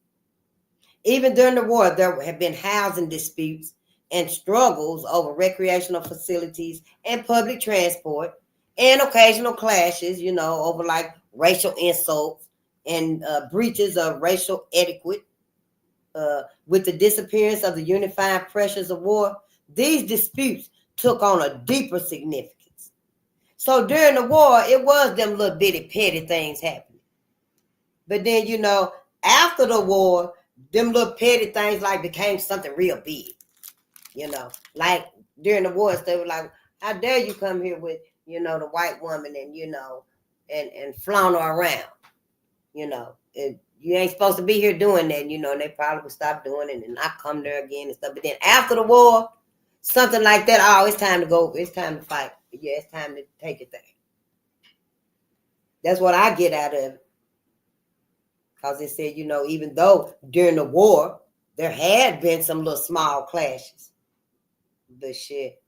Even during the war, there have been housing disputes and struggles over recreational facilities and public transport, and occasional clashes, you know, over like racial insults and breaches of racial etiquette. With the disappearance of the unifying pressures of war, these disputes took on a deeper significance. So during the war, it was them little bitty petty things happening. But then, you know, after the war, them little petty things like became something real big. You know, like during the war, they were like, how dare you come here with, you know, the white woman and, you know, and flaunt her around, you know. You ain't supposed to be here doing that, you know, and they probably would stop doing it and not come there again and stuff. But then after the war, something like that, oh, it's time to go. It's time to fight. Yeah, it's time to take it there. That's what I get out of it. Because they said, you know, even though during the war, there had been some little small clashes. But shit,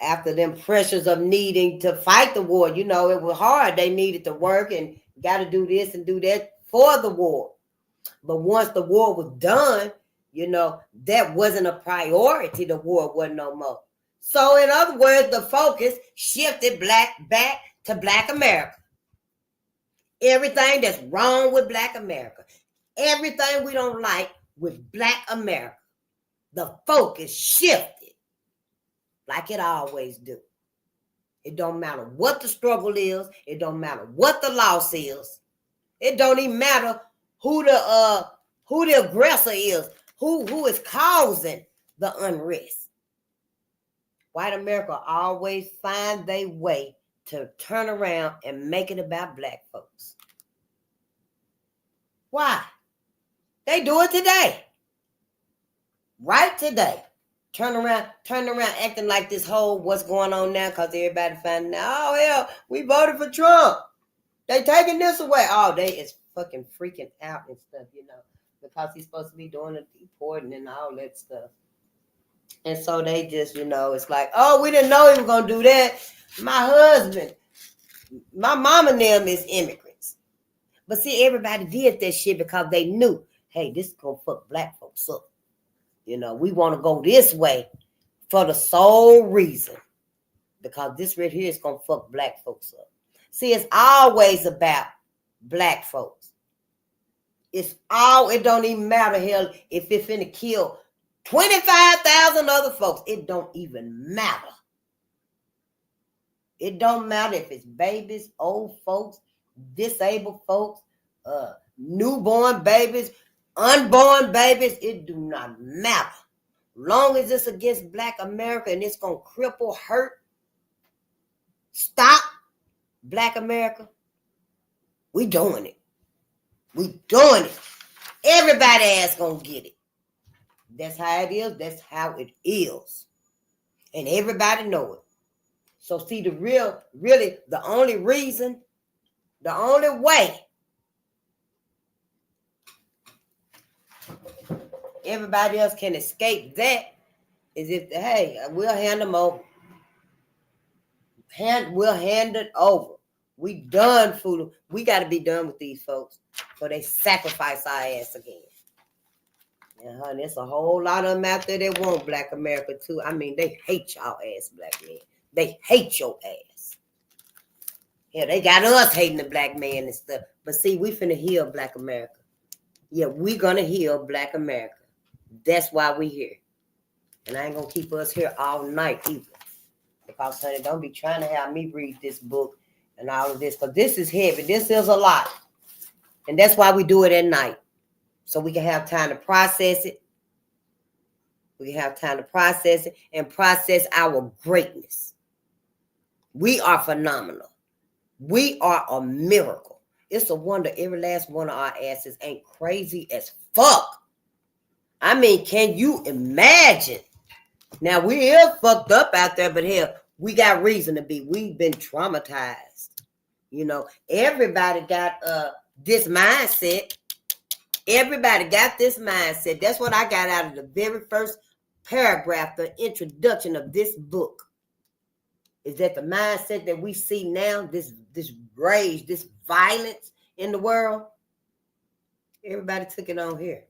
after them pressures of needing to fight the war, you know, it was hard. They needed to work and got to do this and do that for the war. But once the war was done, you know, that wasn't a priority. The war wasn't no more. So in other words, the focus shifted back to Black America. Everything that's wrong with Black America, everything we don't like with Black America, the focus shifted like it always do. It don't matter what the struggle is. It don't matter what the loss is. It don't even matter who the aggressor is, who is causing the unrest. White America always find their way to turn around and make it about Black folks. Why? They do it today. Right today. Turn around acting like this whole what's going on now because everybody finding out, oh, hell, we voted for Trump. They taking this away. Oh, they is fucking freaking out and stuff, you know, because he's supposed to be doing the deporting and all that stuff. And so they just, you know, it's like, oh, we didn't know he was going to do that. My husband, my mom and them is immigrants. But see, everybody did that shit because they knew, hey, this is going to fuck Black folks up. You know, we want to go this way for the sole reason. Because this right here is going to fuck Black folks up. See, it's always about Black folks. It don't even matter, hell, if it's finna kill 25,000 other folks. It don't even matter. It don't matter if it's babies, old folks, disabled folks, newborn babies, unborn babies. It do not matter. Long as it's against Black America and it's going to cripple, hurt, stop Black America, we doing it. We doing it. Everybody ass gonna get it. That's how it is. That's how it is. And everybody know it. So see, really, the only reason, the only way everybody else can escape that is if, hey, we'll hand them over. We'll hand it over. We done fooling. We got to be done with these folks before they sacrifice our ass again. And honey, there's a whole lot of them out there that want Black America too. I mean, they hate y'all ass Black men. They hate your ass. Yeah, they got us hating the Black man and stuff. But see, we finna heal Black America. Yeah, we gonna heal Black America. That's why we here. And I ain't gonna keep us here all night either. Because honey, don't be trying to have me read this book and all of this, because this is heavy. This is a lot. And that's why we do it at night. So we can have time to process it. We can have time to process it and process our greatness. We are phenomenal. We are a miracle. It's a wonder every last one of our asses ain't crazy as fuck. I mean, can you imagine? Now, we is fucked up out there, but hell, we got reason to be. We've been traumatized. You know, everybody got this mindset. Everybody got this mindset. That's what I got out of the very first paragraph, the introduction of this book. Is that the mindset that we see now, this rage, this violence in the world, everybody took it on here.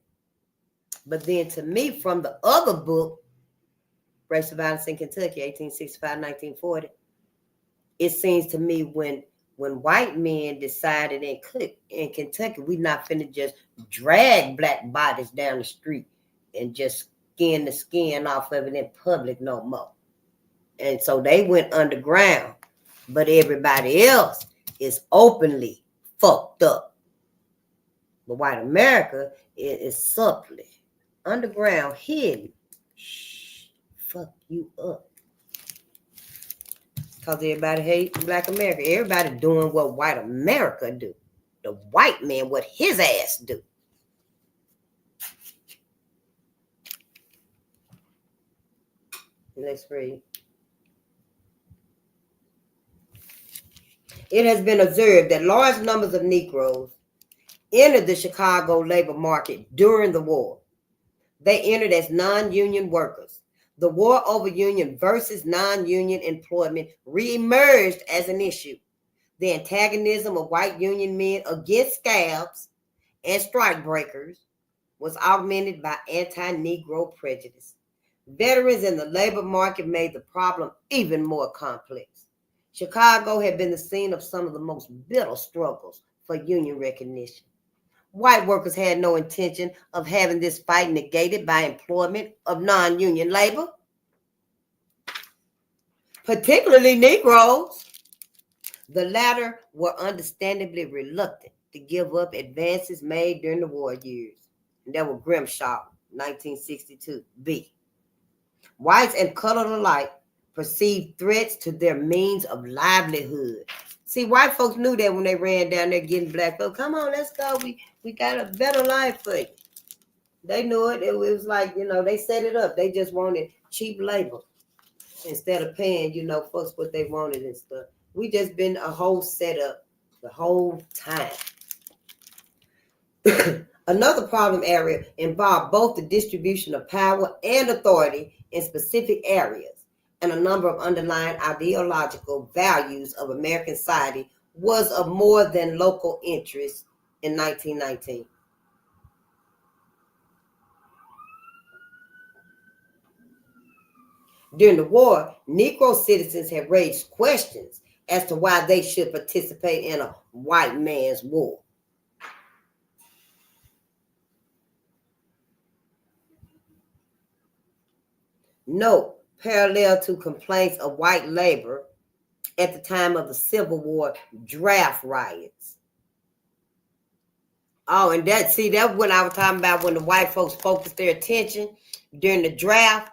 But then to me, from the other book, Racial Violence in Kentucky, 1865-1940, it seems to me when white men decided in Kentucky, we not finna just drag black bodies down the street and just skin the skin off of it in public no more. And so they went underground, but everybody else is openly fucked up. But white America is subtly underground, hidden. Shh, fuck you up. Because everybody hates black America. Everybody doing what white America do. The white man, what his ass do. Let's read. It has been observed that large numbers of Negroes entered the Chicago labor market during the war. They entered as non-union workers. The war over union versus non-union employment reemerged as an issue. The antagonism of white union men against scabs and strikebreakers was augmented by anti-Negro prejudice. Veterans in the labor market made the problem even more complex. Chicago had been the scene of some of the most bitter struggles for union recognition. White workers had no intention of having this fight negated by employment of non-union labor, particularly Negroes. The latter were understandably reluctant to give up advances made during the war years. And that was Grimshaw, 1962b. Whites and colored alike perceived threats to their means of livelihood. See, white folks knew that when they ran down there getting black folks. Come on, let's go. We got a better life for you. They knew it. It was like, they set it up. They just wanted cheap labor instead of paying, folks what they wanted and stuff. We just been a whole setup the whole time. Another problem area involved both the distribution of power and authority in specific areas, and a number of underlying ideological values of American society was of more than local interest in 1919. During the war, Negro citizens had raised questions as to why they should participate in a white man's war. Note, parallel to complaints of white labor at the time of the Civil War draft riots. Oh, and that's what I was talking about when the white folks focused their attention during the draft.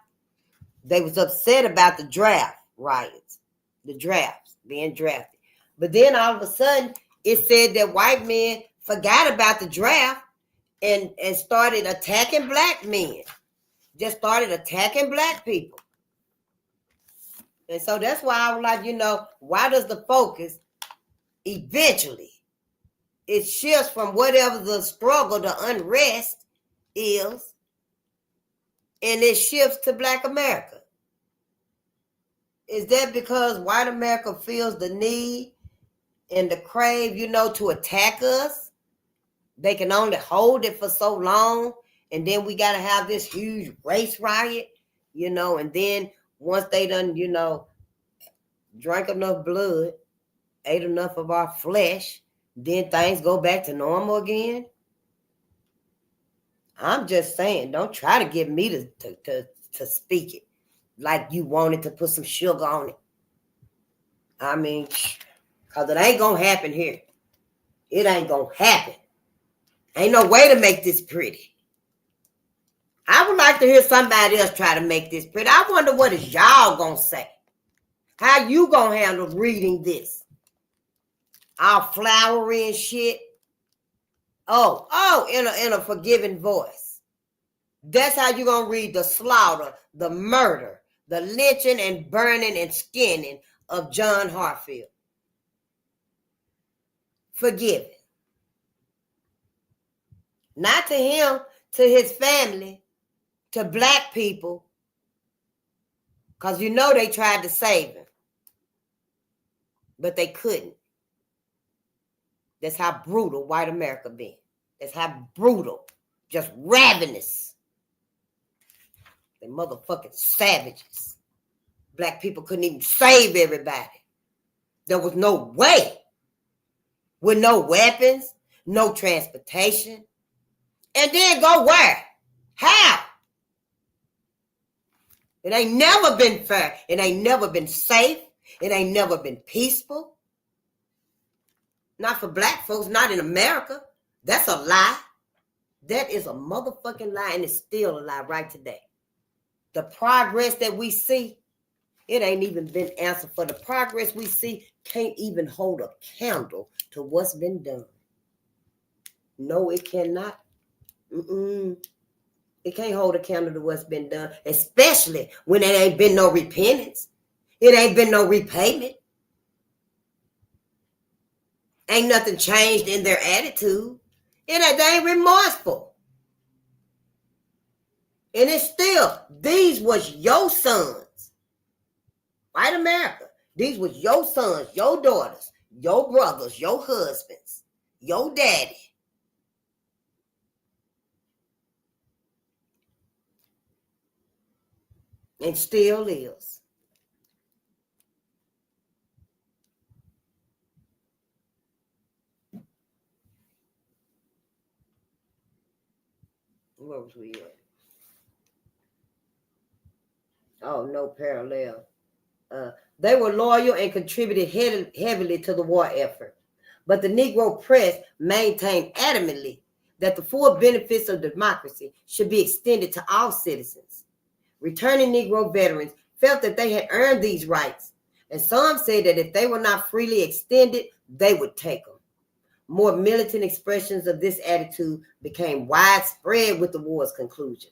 They was upset about the draft riots, the drafts being drafted. But then all of a sudden, it said that white men forgot about the draft and started attacking black men. Just started attacking black people. And so that's why I was like, why does the focus eventually, it shifts from whatever the struggle, the unrest is, and it shifts to black America? Is that because white America feels the need and the crave, to attack us? They can only hold it for so long, and then we got to have this huge race riot, and then once they done, drank enough blood, ate enough of our flesh, then things go back to normal again. I'm just saying, don't try to get me to speak it like you wanted to put some sugar on it. I mean, because it ain't going to happen here. It ain't going to happen. Ain't no way to make this pretty. I would like to hear somebody else try to make this pretty. I wonder what is y'all going to say. How you going to handle reading this? All flowery and shit. Oh, in a forgiving voice. That's how you going to read the slaughter, the murder, the lynching and burning and skinning of John Hartfield. Forgiven. Not to him, to his family, to black people, because they tried to save him, but they couldn't. That's how brutal white America been. That's how brutal, just ravenous. They motherfucking savages. Black people couldn't even save everybody. There was no way. With no weapons, no transportation. And then go where? How? It ain't never been fair. It ain't never been safe. It ain't never been peaceful. Not for black folks, not in America. That's a lie. That is a motherfucking lie, and it's still a lie right today. The progress that we see, it ain't even been answered for. The progress we see can't even hold a candle to what's been done. No, it cannot. It can't hold a candle to what's been done, especially when it ain't been no repentance. It ain't been no repayment. Ain't nothing changed in their attitude. They ain't remorseful. And it's still, these was your sons. White America. These was your sons, your daughters, your brothers, your husbands, your daddy. And still is. Where was we at? Oh, no parallel. They were loyal and contributed heavily to the war effort. But the Negro press maintained adamantly that the full benefits of democracy should be extended to all citizens. Returning Negro veterans felt that they had earned these rights, and some said that if they were not freely extended, they would take them. More militant expressions of this attitude became widespread with the war's conclusion.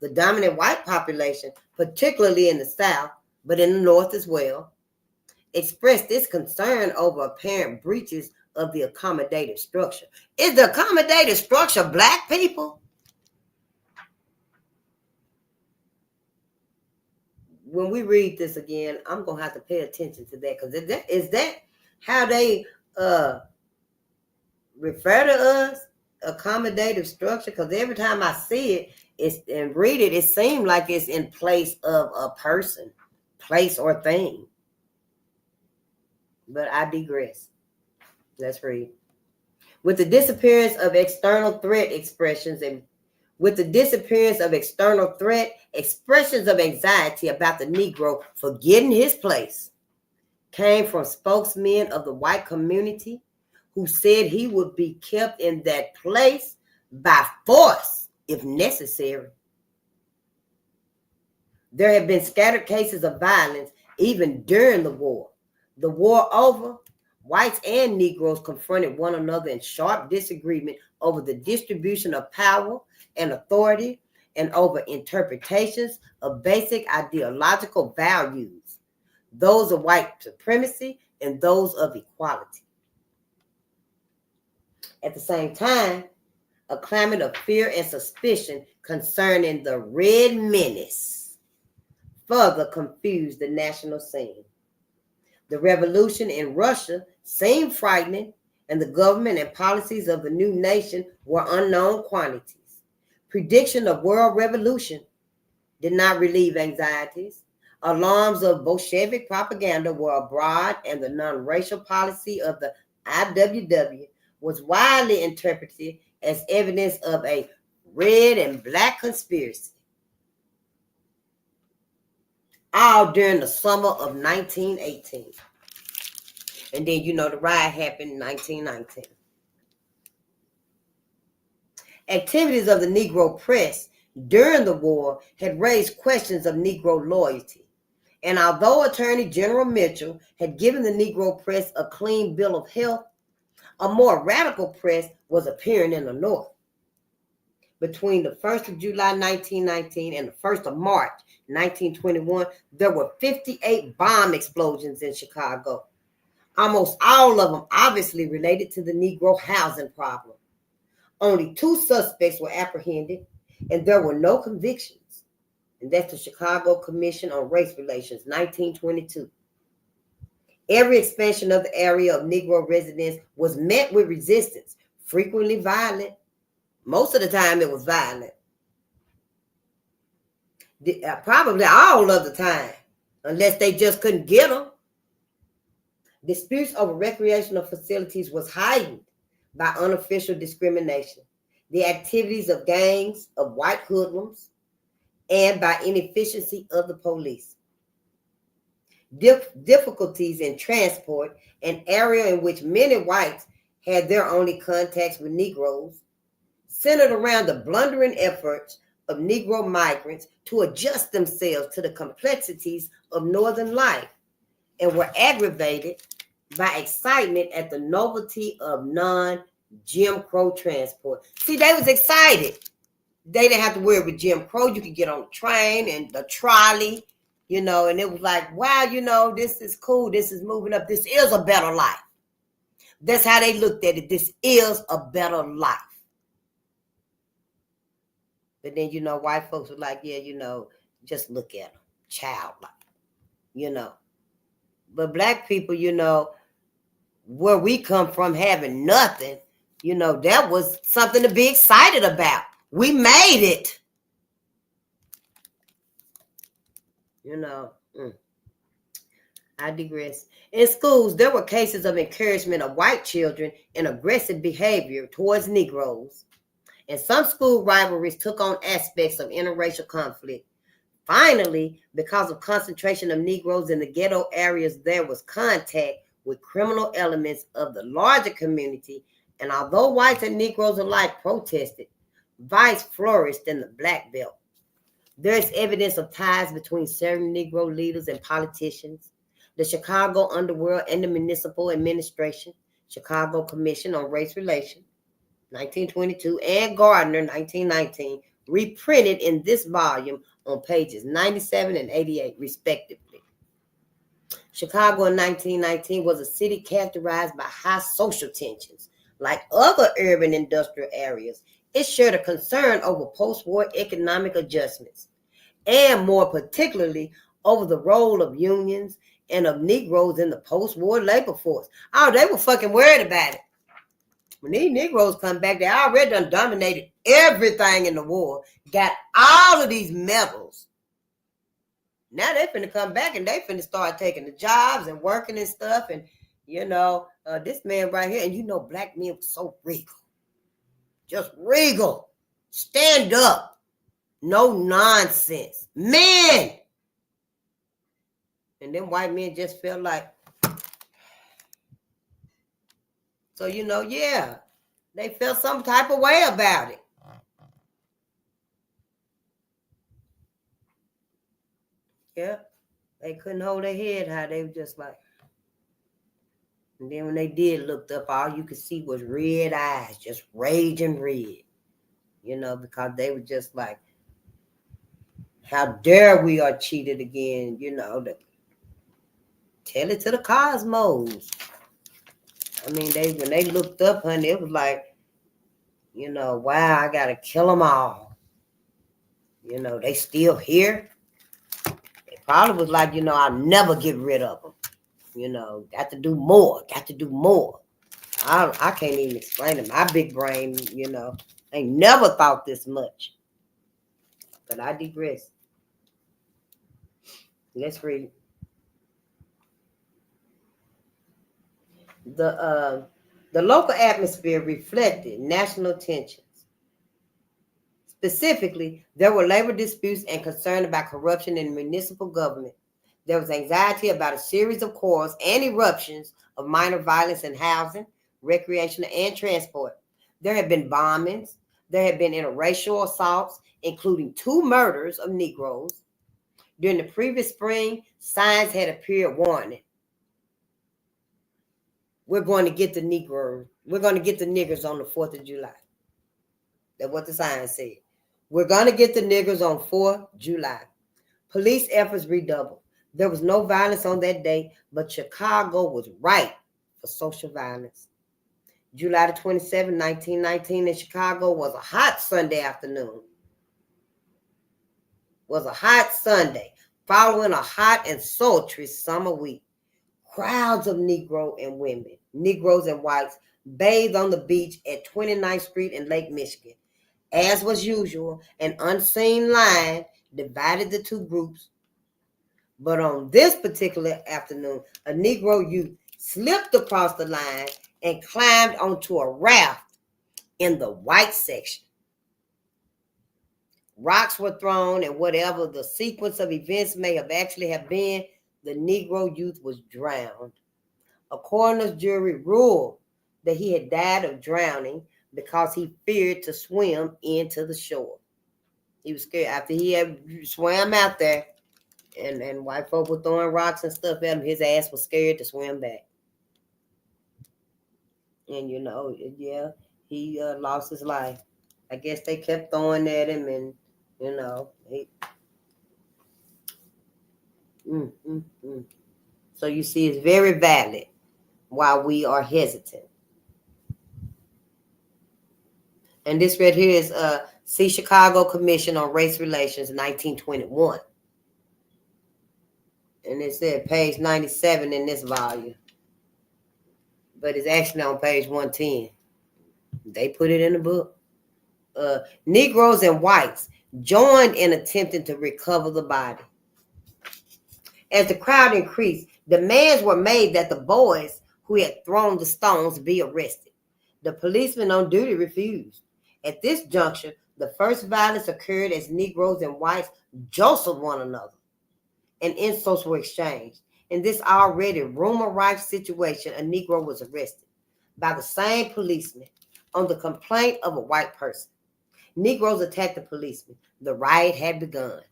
The dominant white population, particularly in the South, but in the North as well, expressed this concern over apparent breaches of the accommodative structure. Is the accommodative structure black people? When we read this again, I'm going to have to pay attention to that, because is that how they refer to us, accommodative structure? Because every time I see it and read it, it seems like it's in place of a person, place, or thing. But I digress. Let's read. With the disappearance of external threat expressions and with the disappearance of external threat, expressions of anxiety about the Negro forgetting his place came from spokesmen of the white community who said he would be kept in that place by force if necessary. There have been scattered cases of violence even during the war. The war over, whites and Negroes confronted one another in sharp disagreement over the distribution of power and authority and over interpretations of basic ideological values, those of white supremacy and those of equality. At the same time, a climate of fear and suspicion concerning the Red Menace further confused the national scene. The revolution in Russia seemed frightening, and the government and policies of the new nation were unknown quantities. Prediction of world revolution did not relieve anxieties. Alarms of Bolshevik propaganda were abroad, and the non-racial policy of the IWW was widely interpreted as evidence of a red and black conspiracy. All during the summer of 1918. And then, the riot happened in 1919. Activities of the Negro press during the war had raised questions of Negro loyalty. And although Attorney General Mitchell had given the Negro press a clean bill of health, a more radical press was appearing in the North. Between the 1st of July, 1919 and the 1st of March, 1921, there were 58 bomb explosions in Chicago. Almost all of them obviously related to the Negro housing problem. Only 2 suspects were apprehended, and there were no convictions. And that's the Chicago Commission on Race Relations, 1922. Every expansion of the area of Negro residence was met with resistance, frequently violent. Most of the time it was violent. Probably all of the time, unless they just couldn't get them. Disputes over recreational facilities was heightened by unofficial discrimination, the activities of gangs of white hoodlums, and by inefficiency of the police. Difficulties in transport, an area in which many whites had their only contacts with Negroes, centered around the blundering efforts of Negro migrants to adjust themselves to the complexities of Northern life, and were aggravated by excitement at the novelty of non-Jim Crow transport. See, they was excited. They didn't have to worry with Jim Crow. You could get on the train and the trolley, you know, and it was like, wow, you know, this is cool. This is moving up. This is a better life. That's how they looked at it. This is a better life. But then, you know, white folks were like, yeah, you know, just look at them. Childlike, you know. But black people, you know, where we come from having nothing, you know, that was something to be excited about. We made it. You know, I digress. In schools, there were cases of encouragement of white children in aggressive behavior towards Negroes. And some school rivalries took on aspects of interracial conflict. Finally, because of concentration of Negroes in the ghetto areas, there was contact with criminal elements of the larger community. And although whites and Negroes alike protested, vice flourished in the Black Belt. There is evidence of ties between certain Negro leaders and politicians, the Chicago underworld and the municipal administration, Chicago Commission on Race Relations, 1922, and Gardner, 1919, reprinted in this volume on pages 97 and 88, respectively. Chicago in 1919 was a city characterized by high social tensions. Like other urban industrial areas, it shared a concern over post-war economic adjustments, and more particularly over the role of unions and of Negroes in the post-war labor force. Oh, they were fucking worried about it. When these Negroes come back, they already done dominated everything in the war, got all of these medals. Now they finna come back and they finna start taking the jobs and working and stuff. And, you know, this man right here, and you know, black men were so regal. Just regal. Stand up. No nonsense. Men. And then white men just felt like, so, you know, yeah, they felt some type of way about it. Yeah, they couldn't hold their head high. They were just like, and then when they did looked up, all you could see was red eyes, just raging red, you know, because they were just like, how dare we are cheated again, you know, tell it to the cosmos. I mean, when they looked up, honey, it was like, you know, wow, I got to kill them all. You know, they still here. It probably was like, you know, I'll never get rid of them. You know, got to do more, I can't even explain it. My big brain, you know, ain't never thought this much. But I digress. Let's read. The local atmosphere reflected national tensions. Specifically, there were labor disputes and concern about corruption in municipal government. There was anxiety about a series of quarrels and eruptions of minor violence in housing, recreation, and transport. There had been bombings. There had been interracial assaults, including 2 murders of Negroes. During the previous spring, signs had appeared warning. We're going to get the Negroes. We're going to get the niggers on the 4th of July. That's what the sign said. We're going to get the niggers on 4th July. Police efforts redoubled. There was no violence on that day, but Chicago was ripe for social violence. July the 27th, 1919 in Chicago was a hot Sunday afternoon. Was a hot Sunday following a hot and sultry summer week. Crowds of Negro and women, Negroes and whites, bathed on the beach at 29th Street in Lake Michigan. As was usual, an unseen line divided the 2 groups. But on this particular afternoon, a Negro youth slipped across the line, and climbed onto a raft in the white section. Rocks were thrown, and whatever the sequence of events may have actually have been, the Negro youth was drowned. A coroner's jury ruled that he had died of drowning because he feared to swim into the shore. He was scared after he had swam out there, and white folk were throwing rocks and stuff at him. His ass was scared to swim back. And yeah, he lost his life. I guess they kept throwing at him, and he. So you see, it's very valid why we are hesitant. And this right here is see Chicago Commission on Race Relations, 1921. And it said page 97 in this volume. But it's actually on page 110. They put it in the book. Negroes and whites joined in attempting to recover the body. As the crowd increased, demands were made that the boys who had thrown the stones be arrested. The policemen on duty refused. At this juncture, the first violence occurred as Negroes and whites jostled one another, and insults were exchanged. In this already rumor-rife situation, a Negro was arrested by the same policeman on the complaint of a white person. Negroes attacked the policeman. The riot had begun.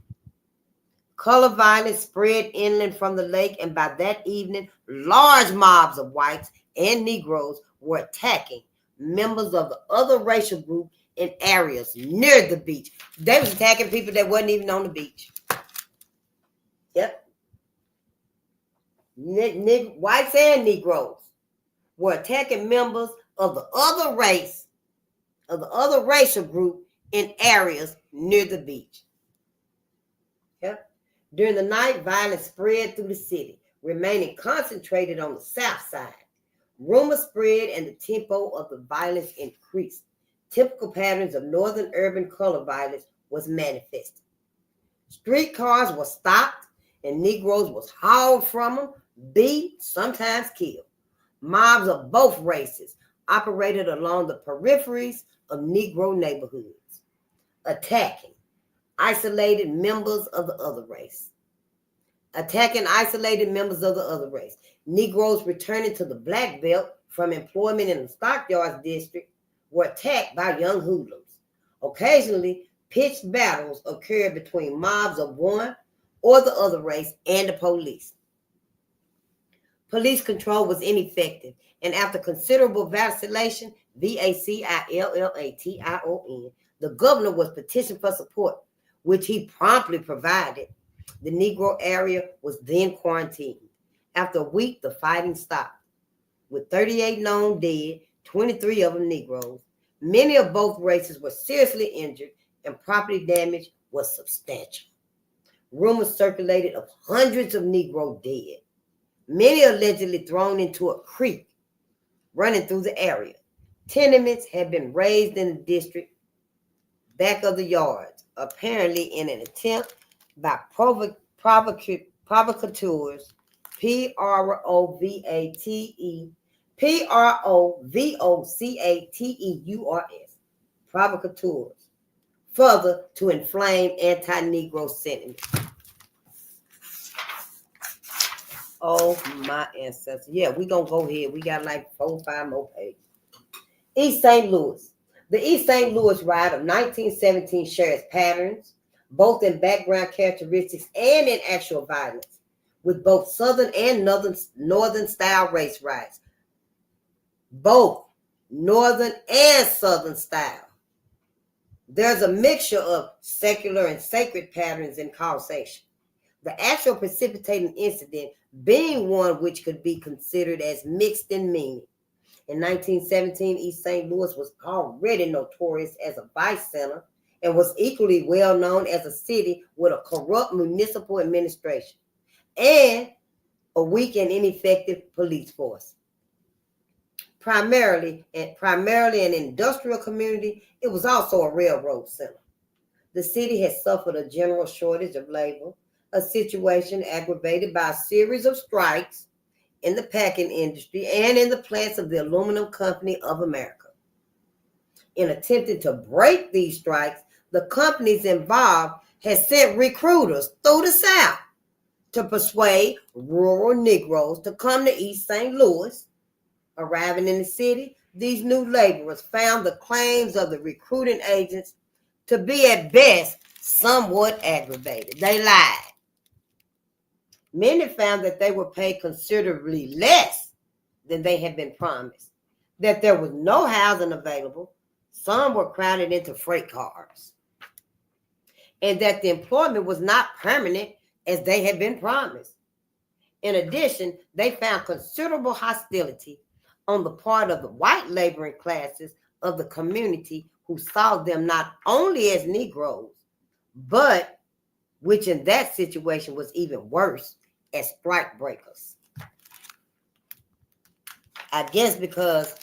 Color violence spread inland from the lake, and by that evening, large mobs of whites and Negroes were attacking members of the other racial group in areas near the beach. They was attacking people that wasn't even on the beach. Yep. Whites and Negroes were attacking members of the other race, of the other racial group in areas near the beach. Yep. During the night, violence spread through the city, remaining concentrated on the south side. Rumors spread and the tempo of the violence increased. Typical patterns of northern urban color violence was manifested. Streetcars were stopped and Negroes was hauled from them, beat, sometimes killed. Mobs of both races operated along the peripheries of Negro neighborhoods, attacking isolated members of the other race. Negroes returning to the Black Belt from employment in the Stockyards district were attacked by young hoodlums. Occasionally, pitched battles occurred between mobs of one or the other race and the police. Police control was ineffective, and after considerable vacillation, vacillation, the governor was petitioned for support, which he promptly provided. The Negro area was then quarantined. After a week, the fighting stopped. With 38 known dead, 23 of them Negroes, many of both races were seriously injured, and property damage was substantial. Rumors circulated of hundreds of Negro dead, many allegedly thrown into a creek running through the area. Tenements had been raised in the district back of the yards, apparently in an attempt by provocateurs, provocateurs, further to inflame anti-Negro sentiment. Oh, my ancestors. Yeah, we're going to go ahead. We got like 4 or 5 more pages. East St. Louis. The East St. Louis riot of 1917 shares patterns, both in background characteristics and in actual violence, with both Southern and Northern style race riots. Both Northern and Southern style. There's a mixture of secular and sacred patterns in causation. The actual precipitating incident being one which could be considered as mixed in meaning. In 1917, East St. Louis was already notorious as a vice center and was equally well known as a city with a corrupt municipal administration and a weak and ineffective police force. Primarily an industrial community, it was also a railroad center. The city had suffered a general shortage of labor, a situation aggravated by a series of strikes in the packing industry and in the plants of the Aluminum Company of America. In attempting to break these strikes, the companies involved had sent recruiters through the South to persuade rural Negroes to come to East St. Louis. Arriving in the city, these new laborers found the claims of the recruiting agents to be at best somewhat aggravated. They lied. Many found that they were paid considerably less than they had been promised, that there was no housing available, some were crowded into freight cars, and that the employment was not permanent as they had been promised. In addition, they found considerable hostility on the part of the white laboring classes of the community who saw them not only as Negroes, but, which in that situation was even worse, as strike breakers. I guess because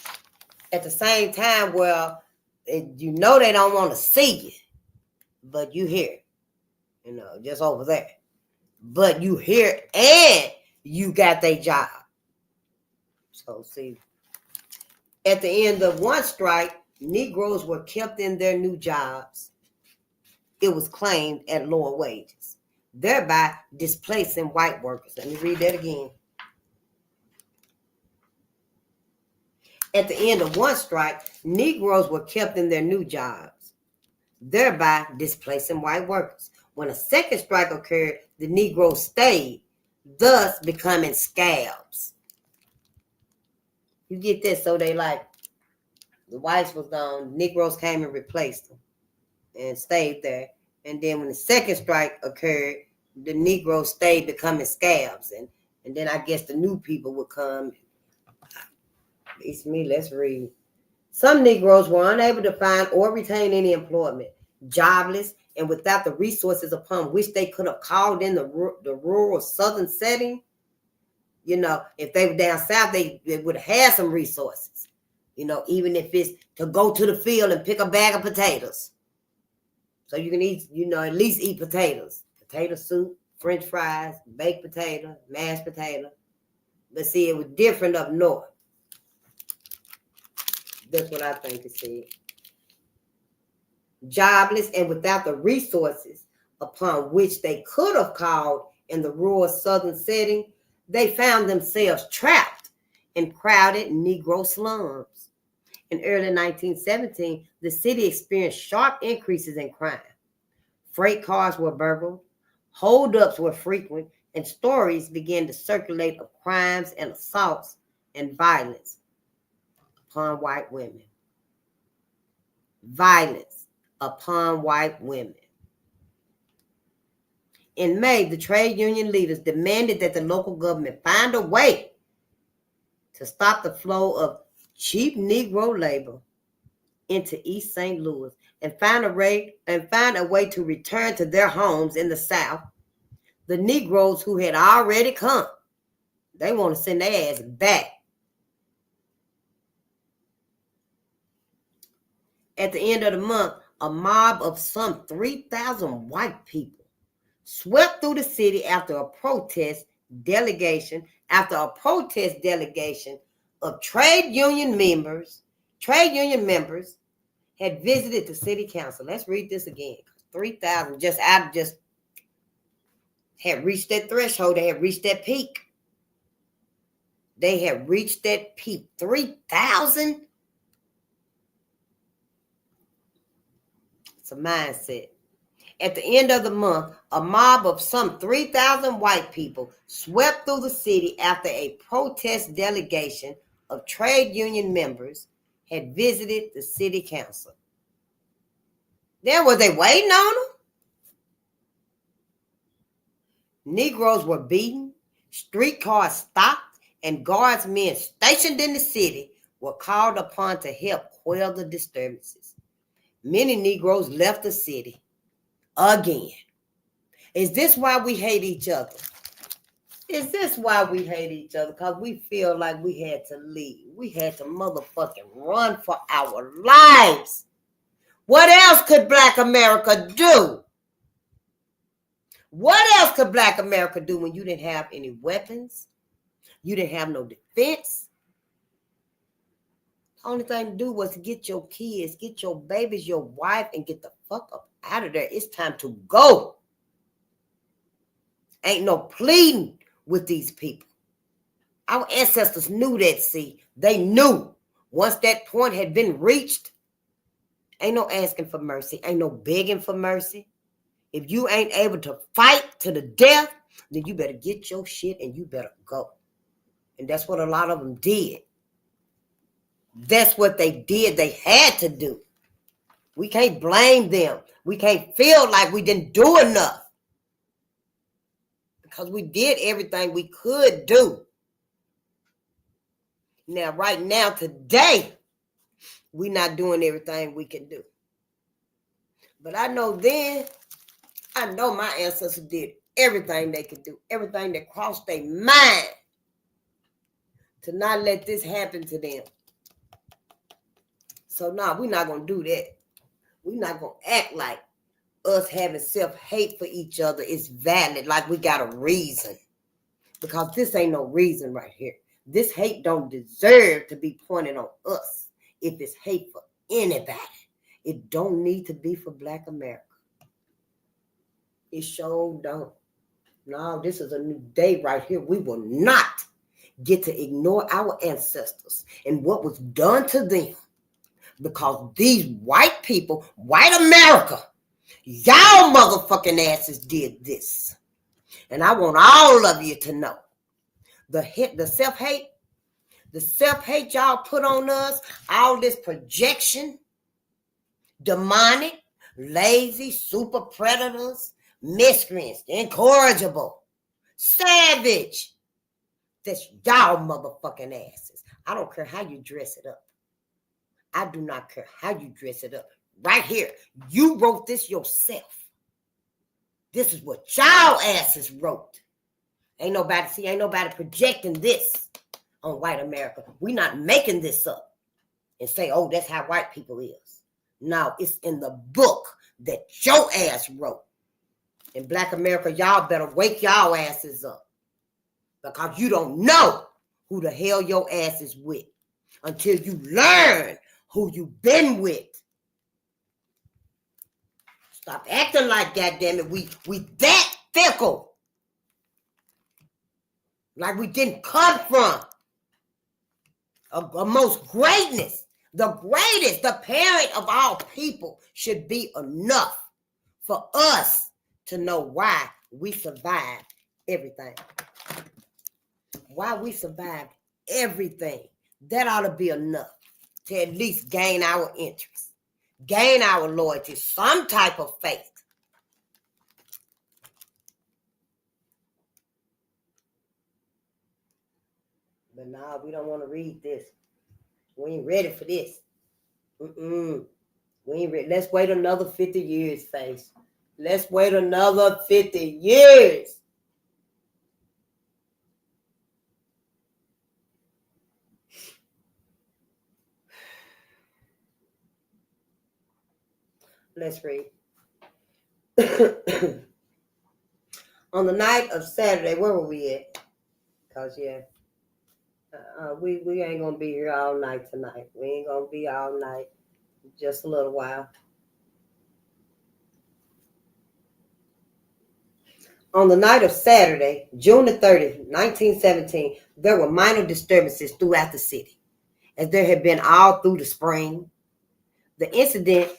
at the same time, well, you know they don't want to see you, but you hear, just over there. But you hear and you got their job. So see, at the end of one strike, Negroes were kept in their new jobs. It was claimed at lower wages, thereby displacing white workers. Let me read that again. At the end of one strike, Negroes were kept in their new jobs, thereby displacing white workers. When a second strike occurred, the Negroes stayed, thus becoming scabs. You get this? So they like, the whites was gone, Negroes came and replaced them and stayed there. And then when the second strike occurred, the Negroes stayed becoming scabs. And then I guess the new people would come. It's me, let's read. Some Negroes were unable to find or retain any employment, jobless, and without the resources upon which they could have called in the rural southern setting. If they were down south, they would have had some resources. Even if it's to go to the field and pick a bag of potatoes. So you can eat, at least eat potatoes. Potato soup, French fries, baked potato, mashed potato. But see, it was different up north. That's what I think it said. Jobless and without the resources upon which they could have called in the rural southern setting, they found themselves trapped in crowded Negro slums. In early 1917, the city experienced sharp increases in crime. Freight cars were burgled, holdups were frequent, and stories began to circulate of crimes and assaults and violence upon white women. Violence upon white women. In May, the trade union leaders demanded that the local government find a way to stop the flow of cheap Negro labor into East St. Louis and find a way to return to their homes in the South. The Negroes who had already come, they want to send their ass back. At the end of the month, a mob of some 3,000 white people swept through the city after a protest delegation of trade union members had visited the city council. Let's read this again. 3,000 just had reached that threshold. They had reached that peak. 3,000. It's a mindset. At the end of the month, a mob of some 3,000 white people swept through the city after a protest delegation of trade union members had visited the city council. Then were they waiting on them? Negroes were beaten, streetcars stopped, and guardsmen stationed in the city were called upon to help quell the disturbances. Many Negroes left the city. Again. Is this why we hate each other? Because we feel like we had to leave. We had to motherfucking run for our lives. What else could Black America do? What else could Black America do when you didn't have any weapons? You didn't have no defense. The only thing to do was to get your kids, get your babies, your wife, and get the fuck up out of there. It's time to go. Ain't no pleading with these people. Our ancestors knew that, see. They knew. Once that point had been reached, ain't no asking for mercy. Ain't no begging for mercy. If you ain't able to fight to the death, then you better get your shit and you better go. And that's what a lot of them did. That's what they did. They had to do. We can't blame them. We can't feel like we didn't do enough. Because we did everything we could do. Now, right now, today, we're not doing everything we can do. But I know then, I know my ancestors did everything they could do. Everything that crossed their mind to not let this happen to them. So, no, we're not going to do that. We're not going to act like us having self-hate for each other is valid, like we got a reason. Because this ain't no reason right here. This hate don't deserve to be pointed on us. If it's hate for anybody, it don't need to be for Black America. It sure don't. No, this is a new day right here. We will not get to ignore our ancestors and what was done to them. Because these white people, white America, y'all motherfucking asses did this. And I want all of you to know the self-hate y'all put on us, all this projection, demonic, lazy, super predators, miscreants, incorrigible, savage. That's y'all motherfucking asses. I don't care how you dress it up. I do not care how you dress it up. Right here, you wrote this yourself. This is what y'all asses wrote. Ain't nobody projecting this on white America. We not making this up and say, oh, that's how white people is. No, it's in the book that your ass wrote. In Black America, y'all better wake y'all asses up. Because you don't know who the hell your ass is with until you learn who you been with. Stop acting like, goddammit, we that fickle. Like we didn't come from a most greatness. The greatest, the parent of all people should be enough for us to know why we survived everything. Why we survived everything. That ought to be enough to at least gain our interest, gain our loyalty, some type of faith. But nah, we don't want to read this. We ain't ready for this. We ain't ready. Let's wait another 50 years, Face. Let's wait another 50 years. Let's read. On the night of Saturday, where were we at? Because, yeah, we ain't going to be here all night tonight. We ain't going to be all night. Just a little while. On the night of Saturday, June the 30th, 1917, there were minor disturbances throughout the city, as there had been all through the spring. The incident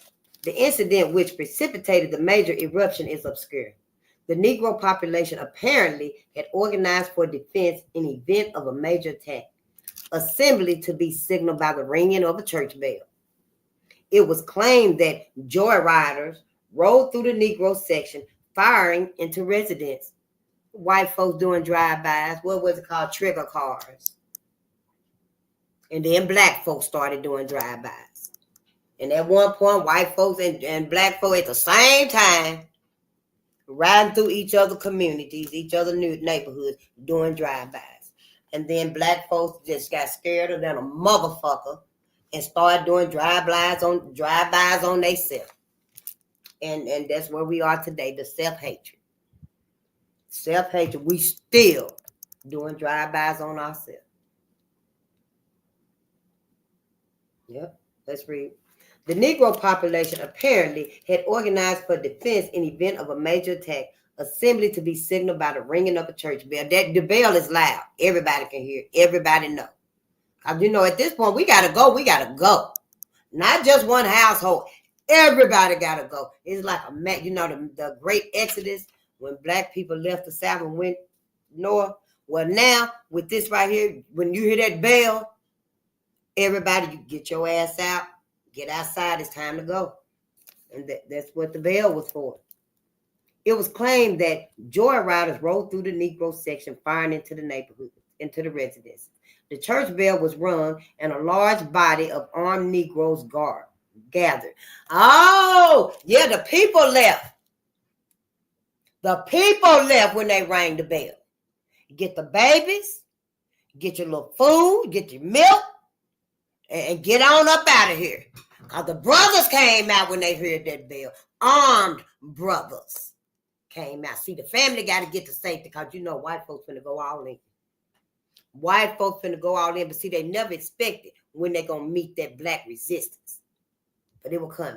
which precipitated the major eruption is obscure. The Negro population apparently had organized for defense in event of a major attack, assembly to be signaled by the ringing of a church bell. It was claimed that joyriders rode through the Negro section, firing into residents. White folks doing drive-bys, what was it called? Trigger cars. And then black folks started doing drive-bys. And at one point, white folks and black folks at the same time riding through each other communities, each other new neighborhoods, doing drive-bys. And then black folks just got scared than a motherfucker and started doing drive-bys on themselves. And that's where we are today, the self-hatred. Self-hatred, we still doing drive-bys on ourselves. Yep, let's read. The Negro population apparently had organized for defense in event of a major attack, assembly to be signaled by the ringing of a church bell. That the bell is loud. Everybody can hear. Everybody know. You know, at this point, we gotta go. We gotta go. Not just one household. Everybody gotta go. It's like you know, the great exodus when black people left the South and went north. Well, now with this right here, when you hear that bell, everybody, you get your ass out, get outside. It's time to go, and that's what the bell was for. It was claimed that joyriders rode through the Negro section, firing into the neighborhood, into the residence. The church bell was rung, and a large body of armed Negroes gathered. Oh, yeah, the people left. The people left when they rang the bell. Get the babies, get your little food, get your milk, and get on up out of here. Because the brothers came out when they heard that bell. Armed brothers came out. See, the family got to get to safety because you know white folks finna go all in. White folks finna go all in, but see, they never expected when they gonna meet that black resistance. But it was coming.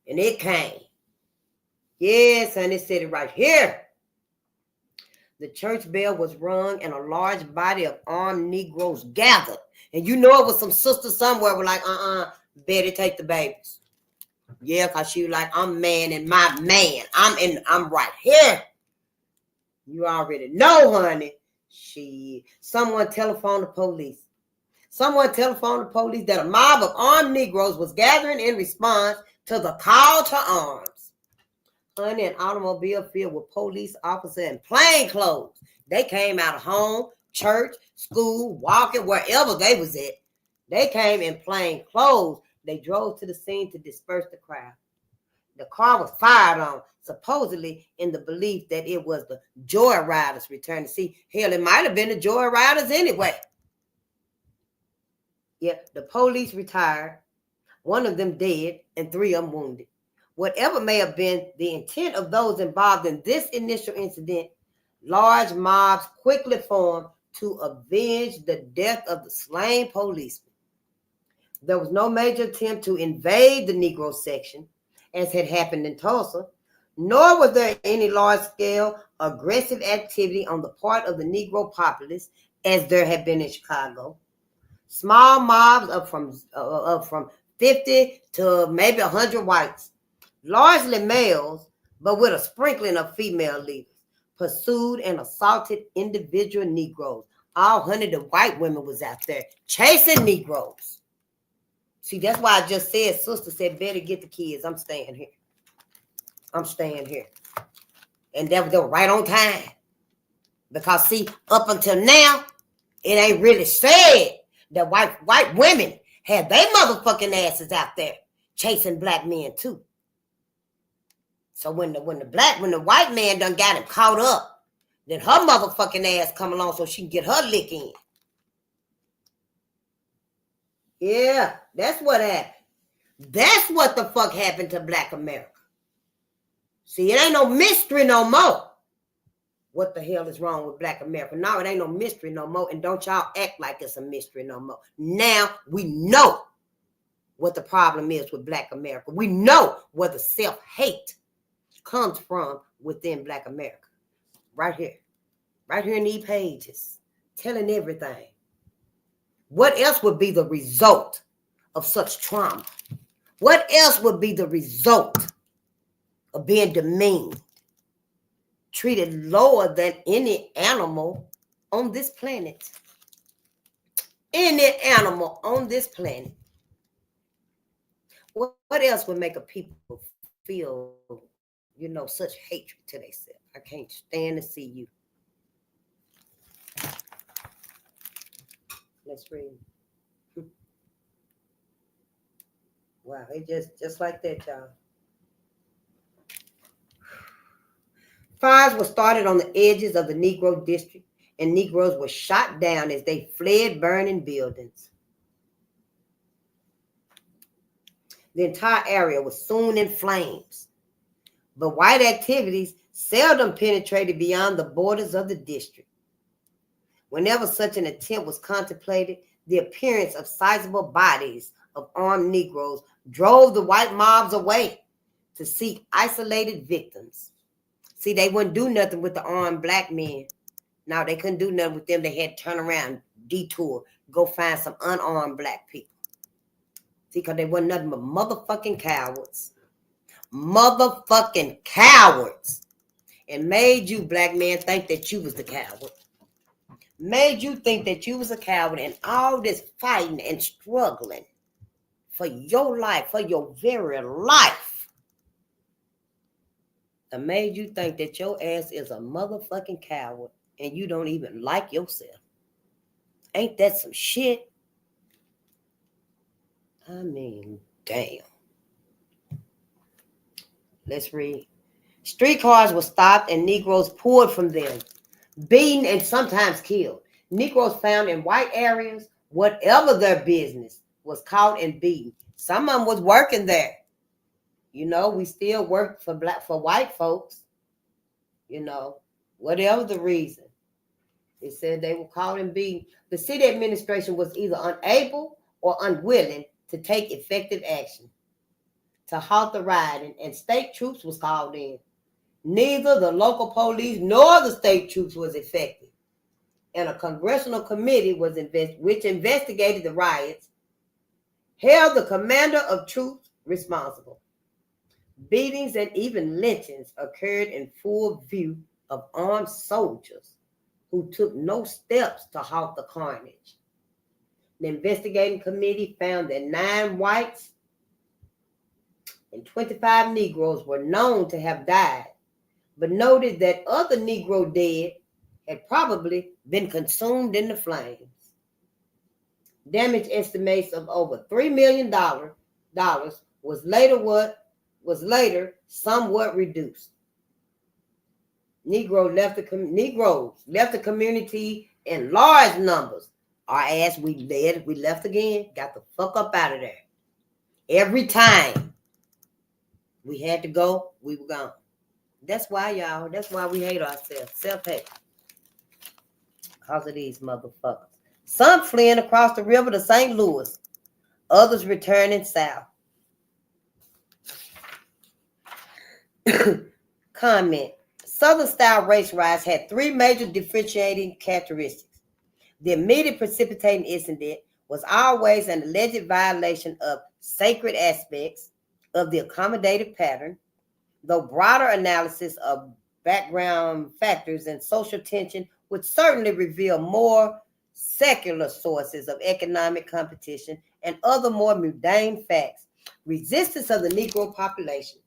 And it came. Yes, and it said it right here. The church bell was rung and a large body of armed Negroes gathered. And you know it was some sister somewhere were like, Betty, take the babies. Yeah, because she was like, I'm man and my man. I'm right here. You already know, honey. Someone telephoned the police. Someone telephoned the police that a mob of armed Negroes was gathering in response to the call to arms. Honey, an automobile filled with police officers in plain clothes. They came out of home, church, school, walking, wherever they was at. They came in plain clothes. They drove to the scene to disperse the crowd. The car was fired on, supposedly in the belief that it was the joyriders returning. See, hell, it might have been the joyriders anyway. Yeah, the police retired, one of them dead, and 3 of them wounded. Whatever may have been the intent of those involved in this initial incident, large mobs quickly formed to avenge the death of the slain policemen. There was no major attempt to invade the Negro section, as had happened in Tulsa, nor was there any large-scale aggressive activity on the part of the Negro populace, as there had been in Chicago. Small mobs of from 50 to maybe 100 whites, largely males, but with a sprinkling of female leaders, pursued and assaulted individual Negroes. All 100 of white women was out there chasing Negroes. See, that's why I just said, sister said, better get the kids. I'm staying here. I'm staying here. And that was right on time. Because see, up until now, it ain't really said that white women had their motherfucking asses out there chasing black men too. So when the white man done got him caught up, then her motherfucking ass come along so she can get her lick in. Yeah, that's what happened. That's what the fuck happened to Black America. See, it ain't no mystery no more. What the hell is wrong with Black America? No, it ain't no mystery no more. And don't y'all act like it's a mystery no more. Now we know what the problem is with Black America. We know where the self-hate comes from within Black America. Right here. Right here in these pages. Telling everything. What else would be the result of such trauma? What else would be the result of being demeaned, treated lower than any animal on this planet? Any animal on this planet. What else would make a people feel, such hatred to themselves? I can't stand to see you. Let's read. Wow, it just like that, y'all. Fires were started on the edges of the Negro district, and Negroes were shot down as they fled burning buildings. The entire area was soon in flames, but white activities seldom penetrated beyond the borders of the district. Whenever such an attempt was contemplated, the appearance of sizable bodies of armed Negroes drove the white mobs away to seek isolated victims. See, they wouldn't do nothing with the armed black men. Now they couldn't do nothing with them. They had to turn around, detour, go find some unarmed black people. See, because they wasn't nothing but motherfucking cowards. Motherfucking cowards. And made you, black man, think that you was the coward. Made you think that you was a coward, and all this fighting and struggling for your life, for your very life. That made you think that your ass is a motherfucking coward and you don't even like yourself. Ain't that some shit? I mean, damn. Let's read. Streetcars were stopped and Negroes poured from them, beaten and sometimes killed. Negroes found in white areas, whatever their business, was caught and beaten. Some of them was working there. You know, we still work for white folks. You know, whatever the reason. It said they were caught and beaten. The city administration was either unable or unwilling to take effective action to halt the rioting, and state troops was called in. Neither the local police nor the state troops was effective. And a congressional committee was which investigated the riots, held the commander of troops responsible. Beatings and even lynchings occurred in full view of armed soldiers who took no steps to halt the carnage. The investigating committee found that 9 whites and 25 Negroes were known to have died, but noted that other Negro dead had probably been consumed in the flames. Damage estimates of over $3 million was later somewhat reduced. Negroes left the community in large numbers. Our ass, we left again, got the fuck up out of there. Every time we had to go, we were gone. That's why, y'all, that's why we hate ourselves. Self-hate. Because of these motherfuckers. Some fleeing across the river to St. Louis. Others returning south. Comment. Southern style race riots had 3 major differentiating characteristics. The immediate precipitating incident was always an alleged violation of sacred aspects of the accommodative pattern, though broader analysis of background factors and social tension would certainly reveal more secular sources of economic competition and other more mundane facts. Resistance of the Negro population,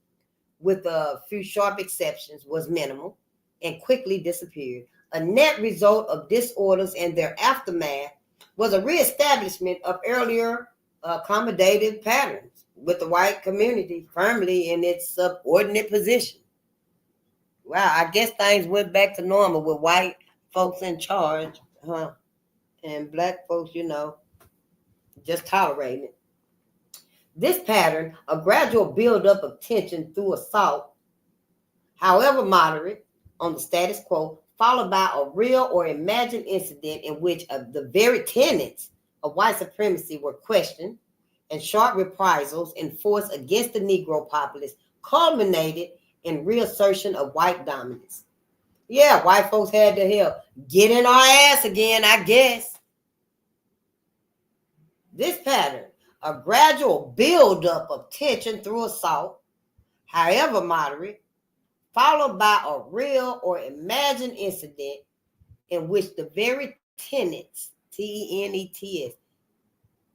with a few sharp exceptions, was minimal and quickly disappeared. A net result of disorders and their aftermath was a reestablishment of earlier accommodative patterns, with the white community firmly in its subordinate position. Wow, I guess things went back to normal with white folks in charge, and black folks, you know, just tolerating it. This pattern, a gradual buildup of tension through assault, however moderate, on the status quo, followed by a real or imagined incident in which the very tenets of white supremacy were questioned and sharp reprisals enforced against the Negro populace, culminated in reassertion of white dominance. Yeah, white folks had to help get in our ass again, I guess. This pattern, a gradual buildup of tension through assault, however moderate, followed by a real or imagined incident in which the very tenets, T-E-N-E-T-S,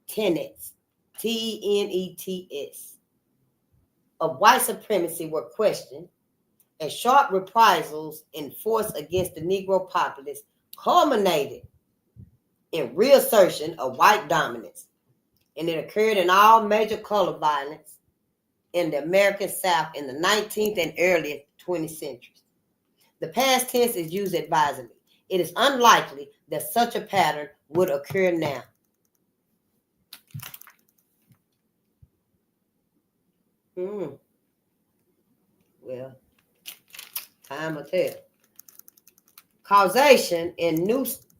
tenets, T-E-N-E-T-S, of white supremacy were questioned, and sharp reprisals enforced against the Negro populace culminated in reassertion of white dominance. And it occurred in all major color violence in the American South in the 19th and early 20th centuries. The past tense is used advisedly. It is unlikely that such a pattern would occur now. Well, time will tell. Causation in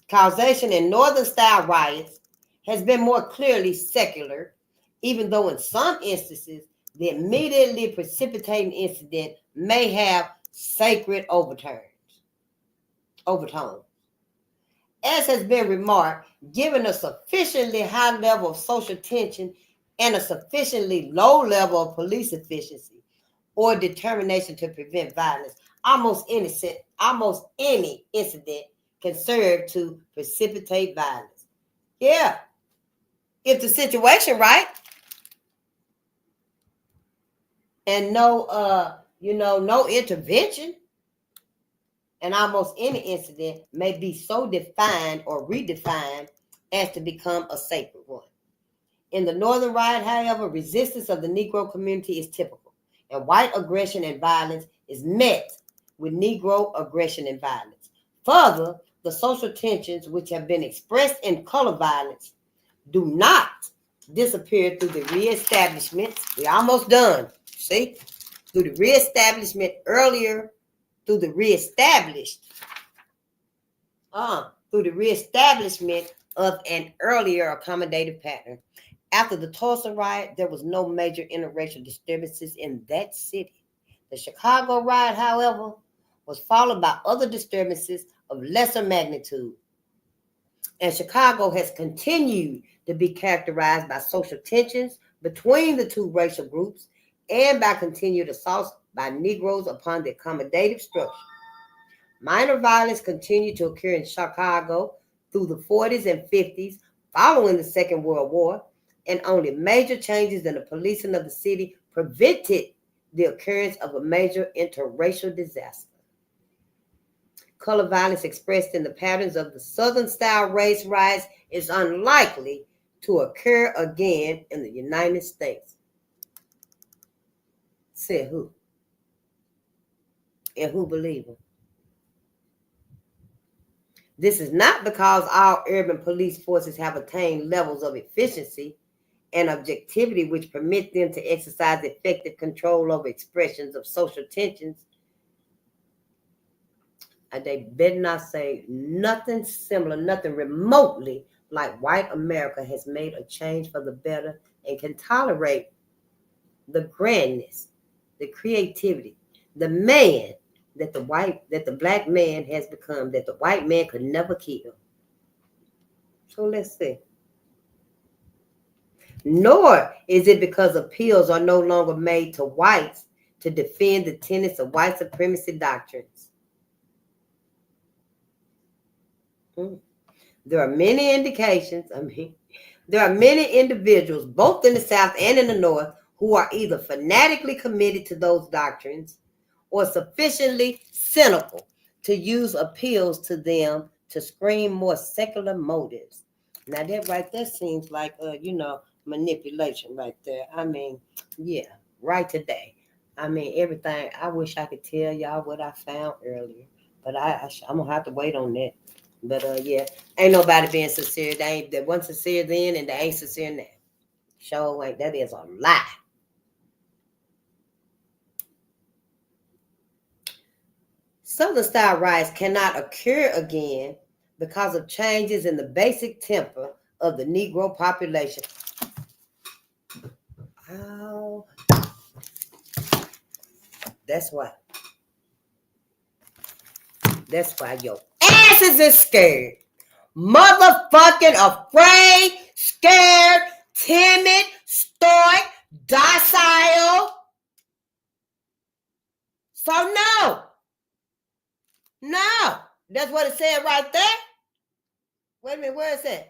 Causation in Northern style riots has been more clearly secular, even though in some instances, the immediately precipitating incident may have sacred overtones. As has been remarked, given a sufficiently high level of social tension and a sufficiently low level of police efficiency or determination to prevent violence, almost any incident can serve to precipitate violence. Yeah, if the situation right, and no intervention, and almost any incident may be so defined or redefined as to become a sacred one. In the Northern riot, however, resistance of the Negro community is typical, and white aggression and violence is met with Negro aggression and violence. Further, the social tensions which have been expressed in color violence do not disappear through the reestablishment. We're almost done. See? Through the reestablishment through the reestablishment of an earlier accommodative pattern. After the Tulsa riot, there was no major interracial disturbances in that city. The Chicago riot, however, was followed by other disturbances of lesser magnitude. And Chicago has continued to be characterized by social tensions between the two racial groups and by continued assaults by Negroes upon the accommodative structure. Minor violence continued to occur in Chicago through the 40s and 50s following the Second World War, and only major changes in the policing of the city prevented the occurrence of a major interracial disaster. Color violence expressed in the patterns of the Southern-style race riots is unlikely to occur again in the United States. Said who? And who believe him? This is not because all urban police forces have attained levels of efficiency and objectivity which permit them to exercise effective control over expressions of social tensions. And they better not say nothing similar, nothing remotely like white America has made a change for the better and can tolerate the grandness, the creativity, the man that the black man has become, that the white man could never kill. So let's see. Nor is it because appeals are no longer made to whites to defend the tenets of white supremacy doctrines. There are many individuals, both in the South and in the North, who are either fanatically committed to those doctrines or sufficiently cynical to use appeals to them to scream more secular motives. Now that right there seems like, manipulation right there. I mean, yeah, right today. I mean, everything. I wish I could tell y'all what I found earlier, but I'm going to have to wait on that. But yeah, ain't nobody being sincere. They wasn't sincere then and they ain't sincere now. Sure ain't. That is a lie. Southern style riots cannot occur again because of changes in the basic temper of the Negro population. Oh, that's why. That's why your asses is scared. Motherfucking afraid, scared, timid, stoic, docile. So no, that's what it said right there. Wait a minute, where is it?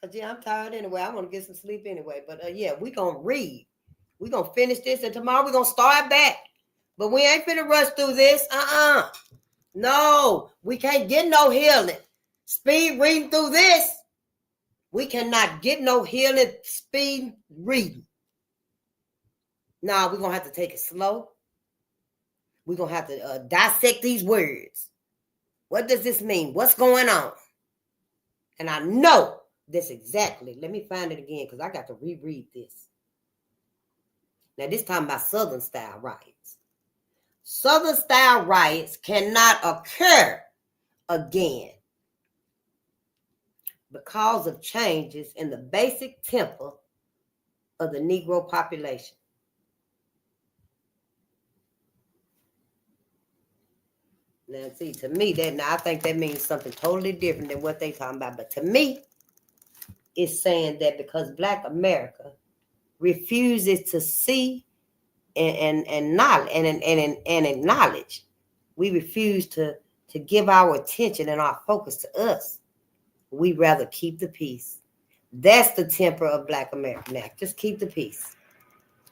Cause yeah, I'm tired anyway. I want to get some sleep anyway. But yeah, we gonna read. We gonna finish this, and tomorrow we gonna start back. But we ain't finna rush through this. No, we can't get no healing. Speed reading through this. We cannot get no healing speed reading. Nah, we're gonna have to take it slow. We're gonna have to dissect these words. What does this mean? What's going on? And I know this exactly. Let me find it again because I got to reread this. Now, this time about Southern style riots. Southern style riots cannot occur again because of changes in the basic temper of the Negro population. Now, see, to me, I think that means something totally different than what they talking about. But to me, it's saying that because Black America refuses to see and acknowledge, we refuse to give our attention and our focus to us. We rather keep the peace. That's the temper of Black America. Now, just keep the peace.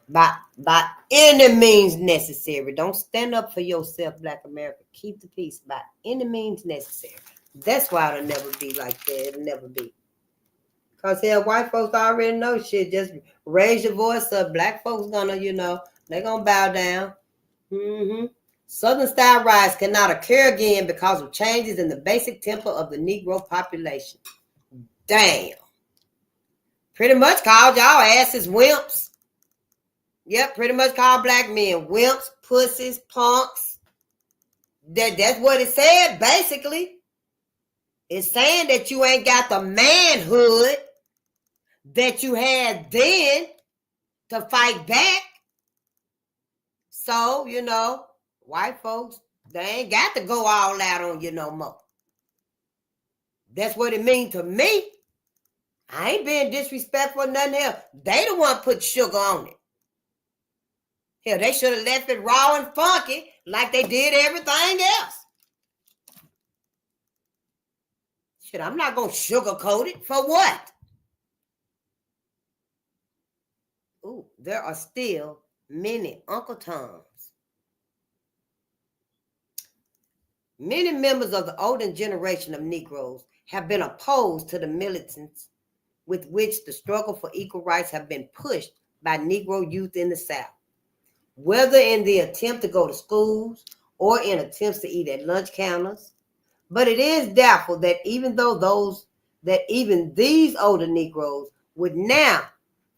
By any means necessary. Don't stand up for yourself, Black America. Keep the peace by any means necessary. That's why it'll never be like that. It'll never be. Because hell, white folks already know shit. Just raise your voice up. Black folks gonna, they're gonna bow down. Southern style riots cannot occur again because of changes in the basic temper of the Negro population. Damn. Pretty much called y'all asses wimps. Yep, pretty much called Black men wimps, pussies, punks. That's what it said, basically. It's saying that you ain't got the manhood that you had then to fight back. So, white folks, they ain't got to go all out on you no more. That's what it means to me. I ain't being disrespectful or nothing else. They the one put sugar on it. Hell, they should have left it raw and funky like they did everything else. Shit, I'm not going to sugarcoat it. For what? Ooh, there are still many Uncle Toms. Many members of the older generation of Negroes have been opposed to the militants with which the struggle for equal rights have been pushed by Negro youth in the South. Whether in the attempt to go to schools or in attempts to eat at lunch counters. But it is doubtful that even these older Negroes would now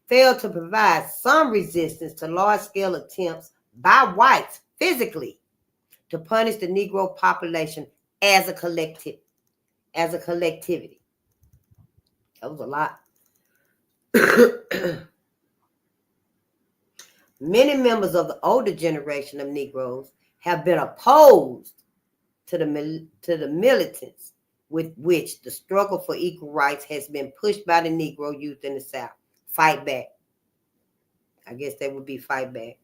fail to provide some resistance to large-scale attempts by whites physically to punish the Negro population as a collectivity. That was a lot. Many members of the older generation of Negroes have been opposed to the militants with which the struggle for equal rights has been pushed by the Negro youth in the South. Fight back. I guess that would be fight back.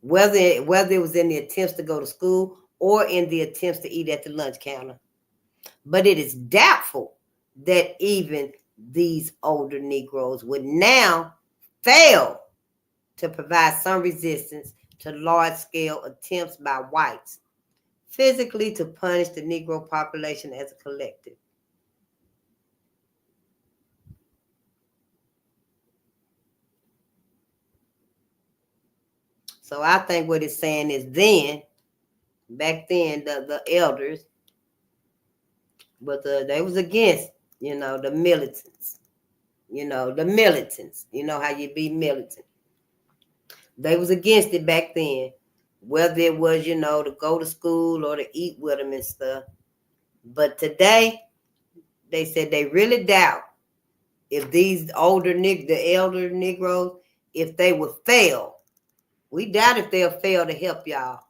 Whether it was in the attempts to go to school or in the attempts to eat at the lunch counter. But it is doubtful that even these older Negroes would now fail to provide some resistance to large-scale attempts by whites physically to punish the Negro population as a collective. So I think what it's saying is back then, the elders, but they was against, the militants. The militants. You know how you be militant. They was against it back then, whether it was, to go to school or to eat with them and stuff. But today, they said they really doubt if these the elder Negroes, if they would fail. We doubt if they'll fail to help y'all.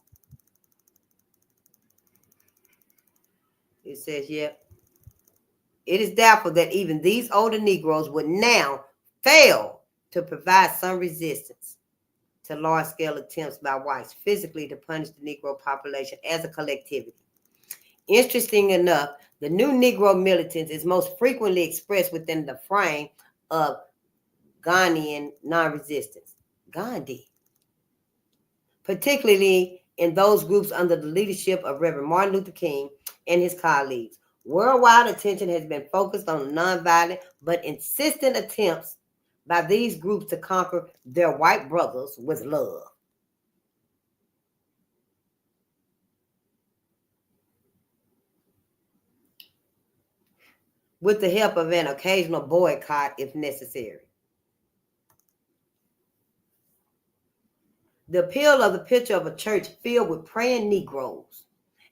It says, it is doubtful that even these older Negroes would now fail to provide some resistance to large-scale attempts by whites physically to punish the Negro population as a collectivity. Interesting enough, the new Negro militants is most frequently expressed within the frame of Gandhian non-resistance. Gandhi. Particularly in those groups under the leadership of Reverend Martin Luther King and his colleagues. Worldwide attention has been focused on nonviolent but insistent attempts by these groups to conquer their white brothers with love. With the help of an occasional boycott if necessary. The appeal of the picture of a church filled with praying Negroes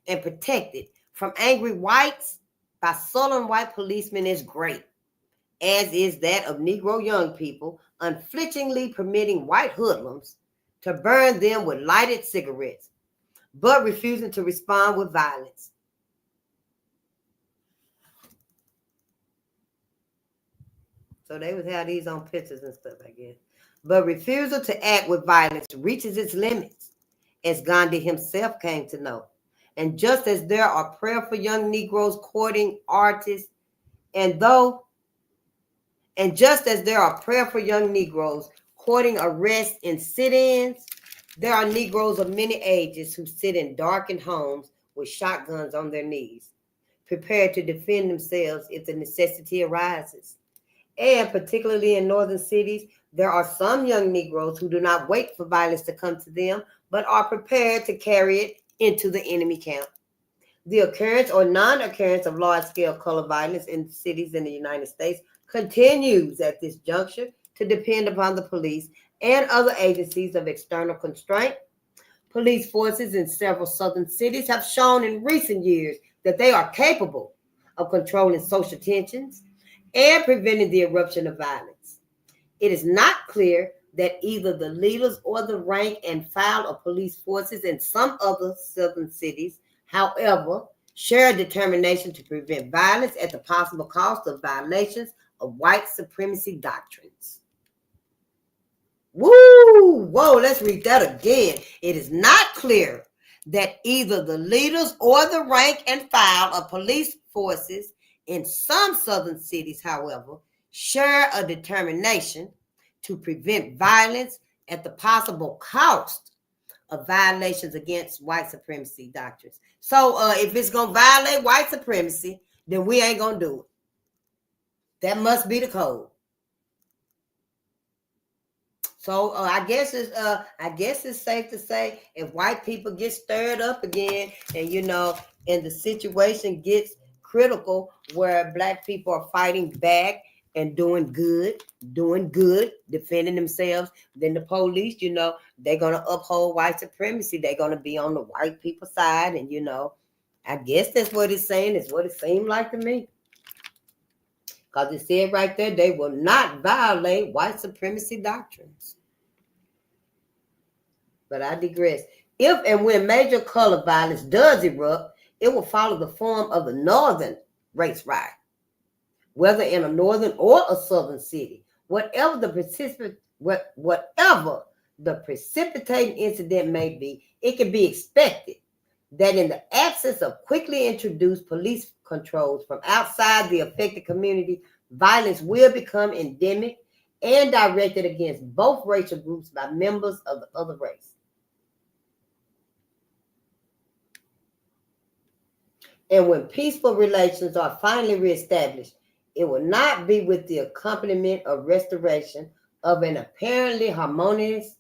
and protected from angry whites by sullen white policemen is great, as is that of Negro young people unflinchingly permitting white hoodlums to burn them with lighted cigarettes, but refusing to respond with violence. So they would have these on pictures and stuff, I guess. But refusal to act with violence reaches its limits, as Gandhi himself came to know. And just as there are prayerful young Negroes courting artists, and just as there are prayerful young Negroes courting arrest in sit-ins, there are Negroes of many ages who sit in darkened homes with shotguns on their knees, prepared to defend themselves if the necessity arises. And particularly in northern cities, there are some young Negroes who do not wait for violence to come to them, but are prepared to carry it into the enemy camp. The occurrence or non-occurrence of large-scale color violence in cities in the United States continues at this juncture to depend upon the police and other agencies of external constraint. Police forces in several southern cities have shown in recent years that they are capable of controlling social tensions and preventing the eruption of violence. It is not clear that either the leaders or the rank and file of police forces in some other southern cities, however, share a determination to prevent violence at the possible cost of violations of white supremacy doctrines. Woo! Whoa, let's read that again. It is not clear that either the leaders or the rank and file of police forces in some southern cities, however, share a determination to prevent violence at the possible cost of violations against white supremacy doctrines. So if it's going to violate white supremacy, then we ain't going to do it. That must be the code. So I guess it's safe to say if white people get stirred up again and, and the situation gets critical where black people are fighting back and doing good, defending themselves, then the police, they're going to uphold white supremacy. They're going to be on the white people's side. And, I guess that's what it's saying. It's what it seemed like to me. Because it said right there, they will not violate white supremacy doctrines. But I digress. If and when major color violence does erupt, it will follow the form of the northern race riot, whether in a northern or a southern city. Whatever the precipitating incident may be, it can be expected that in the absence of quickly introduced police controls from outside the affected community, violence will become endemic and directed against both racial groups by members of the other race. And when peaceful relations are finally reestablished, it will not be with the accompaniment of restoration of an apparently harmonious,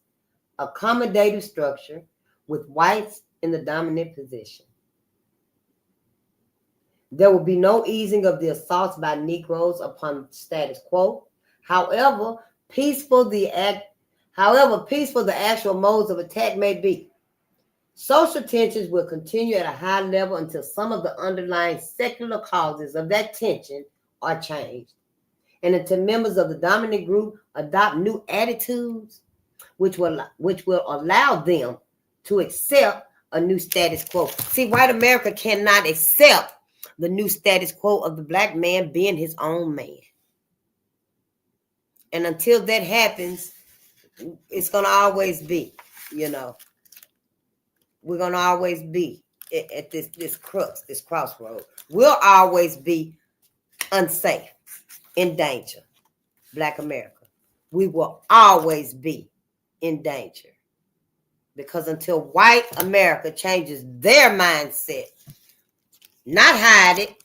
accommodative structure with whites in the dominant position. There will be no easing of the assaults by Negroes upon status quo. However peaceful the actual modes of attack may be. Social tensions will continue at a high level until some of the underlying secular causes of that tension are changed, and until members of the dominant group adopt new attitudes, which will allow them to accept a new status quo. See, white America cannot accept the new status quo of the black man being his own man. And until that happens, it's going to always be, we're going to always be at this crux, this crossroad. We'll always be unsafe, in danger, Black America. We will always be in danger. Because until white America changes their mindset, not hide it,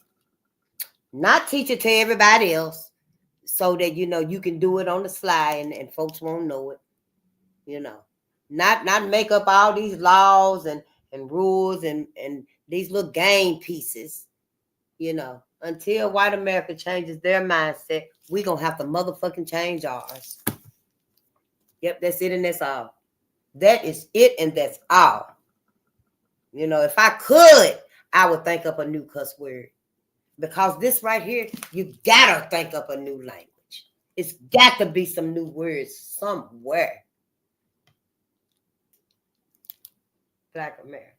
not teach it to everybody else, so that, you can do it on the sly and folks won't know it, Not make up all these laws and rules and these little game pieces, Until white America changes their mindset, we're going to have to motherfucking change ours. Yep, that's it and that's all. That is it and that's all. If I could, I would think up a new cuss word. Because this right here, you gotta think up a new language. It's got to be some new words somewhere. Black America.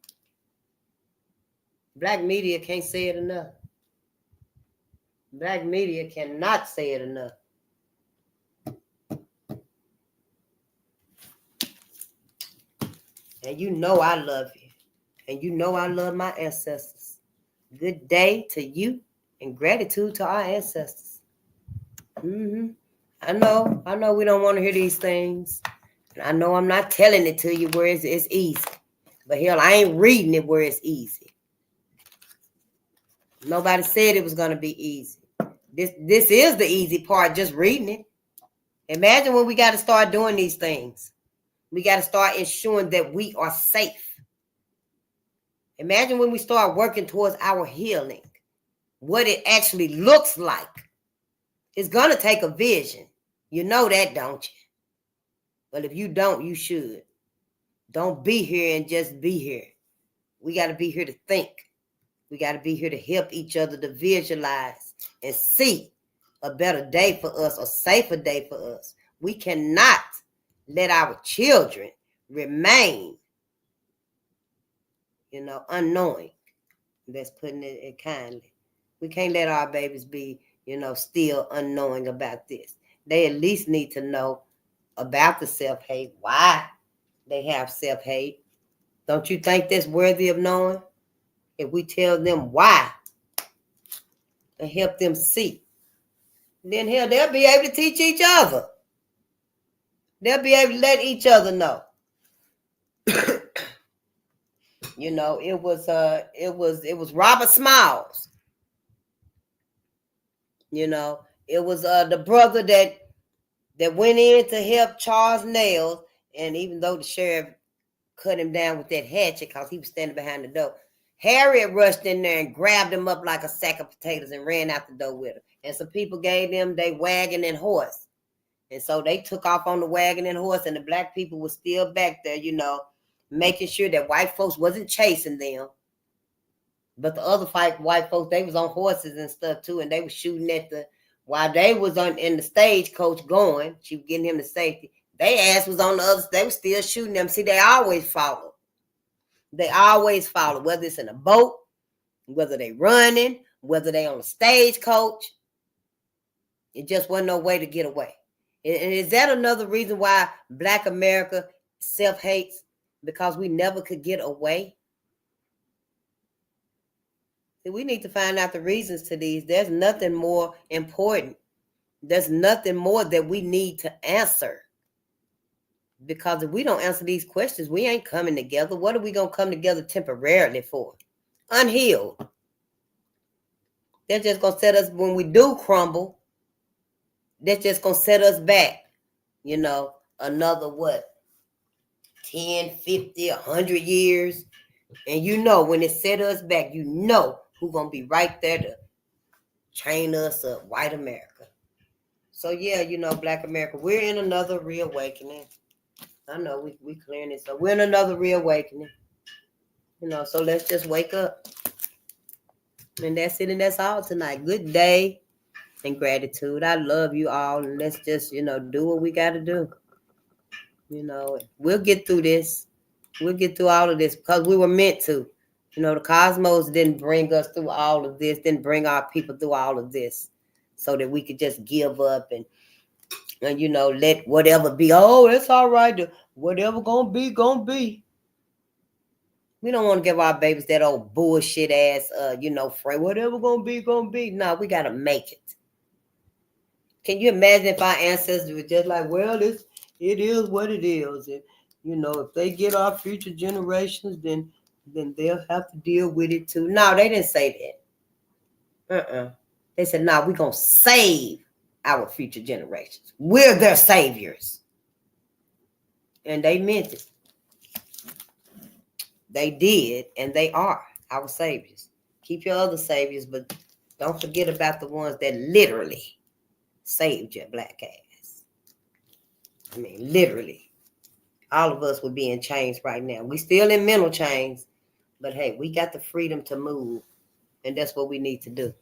Black media can't say it enough. Black media cannot say it enough. And you know I love you. And you know I love my ancestors. Good day to you and gratitude to our ancestors. I know we don't want to hear these things. And I know I'm not telling it to you where it's easy. But hell, I ain't reading it where it's easy. Nobody said it was going to be easy. This is the easy part, just reading it. Imagine when we got to start doing these things. We got to start ensuring that we are safe. Imagine when we start working towards our healing, what it actually looks like. It's going to take a vision. You know that, don't you? But if you don't, you should. Don't be here and just be here. We got to be here to think. We got to be here to help each other to visualize and see a better day for us, a safer day for us. We cannot let our children remain, unknowing. That's putting it kindly. We can't let our babies be, still unknowing about this. They at least need to know about the self-hate, why they have self-hate. Don't you think that's worthy of knowing? If we tell them why and help them see, then hell, they'll be able to teach each other. They'll be able to let each other know. It was Robert Smiles. It was the brother that went in to help Charles Nails, and even though the sheriff cut him down with that hatchet because he was standing behind the door, Harriet rushed in there and grabbed him up like a sack of potatoes and ran out the door with him. And some people gave them their wagon and horse. And so they took off on the wagon and horse, and the black people were still back there, making sure that white folks wasn't chasing them. But the other white folks, they was on horses and stuff too, and they were shooting at while they was in the stagecoach going, she was getting him to safety. They ass was on the other, they were still shooting them. See, they always follow. They always follow, whether it's in a boat, whether they running, whether they on a stagecoach. It just wasn't no way to get away. And is that another reason why Black America self-hates? Because we never could get away? See, we need to find out the reasons to these. There's nothing more important. There's nothing more that we need to answer. Because if we don't answer these questions, we ain't coming together. What are we going to come together temporarily for? Unhealed. They're just going to set us, when we do crumble, that's just going to set us back, another 10, 50, 100 years. And when it set us back, who's going to be right there to chain us up, white America. So yeah, Black America, we're in another reawakening. I know we clearing it. So we're in another reawakening. So let's just wake up. And that's it, and that's all tonight. Good day and gratitude. I love you all, and let's just, do what we got to do. We'll get through this. We'll get through all of this because we were meant to. The cosmos didn't bring us through all of this, didn't bring our people through all of this so that we could just give up and let whatever be. Oh, it's all right. Whatever gonna be. We don't want to give our babies that old bullshit ass, frame. Whatever gonna be. No, we gotta make it. Can you imagine if our ancestors were just like, well, it is what it is, and if they get our future generations, then they'll have to deal with it too. No, they didn't say that. They said, no, we're gonna save our future generations. We're their saviors. And they meant it. They did, and they are our saviors. Keep your other saviors, but don't forget about the ones that literally saved your black ass. I mean, literally. All of us would be in chains right now. We still in mental chains, but hey, we got the freedom to move, and that's what we need to do.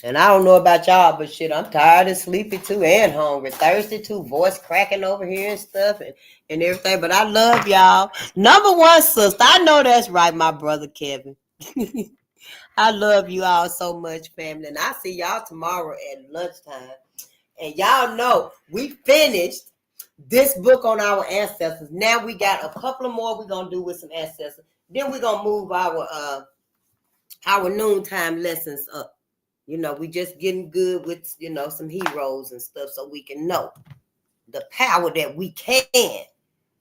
And I don't know about y'all, but shit, I'm tired and sleepy too, and hungry, thirsty too, voice cracking over here and stuff and everything. But I love y'all. Number one, sister. I know that's right, my brother Kevin. I love you all so much, family. And I'll see y'all tomorrow at lunchtime. And y'all know we finished this book on our ancestors. Now we got a couple of more we're gonna do with some ancestors. Then we're gonna move our noontime lessons up. You know, we just getting good with, you know, some heroes and stuff so we can know the power that we can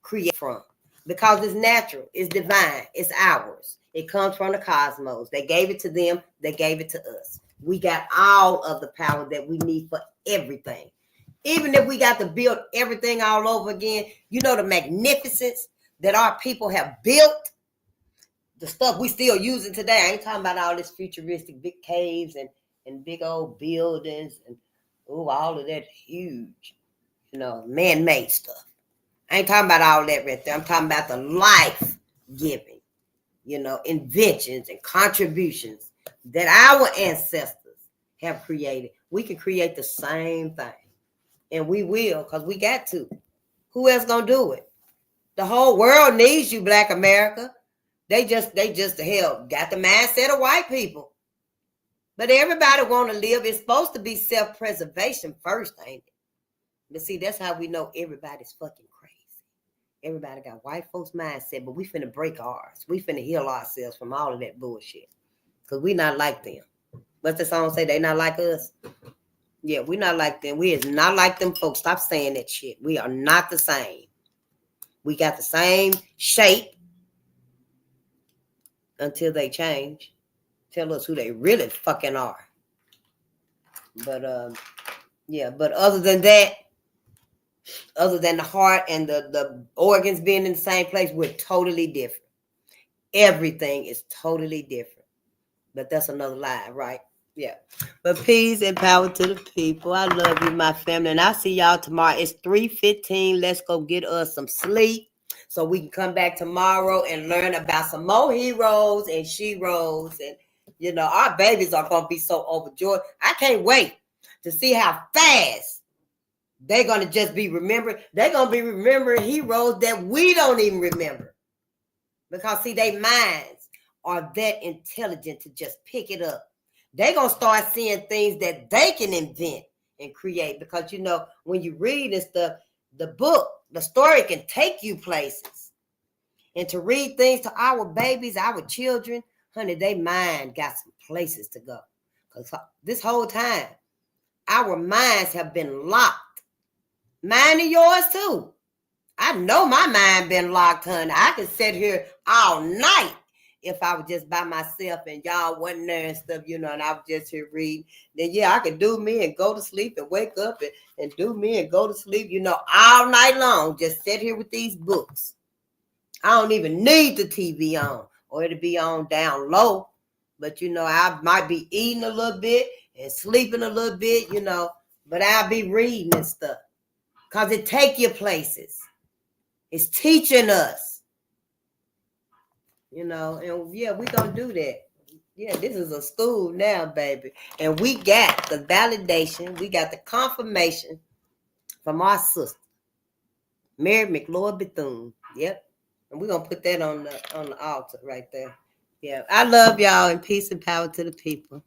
create from. Because it's natural, it's divine, it's ours. It comes from the cosmos. They gave it to them, they gave it to us. We got all of the power that we need for everything. Even if we got to build everything all over again, you know, the magnificence that our people have built, the stuff we still using today. I ain't talking about all this futuristic big caves and big old buildings and all of that huge, you know, man-made stuff. I ain't talking about all that right there. I'm talking about the life-giving, you know, inventions and contributions that our ancestors have created. We can create the same thing. And we will, because we got to. Who else gonna do it? The whole world needs you, Black America. They just hell got the mindset of white people. But everybody want to live. It's supposed to be self-preservation first, ain't it? But see, that's how we know everybody's fucking crazy. Everybody got white folks' mindset, but we finna break ours. We finna heal ourselves from all of that bullshit. Because we not like them. What's the song say? They not like us? Yeah, we not like them. We is not like them folks. Stop saying that shit. We are not the same. We got the same shape until they change. Tell us who they really fucking are. But yeah, but other than that, other than the heart and the organs being in the same place, we're totally different. Everything is totally different. But that's another lie, right? Yeah. But peace and power to the people. I love you, my family. And I'll see y'all tomorrow. It's 3:15. Let's go get us some sleep so we can come back tomorrow and learn about some more heroes and sheroes. And, you know, our babies are going to be so overjoyed. I can't wait to see how fast they're going to just be remembered. They're going to be remembering heroes that we don't even remember. Because, see, their minds are that intelligent to just pick it up. They're going to start seeing things that they can invent and create. Because, you know, when you read and stuff, the book, the story can take you places. And to read things to our babies, our children, honey, they mind got some places to go. Because this whole time, our minds have been locked. Mine and yours too. I know my mind been locked, honey. I could sit here all night if I was just by myself and y'all wasn't there and stuff, you know, and I was just here reading. Then, yeah, I could do me and go to sleep and wake up and do me and go to sleep, you know, all night long. Just sit here with these books. I don't even need the TV on, or it'll be on down low. But, you know, I might be eating a little bit and sleeping a little bit, you know, but I'll be reading and stuff. Because it take you places. It's teaching us. You know, and yeah, we're going to do that. Yeah, this is a school now, baby. And we got the validation. We got the confirmation from our sister, Mary McLeod Bethune. Yep. And we're going to put that on the altar right there. Yeah, I love y'all, and peace and power to the people.